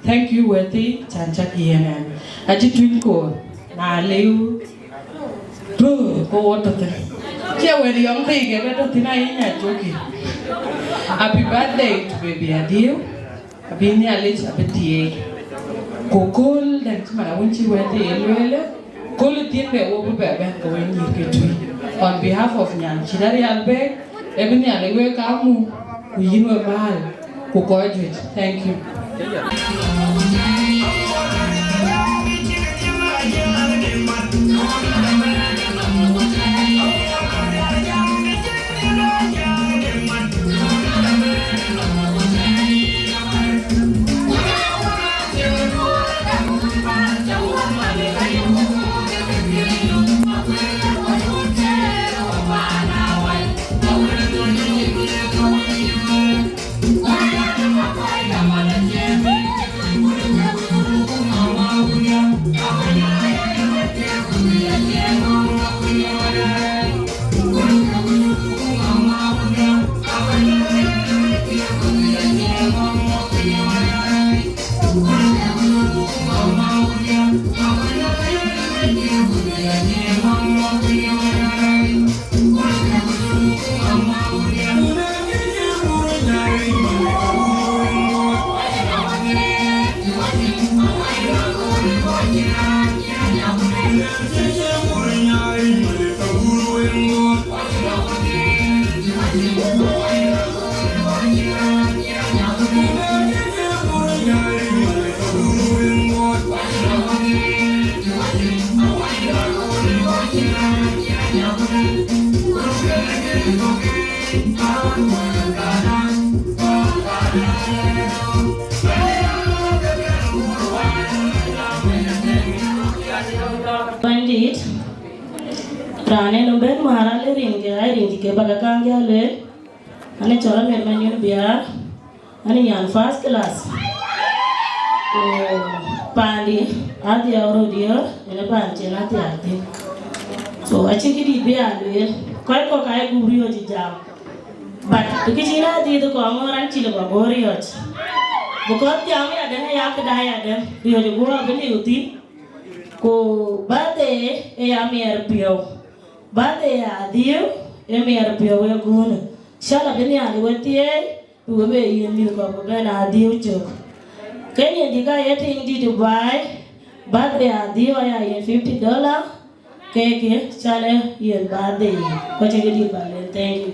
S16: Thank you, Worthy, Chanchak Yemen. Adhiok na Leu. Bro, go water. Here, where the young thing get better than I am joking. Happy birthday to baby Adhieu. I've been here late a bit. Kokol, that's my own children. Call it in the over back going you on behalf of Nyan Chidari Albe, Ebony Alewe Kamu, Wieu Mal, Akoi Gieu. Thank you. Rane number maharale ringe ay ringe ke bagakan gale ane chola mermanyo biar ane yan first class pandi adi auro dia ene panche na tiati so achiki di biar le koi ko kai guriyo ji jam but tukijina di to Kongor an chile bagoriyo bukot jam ya dene ya kedaya den rio jo gua beli uti ko bade e amier pio bade Adhieu emier pio we gune shala beni ali wetie we be yin mi ko be na Adhieu chok kenye diga yeti indi Dubai bade Adhieu ya yin $50 keke chale yin bade ko chege di Valentine.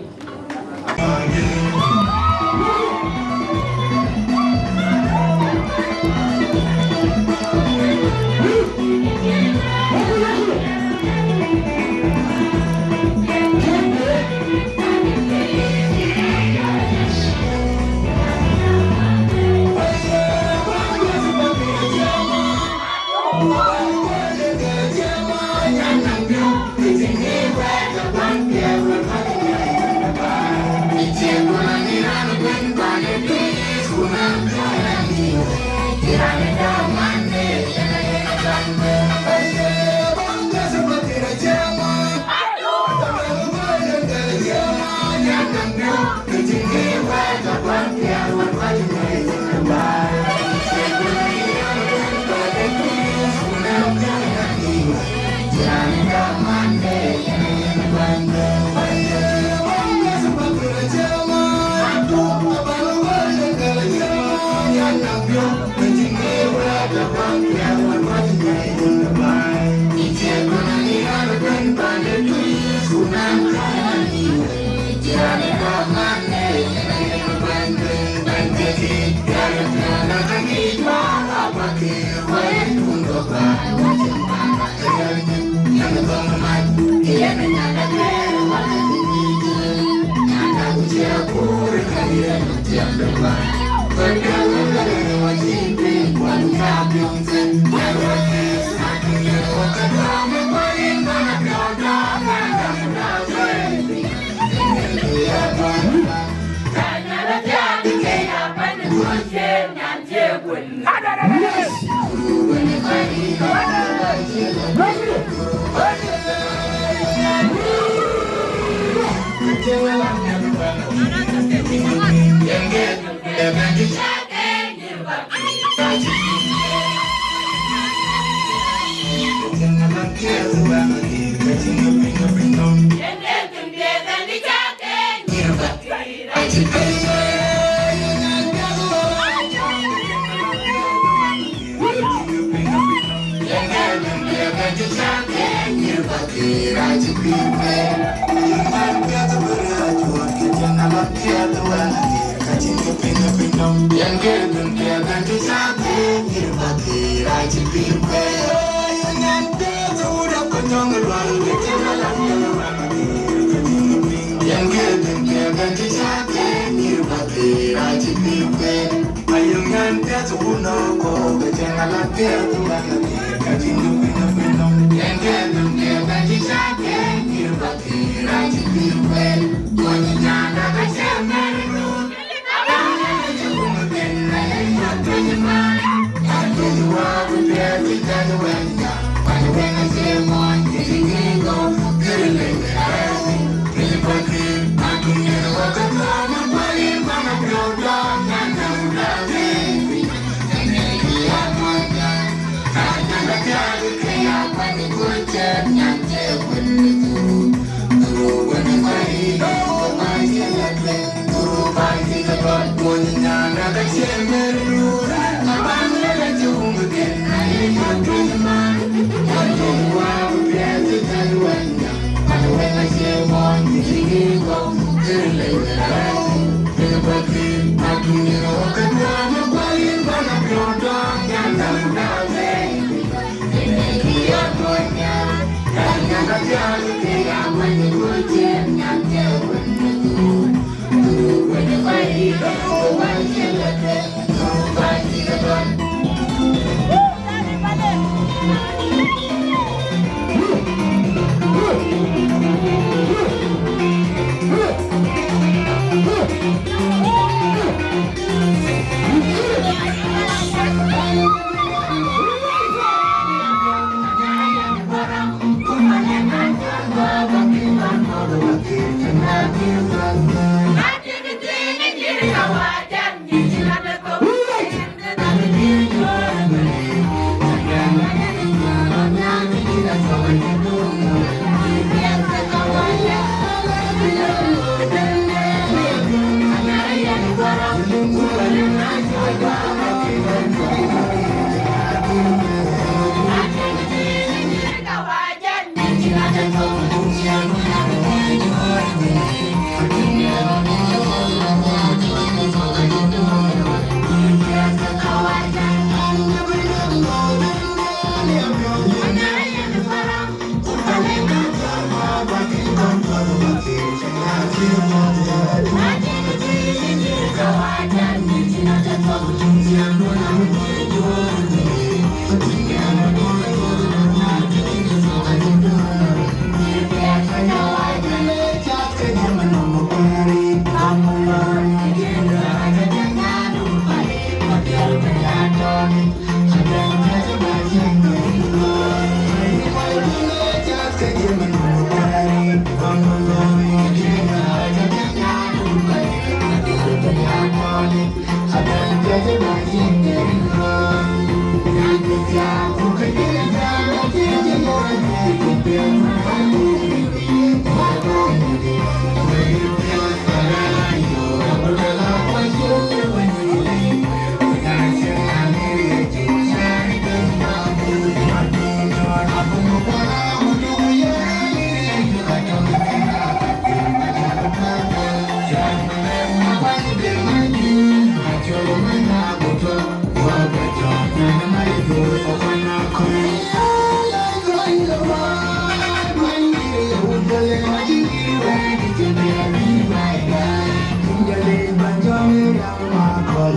S2: Akol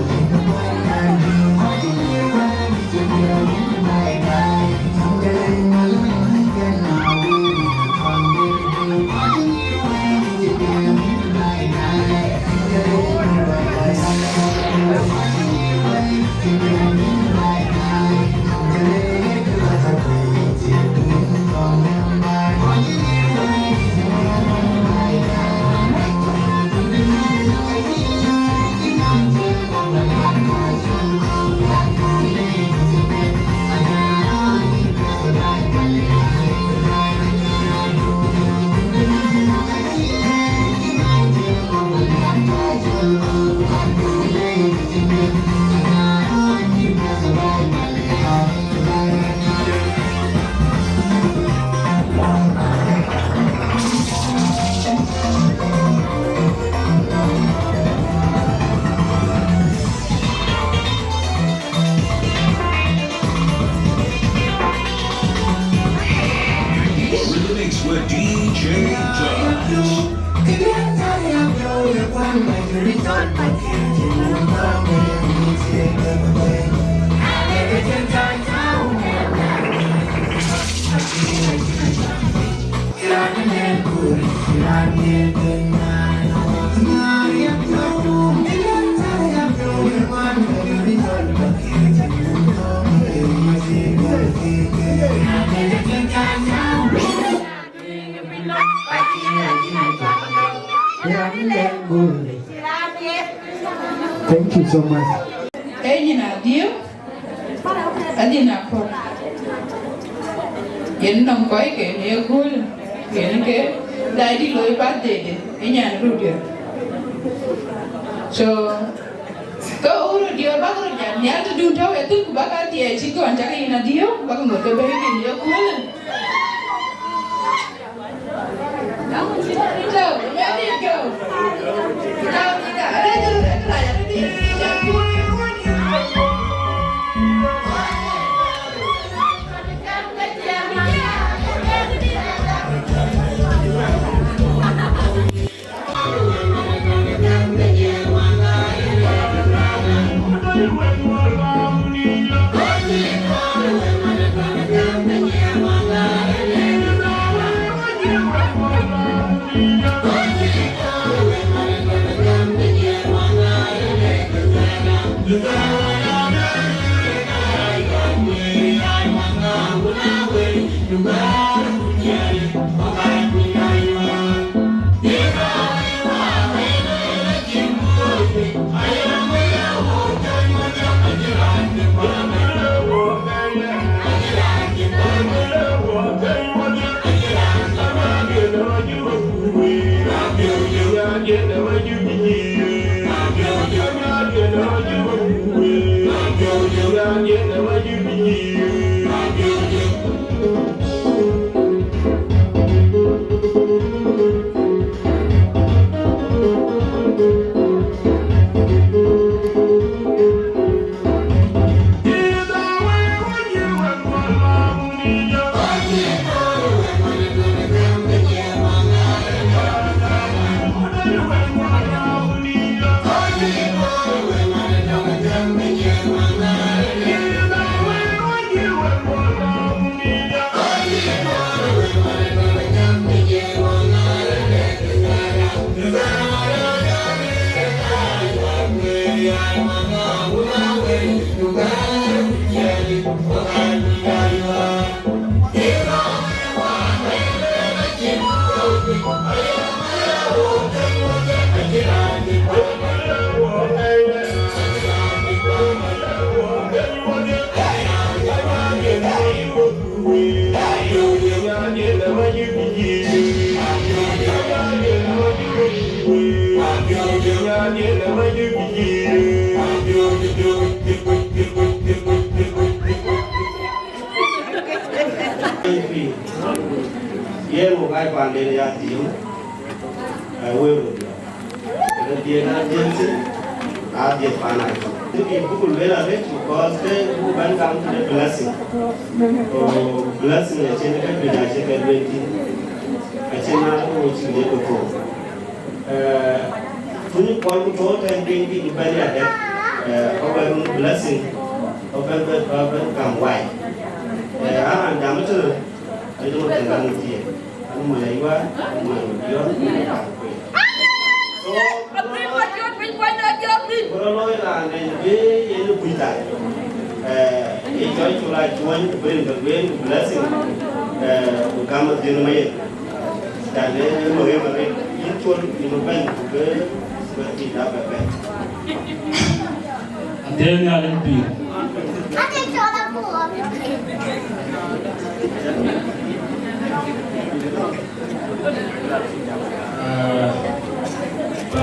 S4: Thank you so much.
S7: Hey, Adhieu, Akol. Yen nong koi ke ne gul, yen ke dai loi bat de enyan rudia. So, ko uru dia baru jan nyal tu dun tau itu bakal dia ciku anjak yen Adhieu, bakal ngot ke beri ke dia gul. So, where did it go? Now,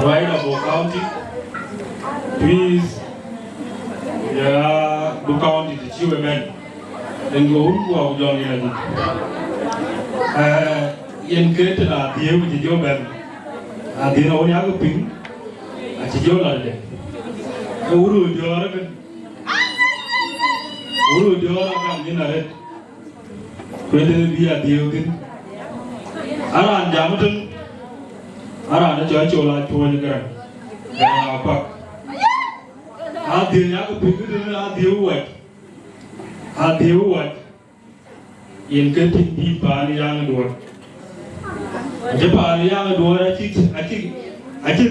S21: Right about county, please, do county the children, then go who are young in yen created a deal with the job and the only other ping at the job like that. Uru Diora come in a head, whether be a deal. Aran Jamton, Aran Jola Tuan, Adhiok Piggy, Adhieu in getting deep on the young door. Japan young door, I think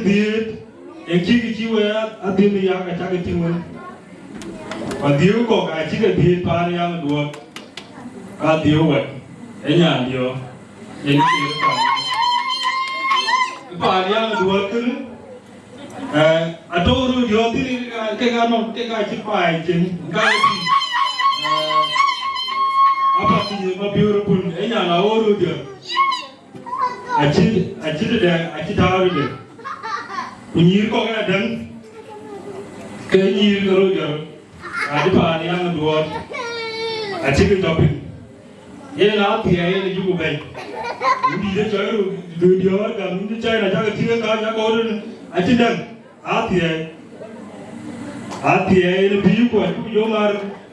S21: did and Kiki Gieu at the young attacking one. Adhieu cock, I think a deep on the young door. Adhieu, and Yandio, and young worker. I told you, you're doing a chip pie, Mapior pun, enya oru dia. Aci tahu dia. Punyir kau kan dan kenyir kalau dia. Ada pan yang dua. Aci ke topping. Ia nak tiada yang juga baik. Ini dia cakap dia kan ini cakap nak tiga kali nak orang aci dan tiada ini biu kuat.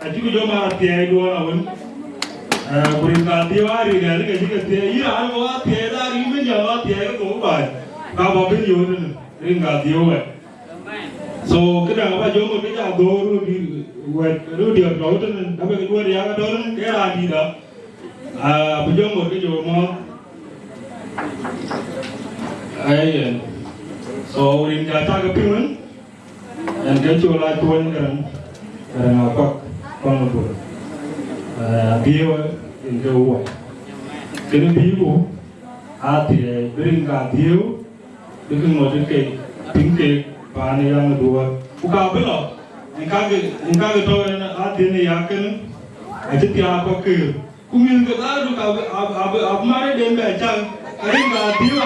S21: Aci jomar tiada dua lawan. Beringat diwari ni, kita tiada ada tiada ini menjawab tiada tu baik. Kau bapa Wieu beringat diwari. So kita apa jom kita doru di Wieu dia doru tu, tapi kedua dia doru dia lagi dah. Apa jom kita jom ayen. So beringat tak kepiun, dan kita coba tuan kan apa Kongor. Wieu in the way. Can you bring Adhieu, looking more cake, pink cake, Panaruu door, Ukabella, and Kagato and Adhieu Yakan, Agutyar Akoi, whom you got I've married them by chance. I think Adhieu,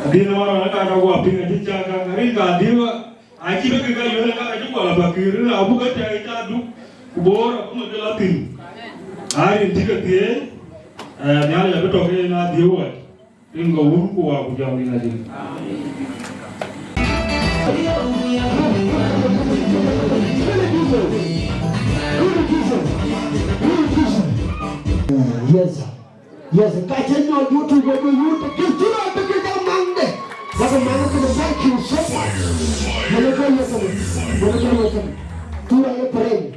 S21: I didn't want to go up in a Jaka, I think Adhieu, I keep a guy you like Bakir, Buga Da Angau. Kuocgoor aku nak Latin. Hari ini kita ni ada betul ke na Adhieu. Ini kau kuah aku jauh ni lagi.
S4: Yes, kacang yang YouTube kita mande. Bagaimana kita baik kita mana tu ada perang.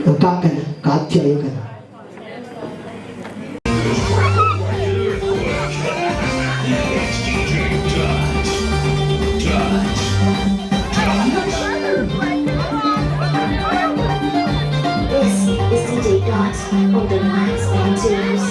S4: Kakan, Agutyar kan.
S9: This is DJ Dot on the mics and tunes.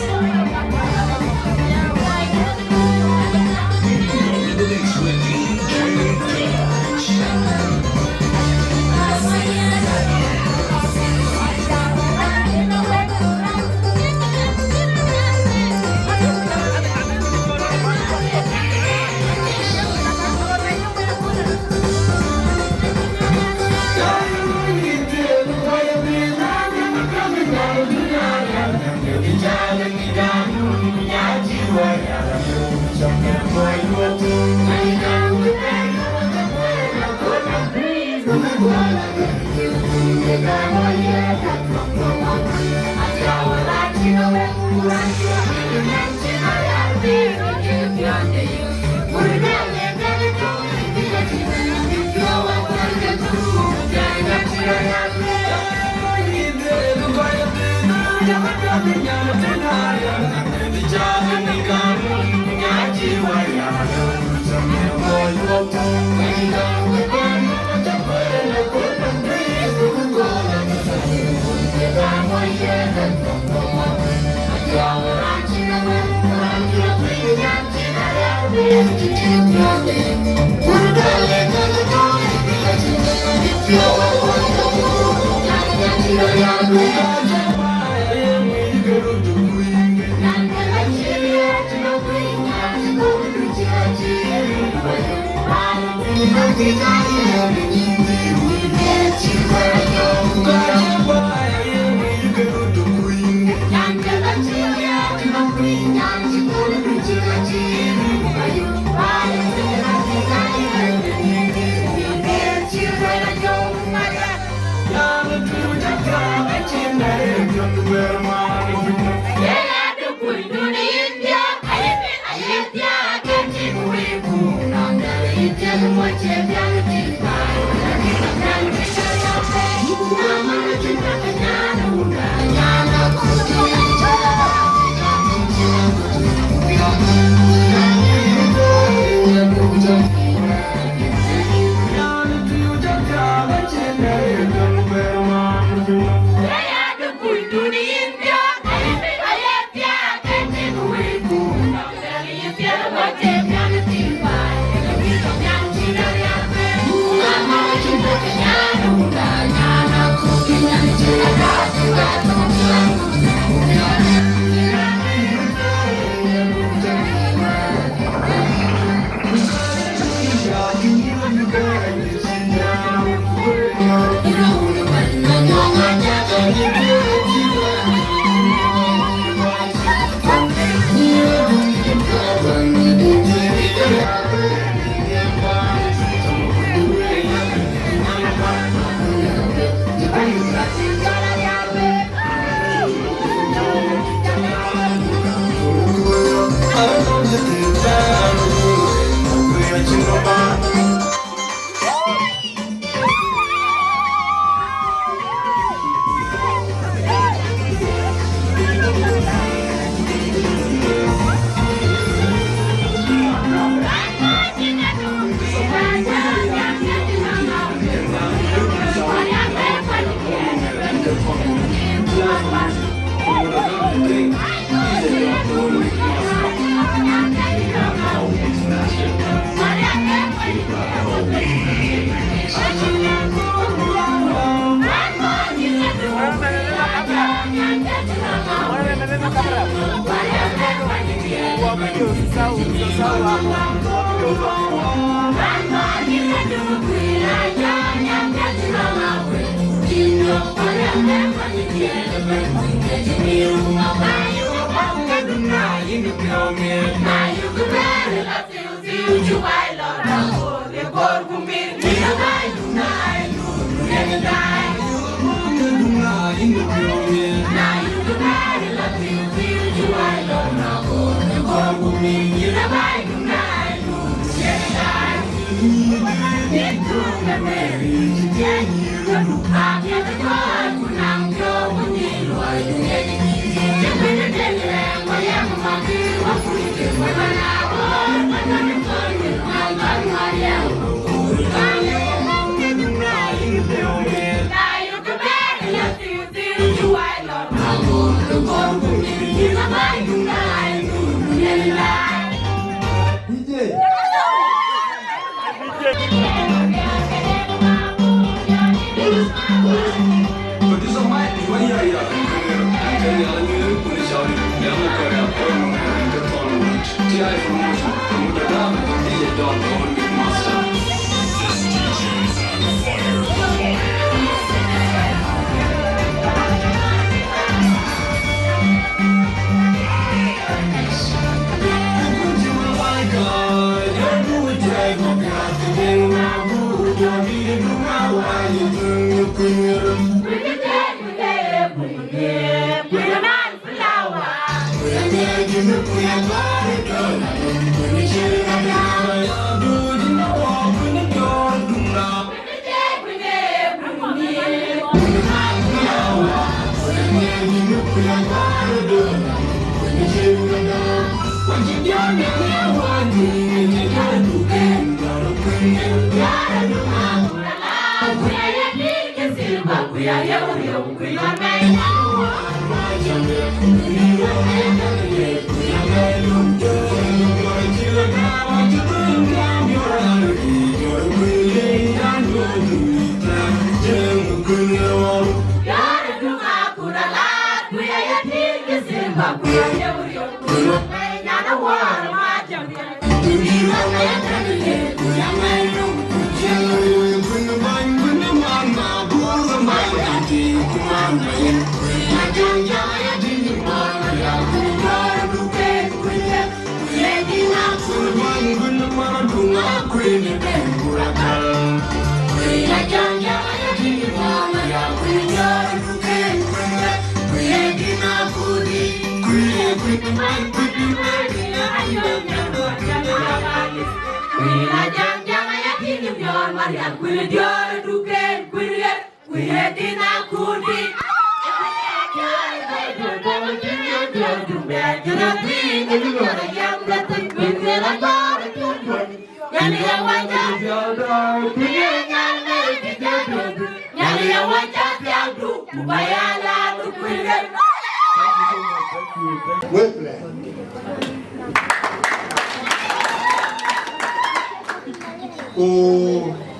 S2: Where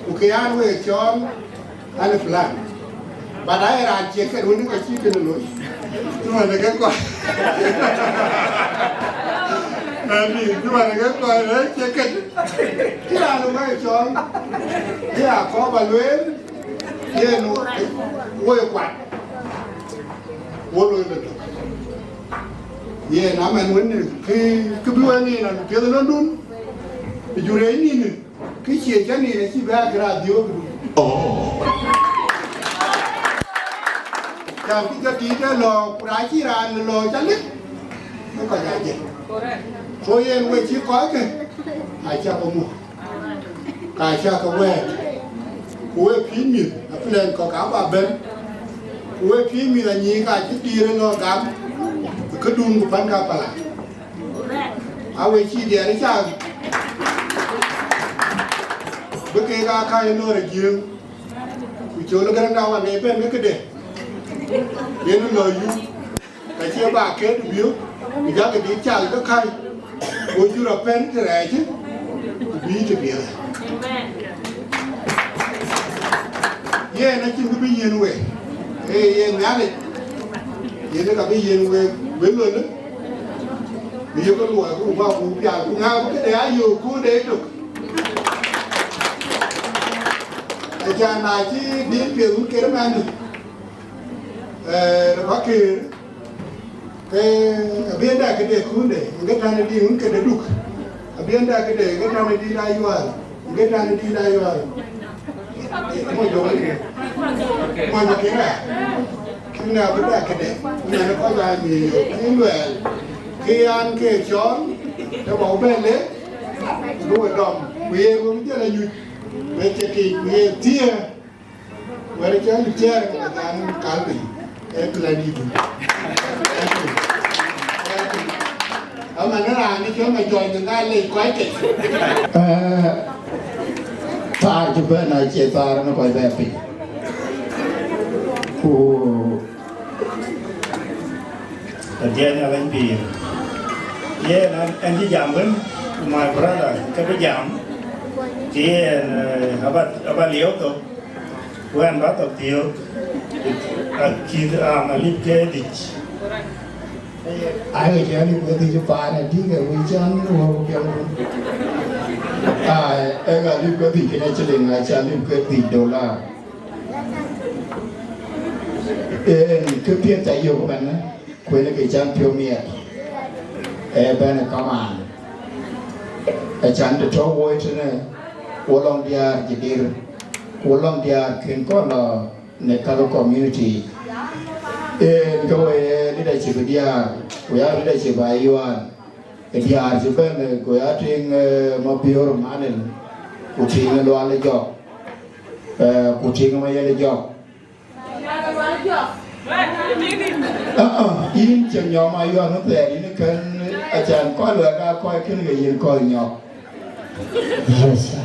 S13: Ukian we Chol and plan. But I ran check it when I see the look. You want to get caught. You want to get caught, check it. Here are the way, Chol. Here are Coba Luel. Here, no, way quite. What will it? Yeah, I'm when the Kubuani and the other London. You rain. Cái chuyện cái này là chỉ ba cái radio. Chào cái tí đó lò trái chi ran lò chăn lít. Nó còn dài gì? Thôi em quay chỉ có cái. Ai cha có mua. Ai cha có quay. Quay phim mi, nó lên có cả bà bên. Quay phim mi là nhí cả chỉ đi lên nó cắm. kedun ku pan kapala awe chi dia ni cha beke ga kai no re jing ku cholo ga na wa ne ben ke de ye no lo yu ka che ba ke du biu ni ja ke di cha ga kai o ju ra pen te re chi bi te bi ye na chin ku bi yen we ye nga le ye na ka bi yen we lo ne ni yo ko lo ku ba ku pya ku nga ku de ayo ku de tu cha na chi din pye ku ke ma ni ba ke abenda ke de ku de ngata na di un ke de duk abenda ke de ngata na di la yual ngata na di la yual mo jo ni mo ma ke na kina benda ke de ni na ko la ni ni luel khi ăn cái chón cho bảo vệ lấy đuổi đom quê cũng rất là nhụt về cái quê tia về cái chơi là ăn cá bị cái là đi ở mà nó làm cái chỗ mà chọn người ta lấy quái kịch
S11: ta chụp bên này chia ta nó quay về pin
S8: Again, I like beer. Yeah, and the jammer, my brother, cái jam. Yeah, about the auto. When part of the kid a little ditch.
S11: Ai ở trên đi có thì phải là đi cái vị trí nó không kiểu em là đi có thì cái này chỉ là ngày chân đi có thì $. Cái tiền chạy nhiều của bạn á, quên cái chân phiêu miệt. Bên này có màn, chân để cho vui thế này, Kuocgoor dia jadi, Kuocgoor dia kengko là Akoi Community. Kau ni dah cakap dia, kau ya ni dah cakap Ayual, dia cakap kau ya ting Mapior Mayen, kau ting Luar Lejok, kau ting Mayen Lejok. Ini macam nyom Ayual tu ini kan ajar kau luar kau kan gaya kau nyok. Yes.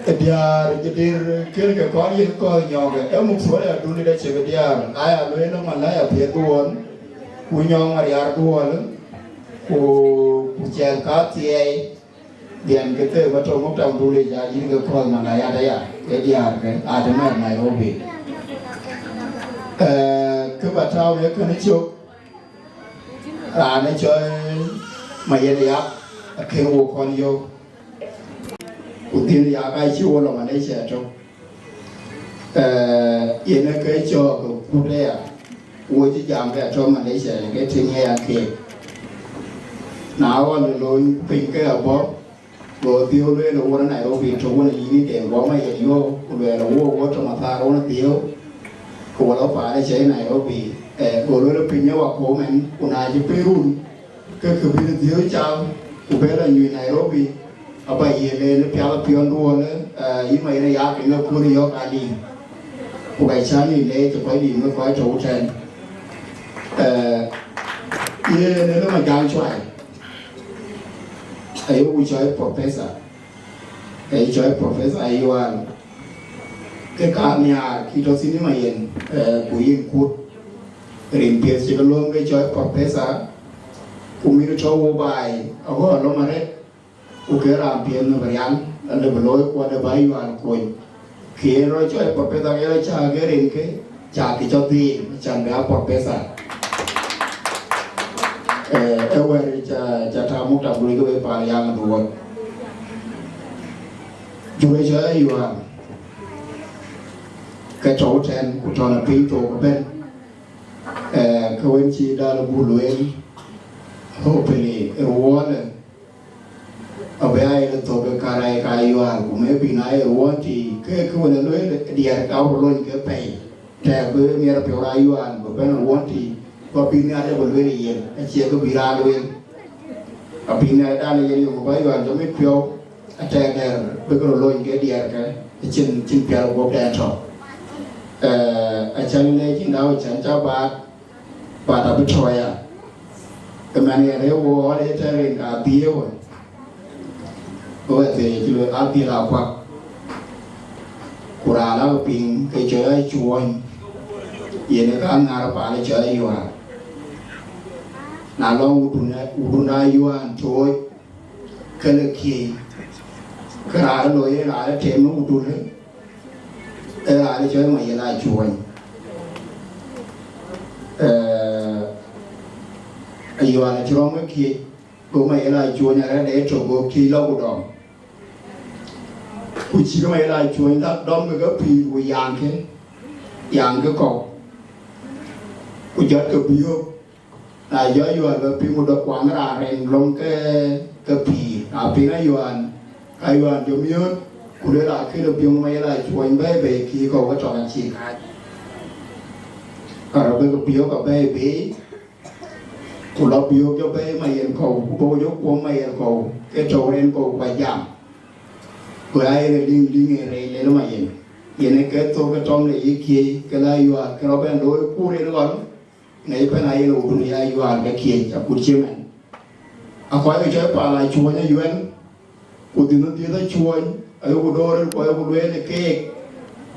S11: Dia jadi kira kau ni kau nyok. Mungkin ada dulu dia cakap dia, ayah lu ni mana ayah pihatuan, ku nyok mariar tuan, ku cakap kati dia kita betul betul dulu jadi kau mana ayah dia, dia kan ada mana Nairobi. Kebatau ya kan itu, ni coy Mayen ya, Kuocgoor Gieu. Utin ya kai chiu lo ma nei che cho ye na ke cho ku le ya wo ji jam ke cho ma nei che ke tin ya ke na wa lo pin ke abo lo tiu le lo wa na ro bi cho wa ni ni de wa ma ye yo ku le lo wo to ma ta ro na tiu ku lo pa nei che na ro bi ku lo pin ya wa ko men ku na ji pe ru ke ku bi tiu chao ku be la ni Nairobi apa ye le piala pion duo le yi mai na ya ke no ku ri yo ka di ku kai cha ni le to kai di no kai to chen ye ne no ma gang chwai ai u choi professor Ayual ke ka nya ki to sini Mayen ku yin ku rim pie si lo ke choi professor ku mi to wo bai a ho lo ma re Ukera pian no varian, anda beloi ku ada bayu an koi. Kero coy porpesa kero cha gerin ke, cha ki choti, cha nda porpesa. Ewer cha tamu tamu itu bepa yang dua. Juga saya Ayual. Kacau ten kutana pintu kepen. Kawenci dalam buluin. Hopefully, one. Abe ai le to ke karai ka Ayual ku me pinai won ti ke ku ne lo dia ka ro lo ke pe te be mi ra pe ra Ayual ko ben won ti ko pinai le bo le ye a che ko bi ra lo a pinai da le ye ko ba Ayual to me pyo a te der be ko lo ke dia ka chin pe ko da to a chan le chin dao chan cha ba ta bi thoya cái mày này vô để chơi lên cả tiêu rồi thì chỉ là ăn tiêu là quạt cura là pin cái chơi chuồn vậy này các ngài phải là chơi yêu à nào long udun ra yêu anh thôi cái là khi cái nào rồi là thêm nó udun đấy cái là chơi mà vậy là chuồn yêu anh chơi mấy khi cô mày là chuồn nhà để cho cô khi lâu rồi cô chỉ có mày là chuồn đó đom cái phi của yang cái cọc cô chợt cái biêu là do yêu anh phi một đợt quảng ra rèn lông cái phi phi cái yêu anh cho miêu cô đấy là khi được biêu mày là chuồn bé về khi cô có chọn chỉ khai rồi cái biêu cái bé bé cô lo biêu cho bé Mayen cầu cô giúp của Mayen cầu cái trâu đen cầu phải giảm cô ai là đi nghề này lấy nó Mayen vậy này cái tôi cái trong này kia cái là yêu cái nó bên đối cô đấy nó còn ngày bên này là cô này yêu cái kia cho cô chiêm này khỏi cái chơi bà lại chùa nhà yêu cô tin nó đi tới chùa ở cô đôi cô đôi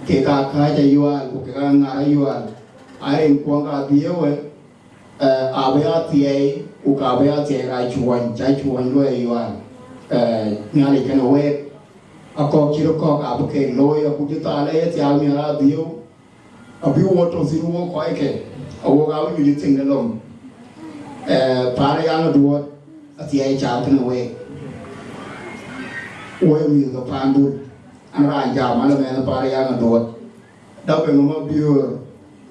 S11: cái cả khai cho yêu cô cái ngài yêu ai quăng cả tiêu ấy Agutyar Agutyar ai chuan lo yêu nhà này cái nó về Akol chỉ có cái lối Agutyar lấy theo nhà Adhieu Abiu water xin uống khỏi cái uống áo như thế này luôn para yang Duot Awerjok chào cái nó về uống như cái Panaruu anh ra chào mà là mẹ para yang Duot đâu phải nó Mapior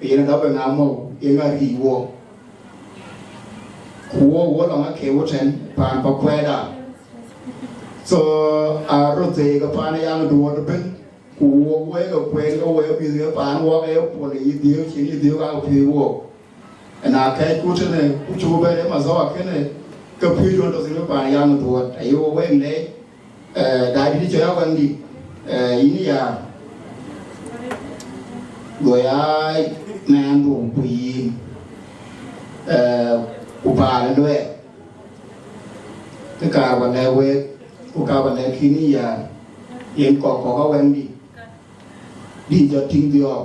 S11: yên đâu phải ngắm màu yên là Wieu Kuocgoor lòng cái kéo trên bàn bạc quay đã, so rồi thì cái bàn này ăn đồ đó bên Kuocgoor cái quay cái quay bây giờ bàn qua cái phổi Adhieu chỉ Adhieu cái Wieu, na cái cú trên này cú chụp về đấy mà do cái này cái phi luôn đó thì cái bàn này ăn đồ, Ayual quay này, đại đi chơi áo đi, ini ya, người ai mang đồ quỳ upa lên đuôi, tất cả vấn đề về, cả vấn đề khi ní giờ, yên có các vấn đi cho tin được,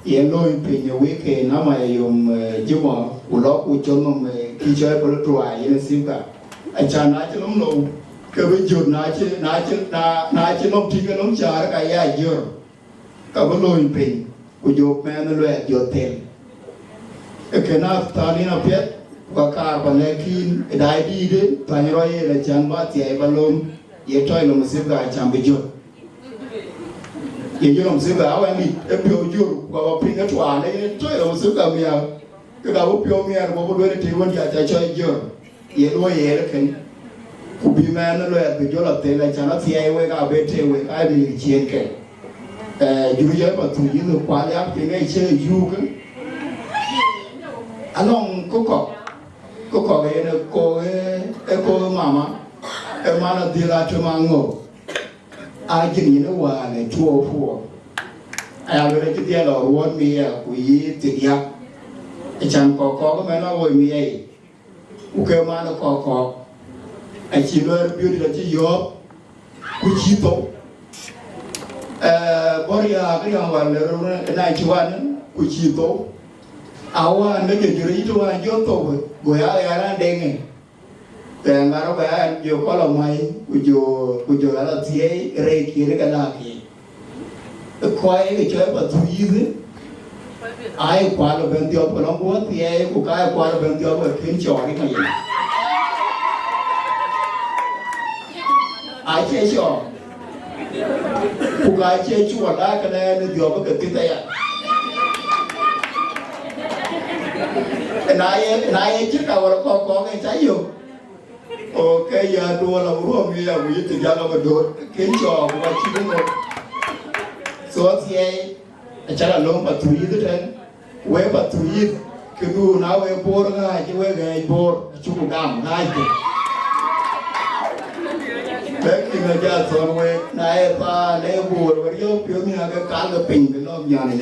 S11: yên lôi về nhiều cái nó mà dùng chứ mà u lót u chôn mà khi chơi bơi trôi yên xíu cả, anh cha nói cho nó lâu, cái bây giờ nói chứ nó tin cái nó chờ cái gì giờ, cái vấn lôi về, u chụp mẹ nó lôi giờ tiền, cái nào ta đi nào biết và cả vấn đề khi đại đi đến thành rồi là chẳng bao giờ balloon ye chơi làm gì cả chẳng bị chốt ye làm gì cả anh đi em biểu chốt và pin cái chùa này chơi làm gì cả mía cái đâu biểu mía mà có đôi thì vẫn giờ chơi chốt ye đôi ye là cái cụ bị mẹ nó lừa bị chốt là tiền là chẳng nó thì ai quay cả bên chơi quay ai bị chiến cái dù giờ mà tụi nó quá lắm thì ngay chơi du cái anh ông có cái này cô mama em mà là đi là cho mang ngô ai chỉ nhìn nó qua này chua phù ai về cái tiền là ruộng mía quý tiền giặc chẳng có cái mấy nó ngồi mía ok mà nó có ai chỉ nói biểu đi là chỉ gió quý chỉ tốt bори cái hàng hoàn là này chú anh quý chỉ tốt áo anh nó chỉ rồi chú anh gió tốt người ai là đen này,แต่งานเราไปอยู่ก็เราไม่กูอยู่อะไรที่เรียกกันได้กี่ควายก็ช่วยปัจจุบันนี้ไอ้ควายเราเป็นที่เราลองว่าที่กูกายควายเราเป็นที่เราขึ้นจอนี่ไงไอ้เชี่ยจอกูกายเชี่ยชัวร์ได้กันเลยเดี๋ยวมันเกิดขึ้นได้นายchứ đâu là có cái trái vô, ok giờ đua là uống bia uống thì giờ là mình đốt kiến trò của chị đúng không? Số thì chắc là lúc mà tụi thế trên, quay mà tụi cái đu nào quay bor ngay chứ quay cái bor chụp cam ngay thì, đấy khi mà giờ xong quay này ta lấy bor và vô biểu như là cái cá cái pin cái nó nhà này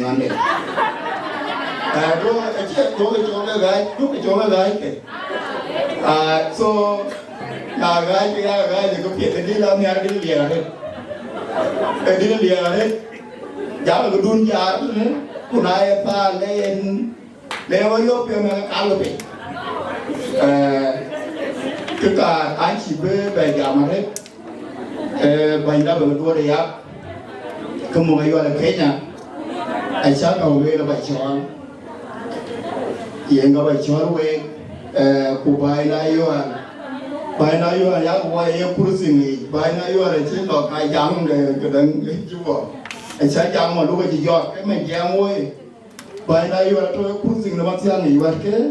S11: rồi cái chuyện chỗ cái gái lúc cái chỗ cái gái kì So cái việc cái đi làm nhà đi liền đấy cái đi liền đấy giá cái đun giá đấy cô này ta lên lên vào vô phía mình ăn luôn đi cái cả anh chỉ về giá mà đấy bây giờ mình đua đi á cái mùa này gọi là cái nhá anh sáng đầu về là bài chọn hiện có bài chọn về của bài này yo ya wa ya kursingi bài này yo là chỉ lo cái jam để cái đằng cái chú anh sáng jam mà lúc cái gì giọt cái mình jam thôi bài này yo là tôi kursingi là mặt sáng này vậy cái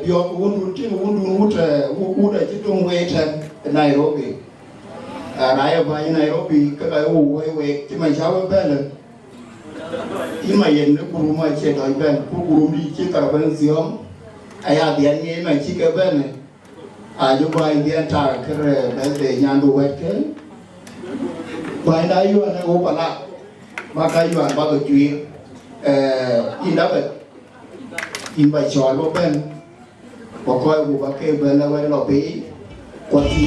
S11: bio undu tin undu uta chỉ tung về trên Nairobi này bài Nairobi cái we chỉ mình sao bên làที่มาเย็นนึกรู้มาเช็ดหอยแบนผู้รู้ดีที่กระเบื้องเสียมไอ้อาเดียนนี้มาชิกระเบื้องอายุใบเดียนตาเคยแบบเดียนดูเวทเกใบได้อยู่อันนั้นโอปะละมาใครอยู่อันบ้าก็จุยอินดับอินใบชอนโอเปนพอคอยบุบเก็บเบลแล้วไว้เราไปกดที่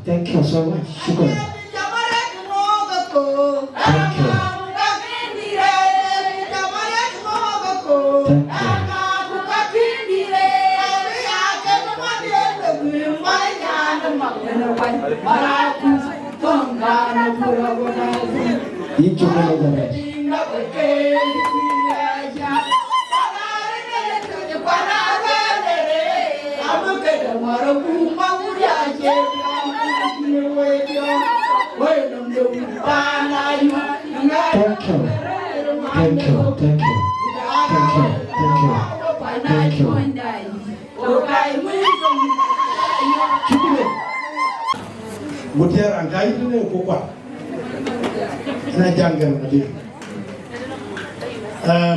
S4: Thank you so much. Shukran. Thank you. You took it Thank you.
S8: Agutyar angkai itu ni kuat. Nak jangan lagi.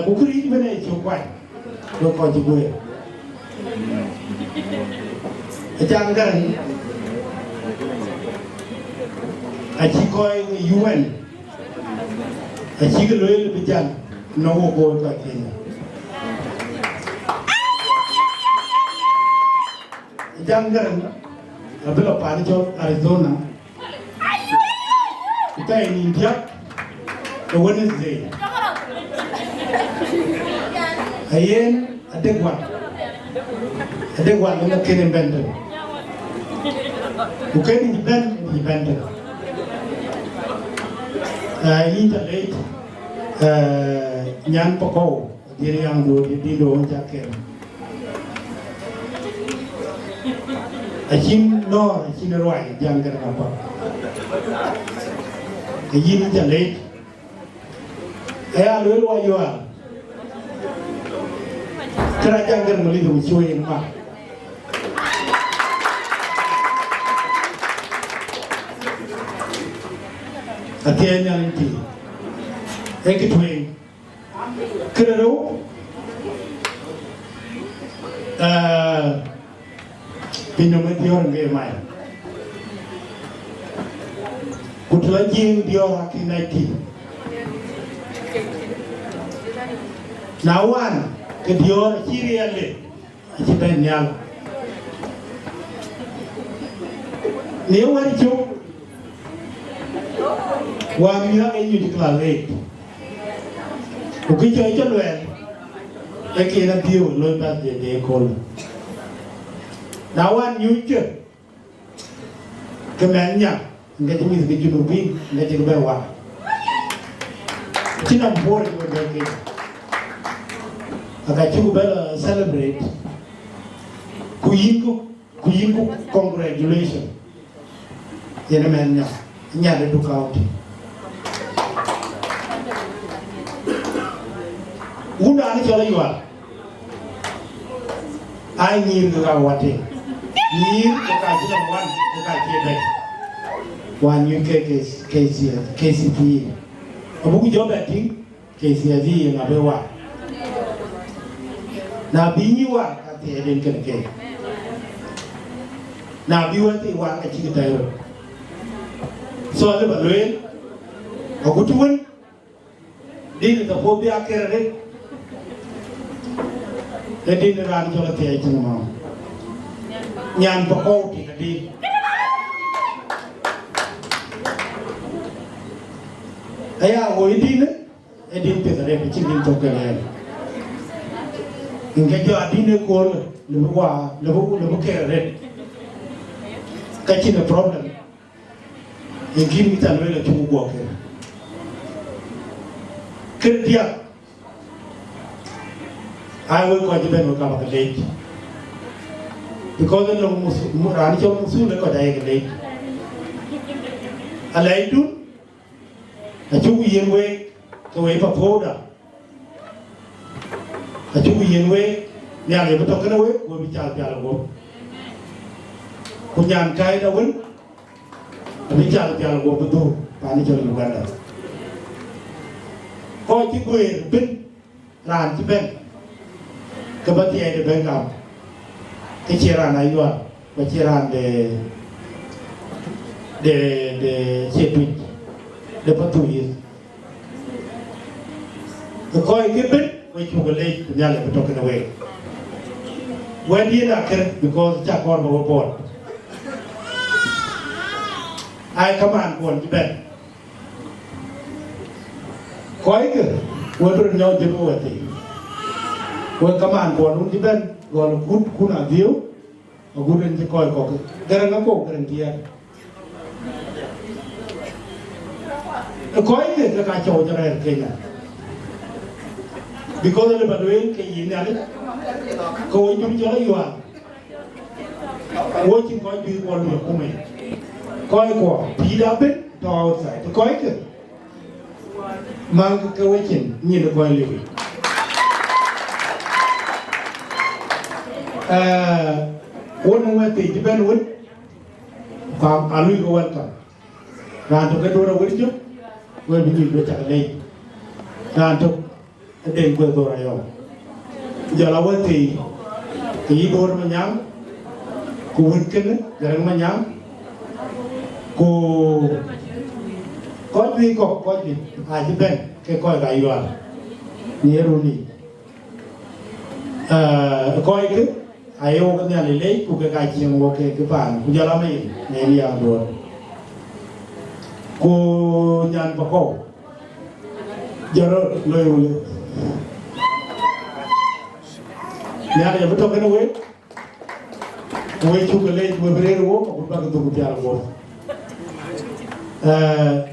S8: Bukuri itu mana itu kuat. Lepas tu gue. Jangan. Aci koi UN. Aci keloi lebih jang. Nawa koi tak kena. Jangan. Abila Panaruu, Arizona. Kita in India, the Wednesday. Mayen, Adhiok ni nak kena inventor. Bukan inventor. Ini terlebih nyan pokok diri yang di do jaket. Achin no, achin ruai jangan apa. Ini terlebih. Ayah lu ayual. Kerajaan kan melihat usual yang mah. Akhirnya nanti, Twic, Panaruu, Pinjaman dior nggak main. Kutlajin dior akhir nanti. Mawan ke dior kiri ale, kita nyal. Ni orang cuk. Wang yang ini dikelalui. Bukan cuma luar. Lagi nak Dieu lepas dia Akol. Nawan nyuci. Kemennya, enggak cuma segitu nubi, enggak cuma bawa. Cina bor juga lagi. Agak cukup bela celebrate. Kuingku congratulation. Yang namanya nyada dukaut. Unda ni Chol Ayual. Ai ngir ke kawate. Ngir ke kaji lawan ke kaji baik. one KCP. Abu job at KCV and Abewa. Now be you are at the Dinka cake. Now you want to work at Chicago. So I live a rain. A good one. Did the phobia carry? They didn't run to the theatre. Yan Pako did a deal. Aya Woidine, a deal to the reputation to Galen. In Gajo Adine call Lebu carry. Catching a problem. And give me a relative to walk in. Kirtia. I will go to the Bengal late. Because the Rancho Musul got a late. A light do a 2 year way to wave a powder. A 2 year way, nearly ever talking away, will be child dialogue. Kunyan Kaida win, a big child dialogue to do, Panical Uganda. Kuocgoor Community bin, Ran to Ben. Kabati at the Bengal. Kechiran Ayual, Kechiran the Twic, the Patu. The Akoi Gieu, which you will late to Yalla talking away. When did that occur? Because Jack on overboard. I command one to bed. Akoi Gieu, what do you know the poetry? Well, command one to bed. Gọi good kun Adhieu, a good in the Kuocgoor. Garangako Gumtoong. A Akoi Gieu the Kacho the Kenya. Because of the Baduin, Kayinale, going to Jola, watching Akoi Gieu one of Kume. Kuocgoor, peed up it to outside. Akoi Gieu. Mang Kawachin, near the Koi living. One way to depend with Alu welcome. Ran to get over with you, where we need to late. Ran to a day with Dorayo. Jalawati, Igor Manyam, Kuwinkin, Garamanyam, Kuocgoor, I depend, Akoi Ayual, near Uni. Akoi Gieu. Ayual kan yang lelai, ku kekaji yang wakil kepan, ku jalan main, ni yang dua. Ku nyan pakau, jalan loyo. Ni ada yang betul kan awak? Awak juga lelai, awak beri awak, aku bagi tu kupiah awak.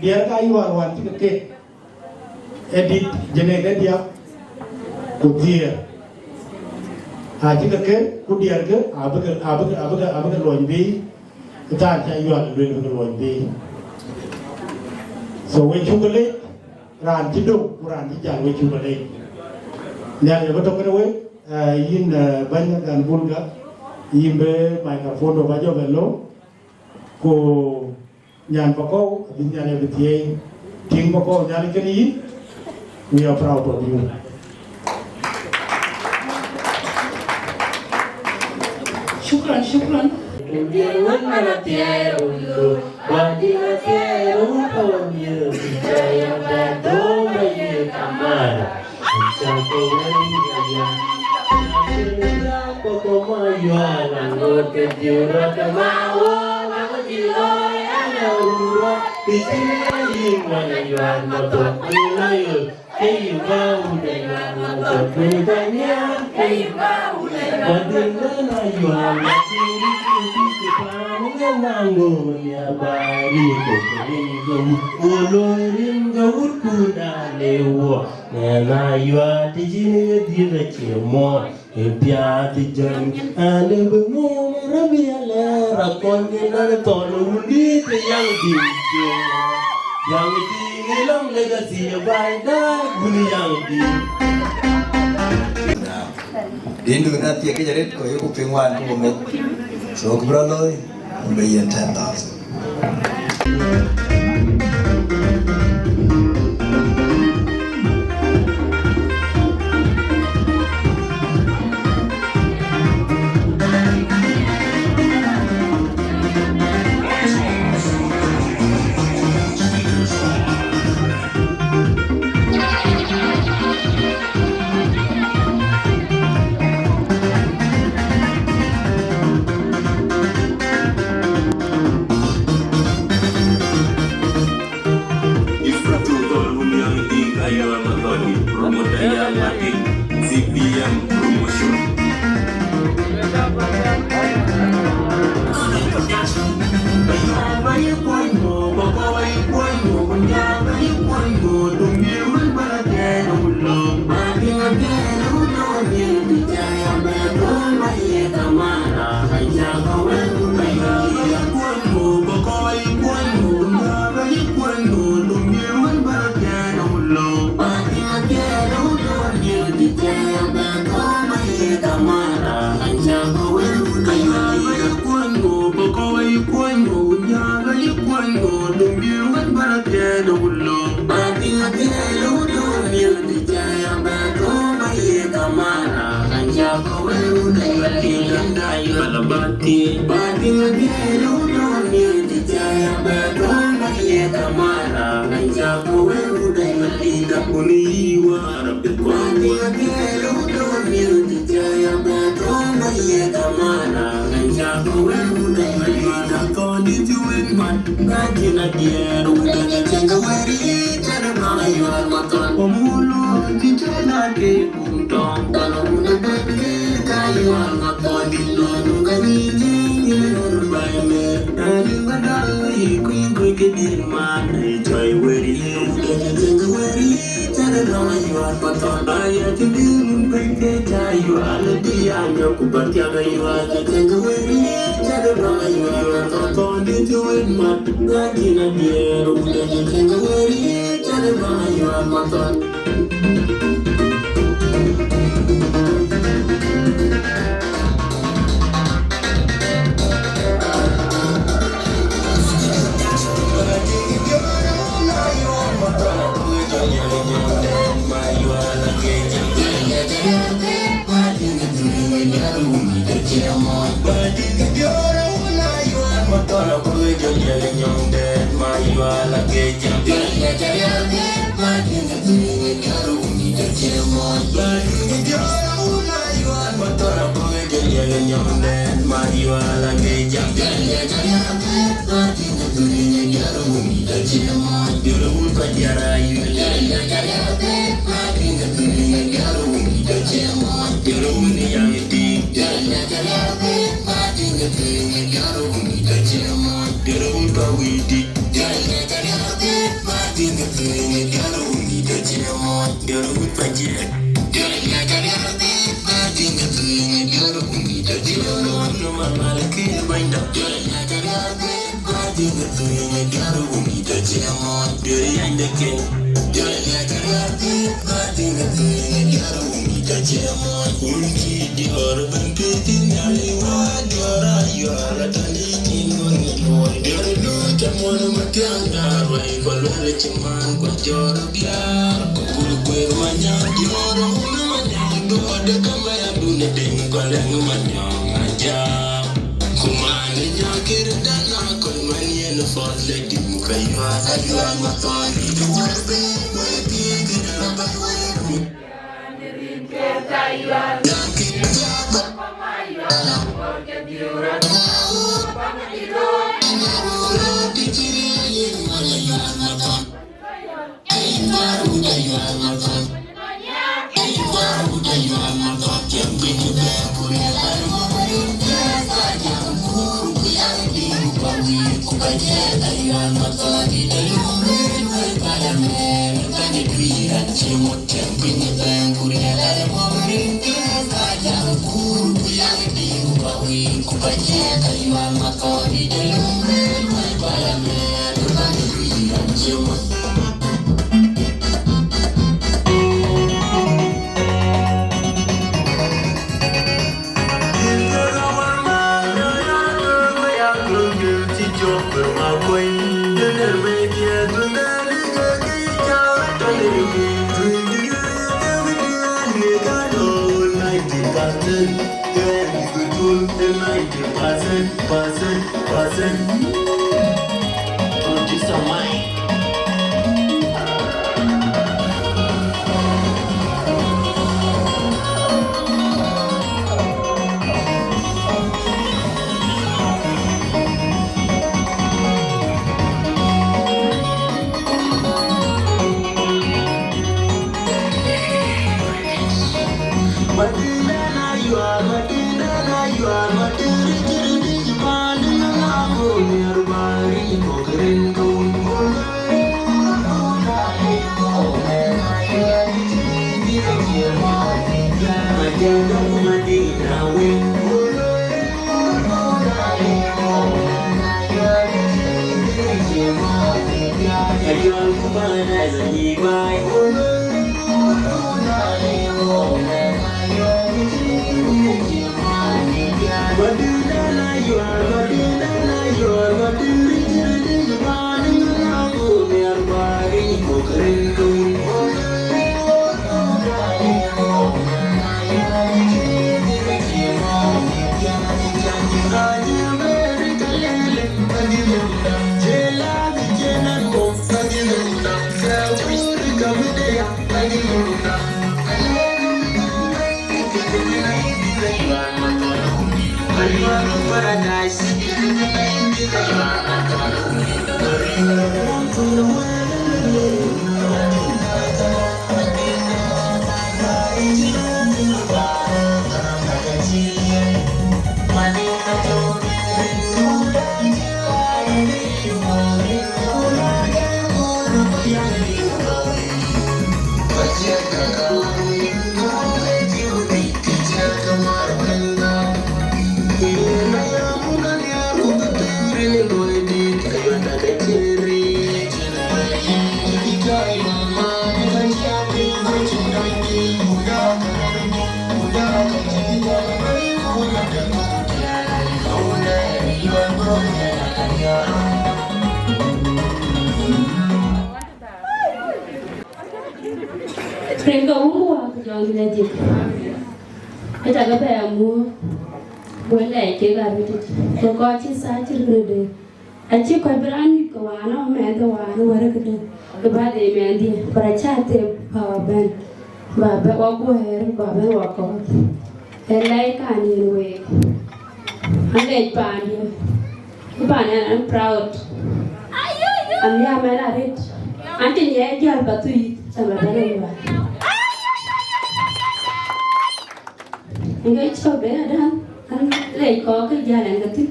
S8: Dia Ayual wan tiga kek, edit jenis dia, Agutyar. Aji ke kudiar ke abaga loinbi kita Ayual loinbi so we chugale ran tido ran tijan we chugale nya beto kene we yin banyak dan bulga yimbe microphone ba jo bello ko nyan pako binyane bitie ting pako nyali kene we are proud of you.
S1: Shukran. Dia mana tiada ulu, dia tiada ulu dia percaya pada dia kamar. Mencapai dia, sudah pokok Mayen, anggur kejurat Mawan, anggur Chol, ada ulu, di sini mana Yuan motor Wieu, kayu bau dengan motor bertanya, kayu bau dengan Ayual Mangonya bari kokoringum ulorin gawur kuda lewo nena Ayual tijini dira cemo epia tijan ane bengu rabiala rakon nana tolu di yang dinje yang dingilang legasi baida guni yang di
S3: Dindu nanti ke jaret ko yo kupingwan ko met so kubraloy bayan 10,000
S1: full the 90%. Producer Mayen.
S10: I'm proud. I'm married. Until you are but Ngay cho bé đó anh lấy có cái gia đình cái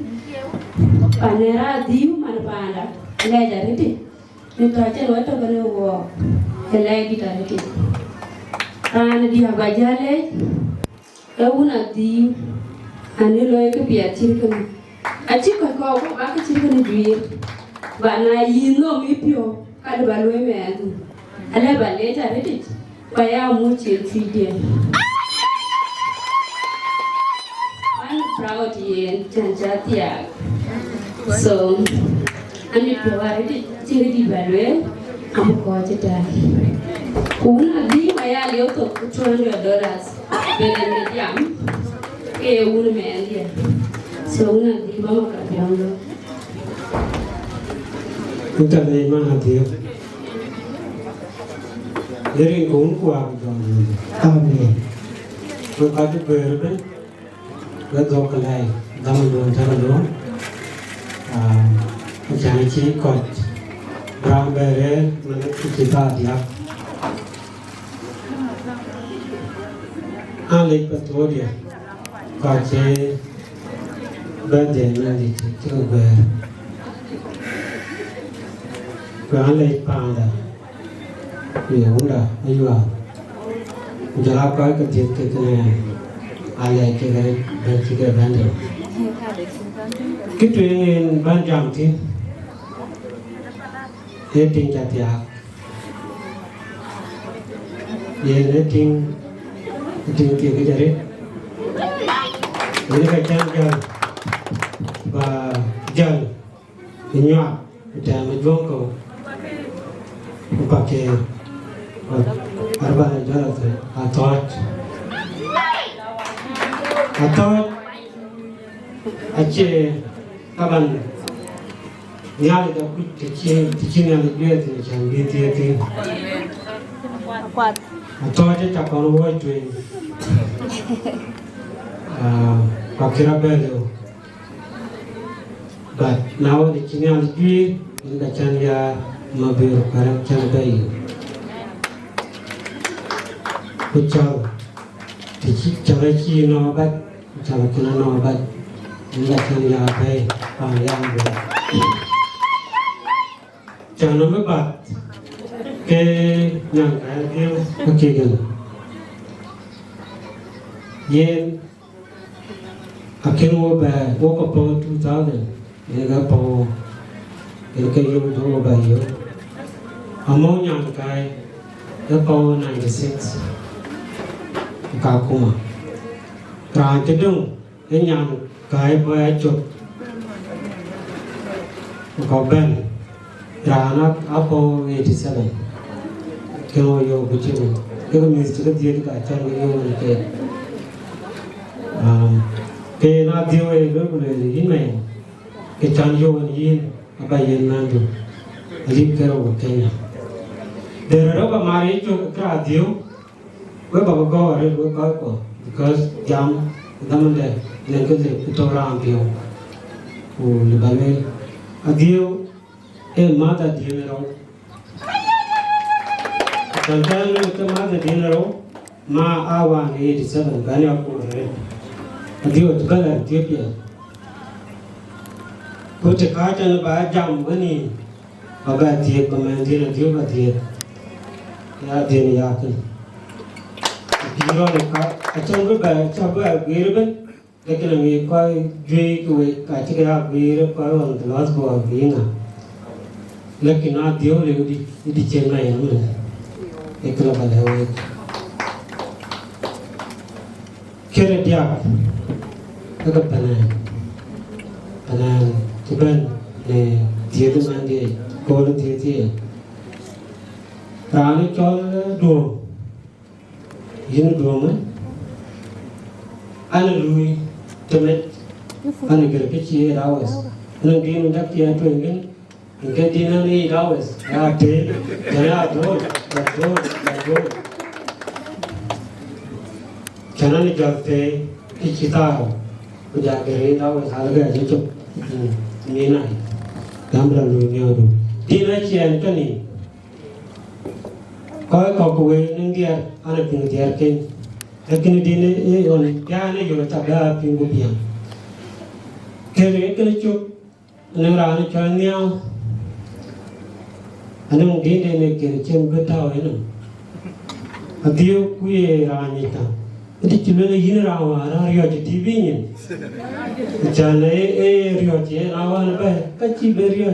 S10: Panaruu Diu mana pada lấy dari itu itu aja lo itu kan wo lấy đi dari itu anh dia bajale una Diu anh lo cái biar cirkan aci kau cái cirkan duit bana yino mipio kada baloi me ada balik dari itu kaya muncul video. I'm proud in Tanzania. So, I'm proud to value. I'm going to die. Una di maya leo to $200. Belen mediam. Una media. So una di mama kapiano.
S4: Kita ni mana dia? Jadi kau kuat jangan. Amin. Kau ada berapa? Gak kelai, zaman dulu cara dulu, jangan ciri kot, berang bere, mana kita dia, alik betul dia, kace, badan nanti itu ber, alik panda, ya udah, ayual, jalan kau kecil kecilnya. Ayah kita bandar. Kita banjang ti, heading jatiak, heading kita jadi. Ini kita jalan, jalan, nyok, kita menjual kau, pakai arba jalan tu, atau ache kaban nyali da ku tichi nyali biet ni chan bi ti ti atoje ta kono wo tu akira belo but now the chinyal bi inda chan ya mabir karam chan dai kuchal tichi chara chi no bat chara kina no bat inda chan ya bai yang bo chan no bat ke yang ka dio akigal yen akiro ba wo ko po 2000 ga po cái yêu thương bà yêu amo nhang cái nó po 96 cả kuma cả cái đông cái nhang cái bơi chụp có bên ra nó apo 87 cái nó yêu cái chuyện cái music cái gì cả chân cái yêu cái nó tiêu ấy đối với người này cái chân yêu này apa yang nanti alip kero Kenya. Derero ba mari cho ka Adhieu, we ba go are we ko because jam damande nengke de pitora ampio. O le bale Adhieu e mata dinero. Kantan le mata dinero ma awa ni 87 banya ko re. Adhieu tukala Ethiopia. Put a carton by jam money about the commandant of your dear. Yadin Yakin. If you don't a chamber by Chaba agreement, they can be quite drink with Katika beer on the last boy of Vienna. Looking at the only the Chennai, a club at the way. Carrot yak, a banana. Banana. Cuman dia tu mandi, kalau dia, rani Chol dua, ini dua mana? Anu lui, temet, anu kerja rawas, anu dia mendak dia tu ingin dia nanti rawas, Atem, jangan Adul, jangan ni jalte, kita, kerja kerja rawas, harga cukup. Ni nai, gambar lu ni orang. Di nai cian kan ni. Kau kue nengiar, anak nengiar kan. Lakin di ni orang jangan yo tabla pingu biang. Kere kan cuk, nengra ni cian niau. Anak di ni kere cian betau ini. Adhieu kue rani ta. Jadi cuma ni rawa, rio je TV ni. Jangan rio je rawa ni bah, kecil rio.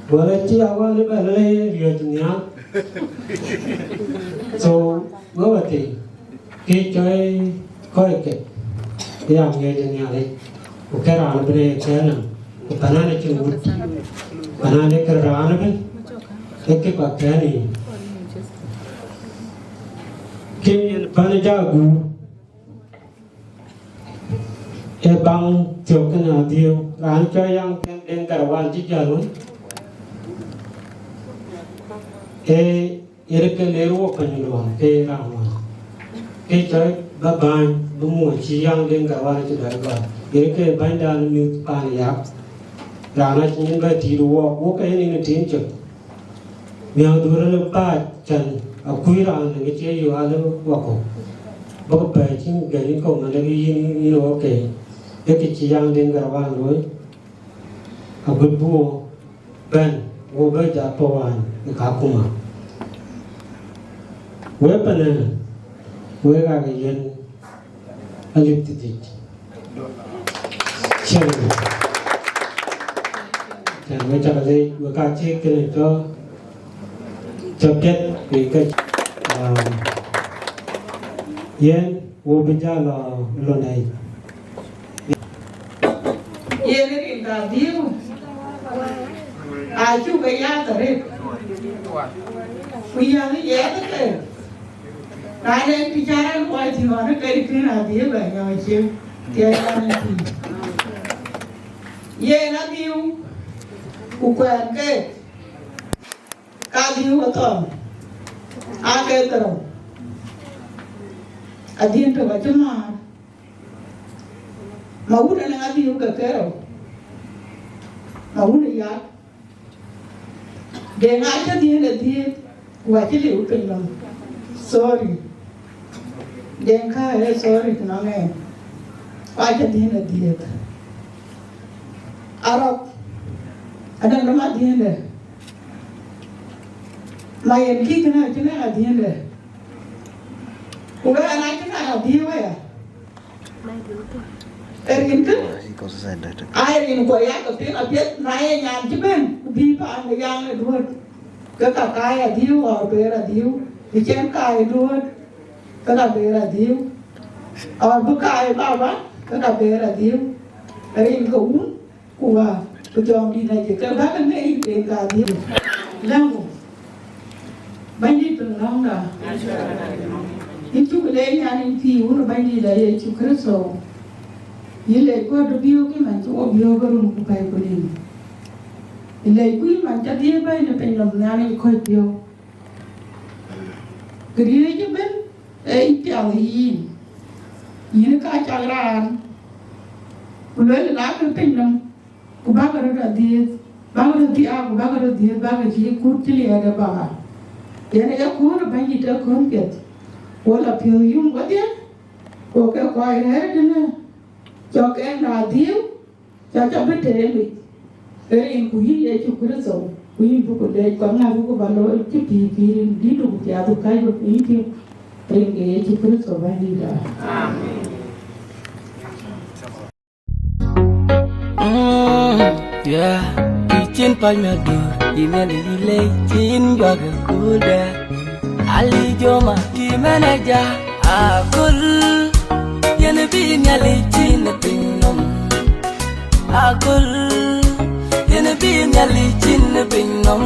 S4: Boleh je rawa ni bah, rio je ni. So, gua berarti, kita koi ke, yang ni je ni ada. Ukeran beri keran, panan ni cunggut, panan ni keran ben, ekek pakai ni. Kini panajagu, bang jokan Adhieu, ranca yang Dengkarwan cijarun, irke leru penyuluan, rawan, coy baban, bemu ciang Dengkarwan cijarun, irke bandan mute paniak, rana cingin bertiru walk ini tinjuk, miang dura lepas can. Akoi ran nge che yo alo wako bo ba chin ga ni ko ma le yi ni lo ke e ki chi yang den ga wa lo a bu bu ban wo ba ja po wan ka kuma we pa na we ga ga yen alip ti ti chen kan we cha ga le we ka che ke ne cho cho biết về cái yên vô bây giờ là lần này
S12: yên cái cả điêu ai chú cái giá tới bây giờ nó dễ thế kìa đại đây thì cha nó quay thì họ nó cây cái nào điêu vậy rồi chiều thì anh thì ye na diu ku kwen ke ka diu aton a ke tro adien to ga chuma ma una na diu ka kero ma una ya de nga cha dien le dien wa chi liu pin long sorry den ka sorry no me wa cha dien le dien Arab ada nama dien le Mayen ki kena kena dien le uga ana kena dien wa ya erin ke ai ko ya ko tin apiet nai nyan chi ben bi pa an yang le duot ka ka kai Adhieu or ber Adhieu di chen kai duot ka ka ber Adhieu or bu kai ba ba ka ka ber Adhieu erin ko kuwa kujom di na je ka ba kan nei de ka Adhieu langu bandi tu long da itu le nyan ti ur bandi da ye chu kreso Ile ko do biyo ki man to biyo garu ku kai ko ni ile ku man ta die ba ne pen lam na ni ko biyo griye je ben e ti al yi ni ka cha ran ku le la ka pen lam ku ba garu da die ba garu ti a ku ba garu die ba ga ji ku ti le da ba ye ne ya ku ro ban ji ta ko pet wala piyo yum ga die ko ka ko ai re de cho cái là Adhieu cho biết thế đi cái em cũng như chụp cái số cũng như của đây có ngày cũng có bao lỗi chụp thì đi đủ giá đủ cái được ý thì em cái chụp cái số bao nhiêu đó
S1: yeah trênpai mẹ đưa đi mẹ đi lấy trên bờ cua đà ali cho mà đi mẹ này ra Akol Yana bi nyali china pinom Akol Yana bi nyali china pinom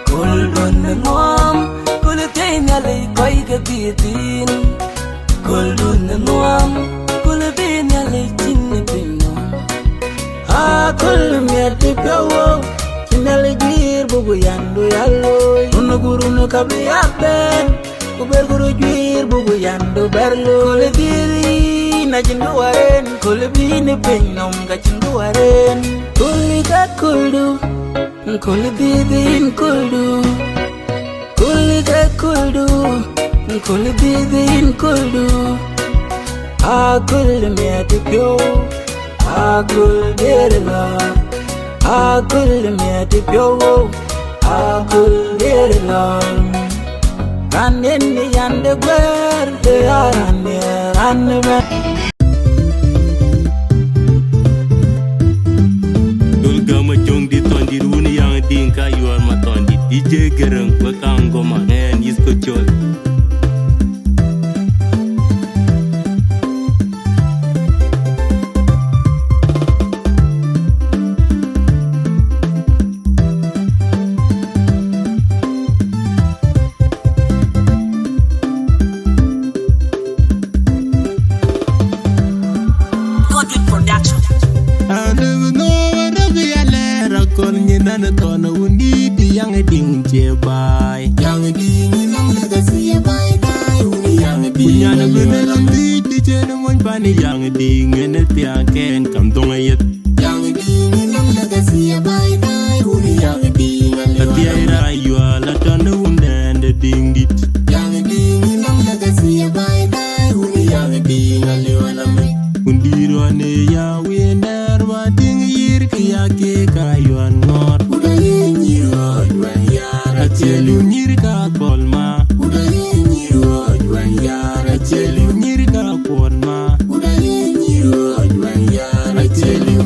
S1: Kul dun nuam Kul te nyali koi ka bitin Kul dun nuam Kul bi nyali china pinom Akol miati kawo Chinali gir bubu yandu yaloi Unuguru nukabi apen Kuber guru juir bugu yandu berlo Kule diri na jindu waren Kule bini penyom ka jindu waren Kule ka kuldu Kule didin kuldu Kule ka kuldu Kule didin kuldu Akul miati pyo Akul dirila Akul miati pyo Akul dirila Kanin ni yande gwer de arane anme Dul gama jong di tondi runi yang dinka yuar ma tondi DJ gereng bakang goma en isko chol Tona undi di yang ding je bai yang ding nam na ga si bai bai uni yang ding nya na bene lam di je na mon pani yang ding ne tia ken kam dong ayet yang ding nam na ga si bai bai uni yang ding la tia ira yu ala tona unde and ding dit yang ding nam na ga si bai bai uni yang ding ale wala me undi ro ne ya we ner wa ding yir ki ya ke ka yu an ngor Chelu nyirika kolma Udayi nyiro ajwan yara Chelu nyirika kolma Udayi nyiro ajwan yara Chelu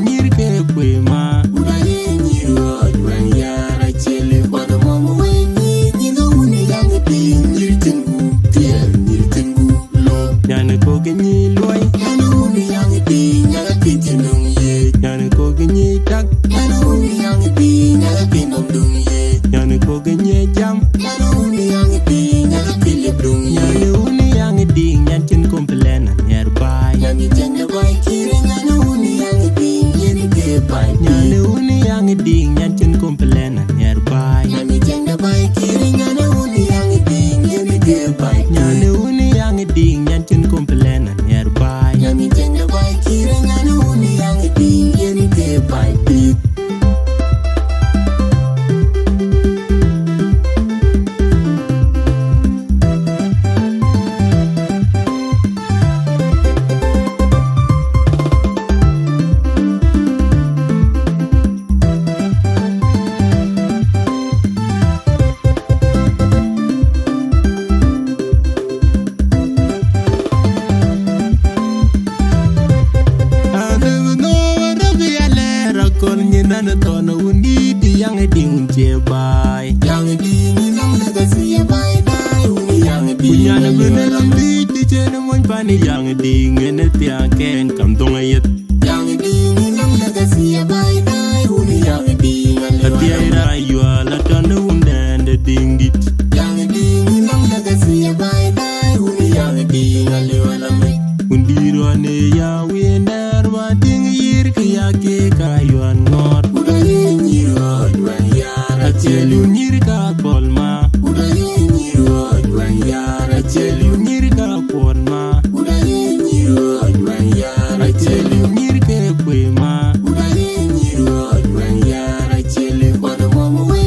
S1: uni yang ding ene tia ken kam donga yet yang ding nam na ga sia bai dai uni yang ding ale tia ira yua la ton unde ding dit yang ding nam na ga sia bai dai uni yang ding ale wala me undiro ne ya winer wa ding yir ya ke ka yuan ngot udai nyiro yuan ya ra chelu nyir ka kolma udai nyiro yuan ya ra chelu nyir ka kolma udai nyiro yuan ya ra chelu nyir ke kwema udai nyiro yuan ya ra chelu kwa mo we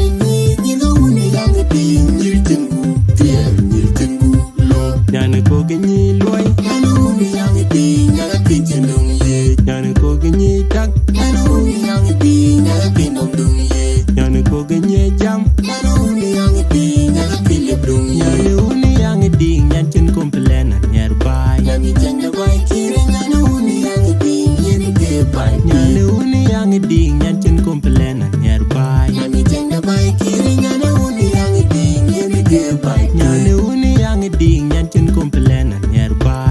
S1: ni no uni yang ding nyir tengu tier nyir tengu lo yana ko ke ni loy yana uni yang ding yana kitchen dong ye yana ko ke ni tak yana uni yang ding yana pinom dong ye yana ko ke ni jam yana uni yang ding yana pilip dong ye yana uni yang ding yana chen komplain nearby yana jenda bai kire yana uni yang ding yana ke bai yana uni yang ding yana chen komplain nearby yana jenda bai kire yana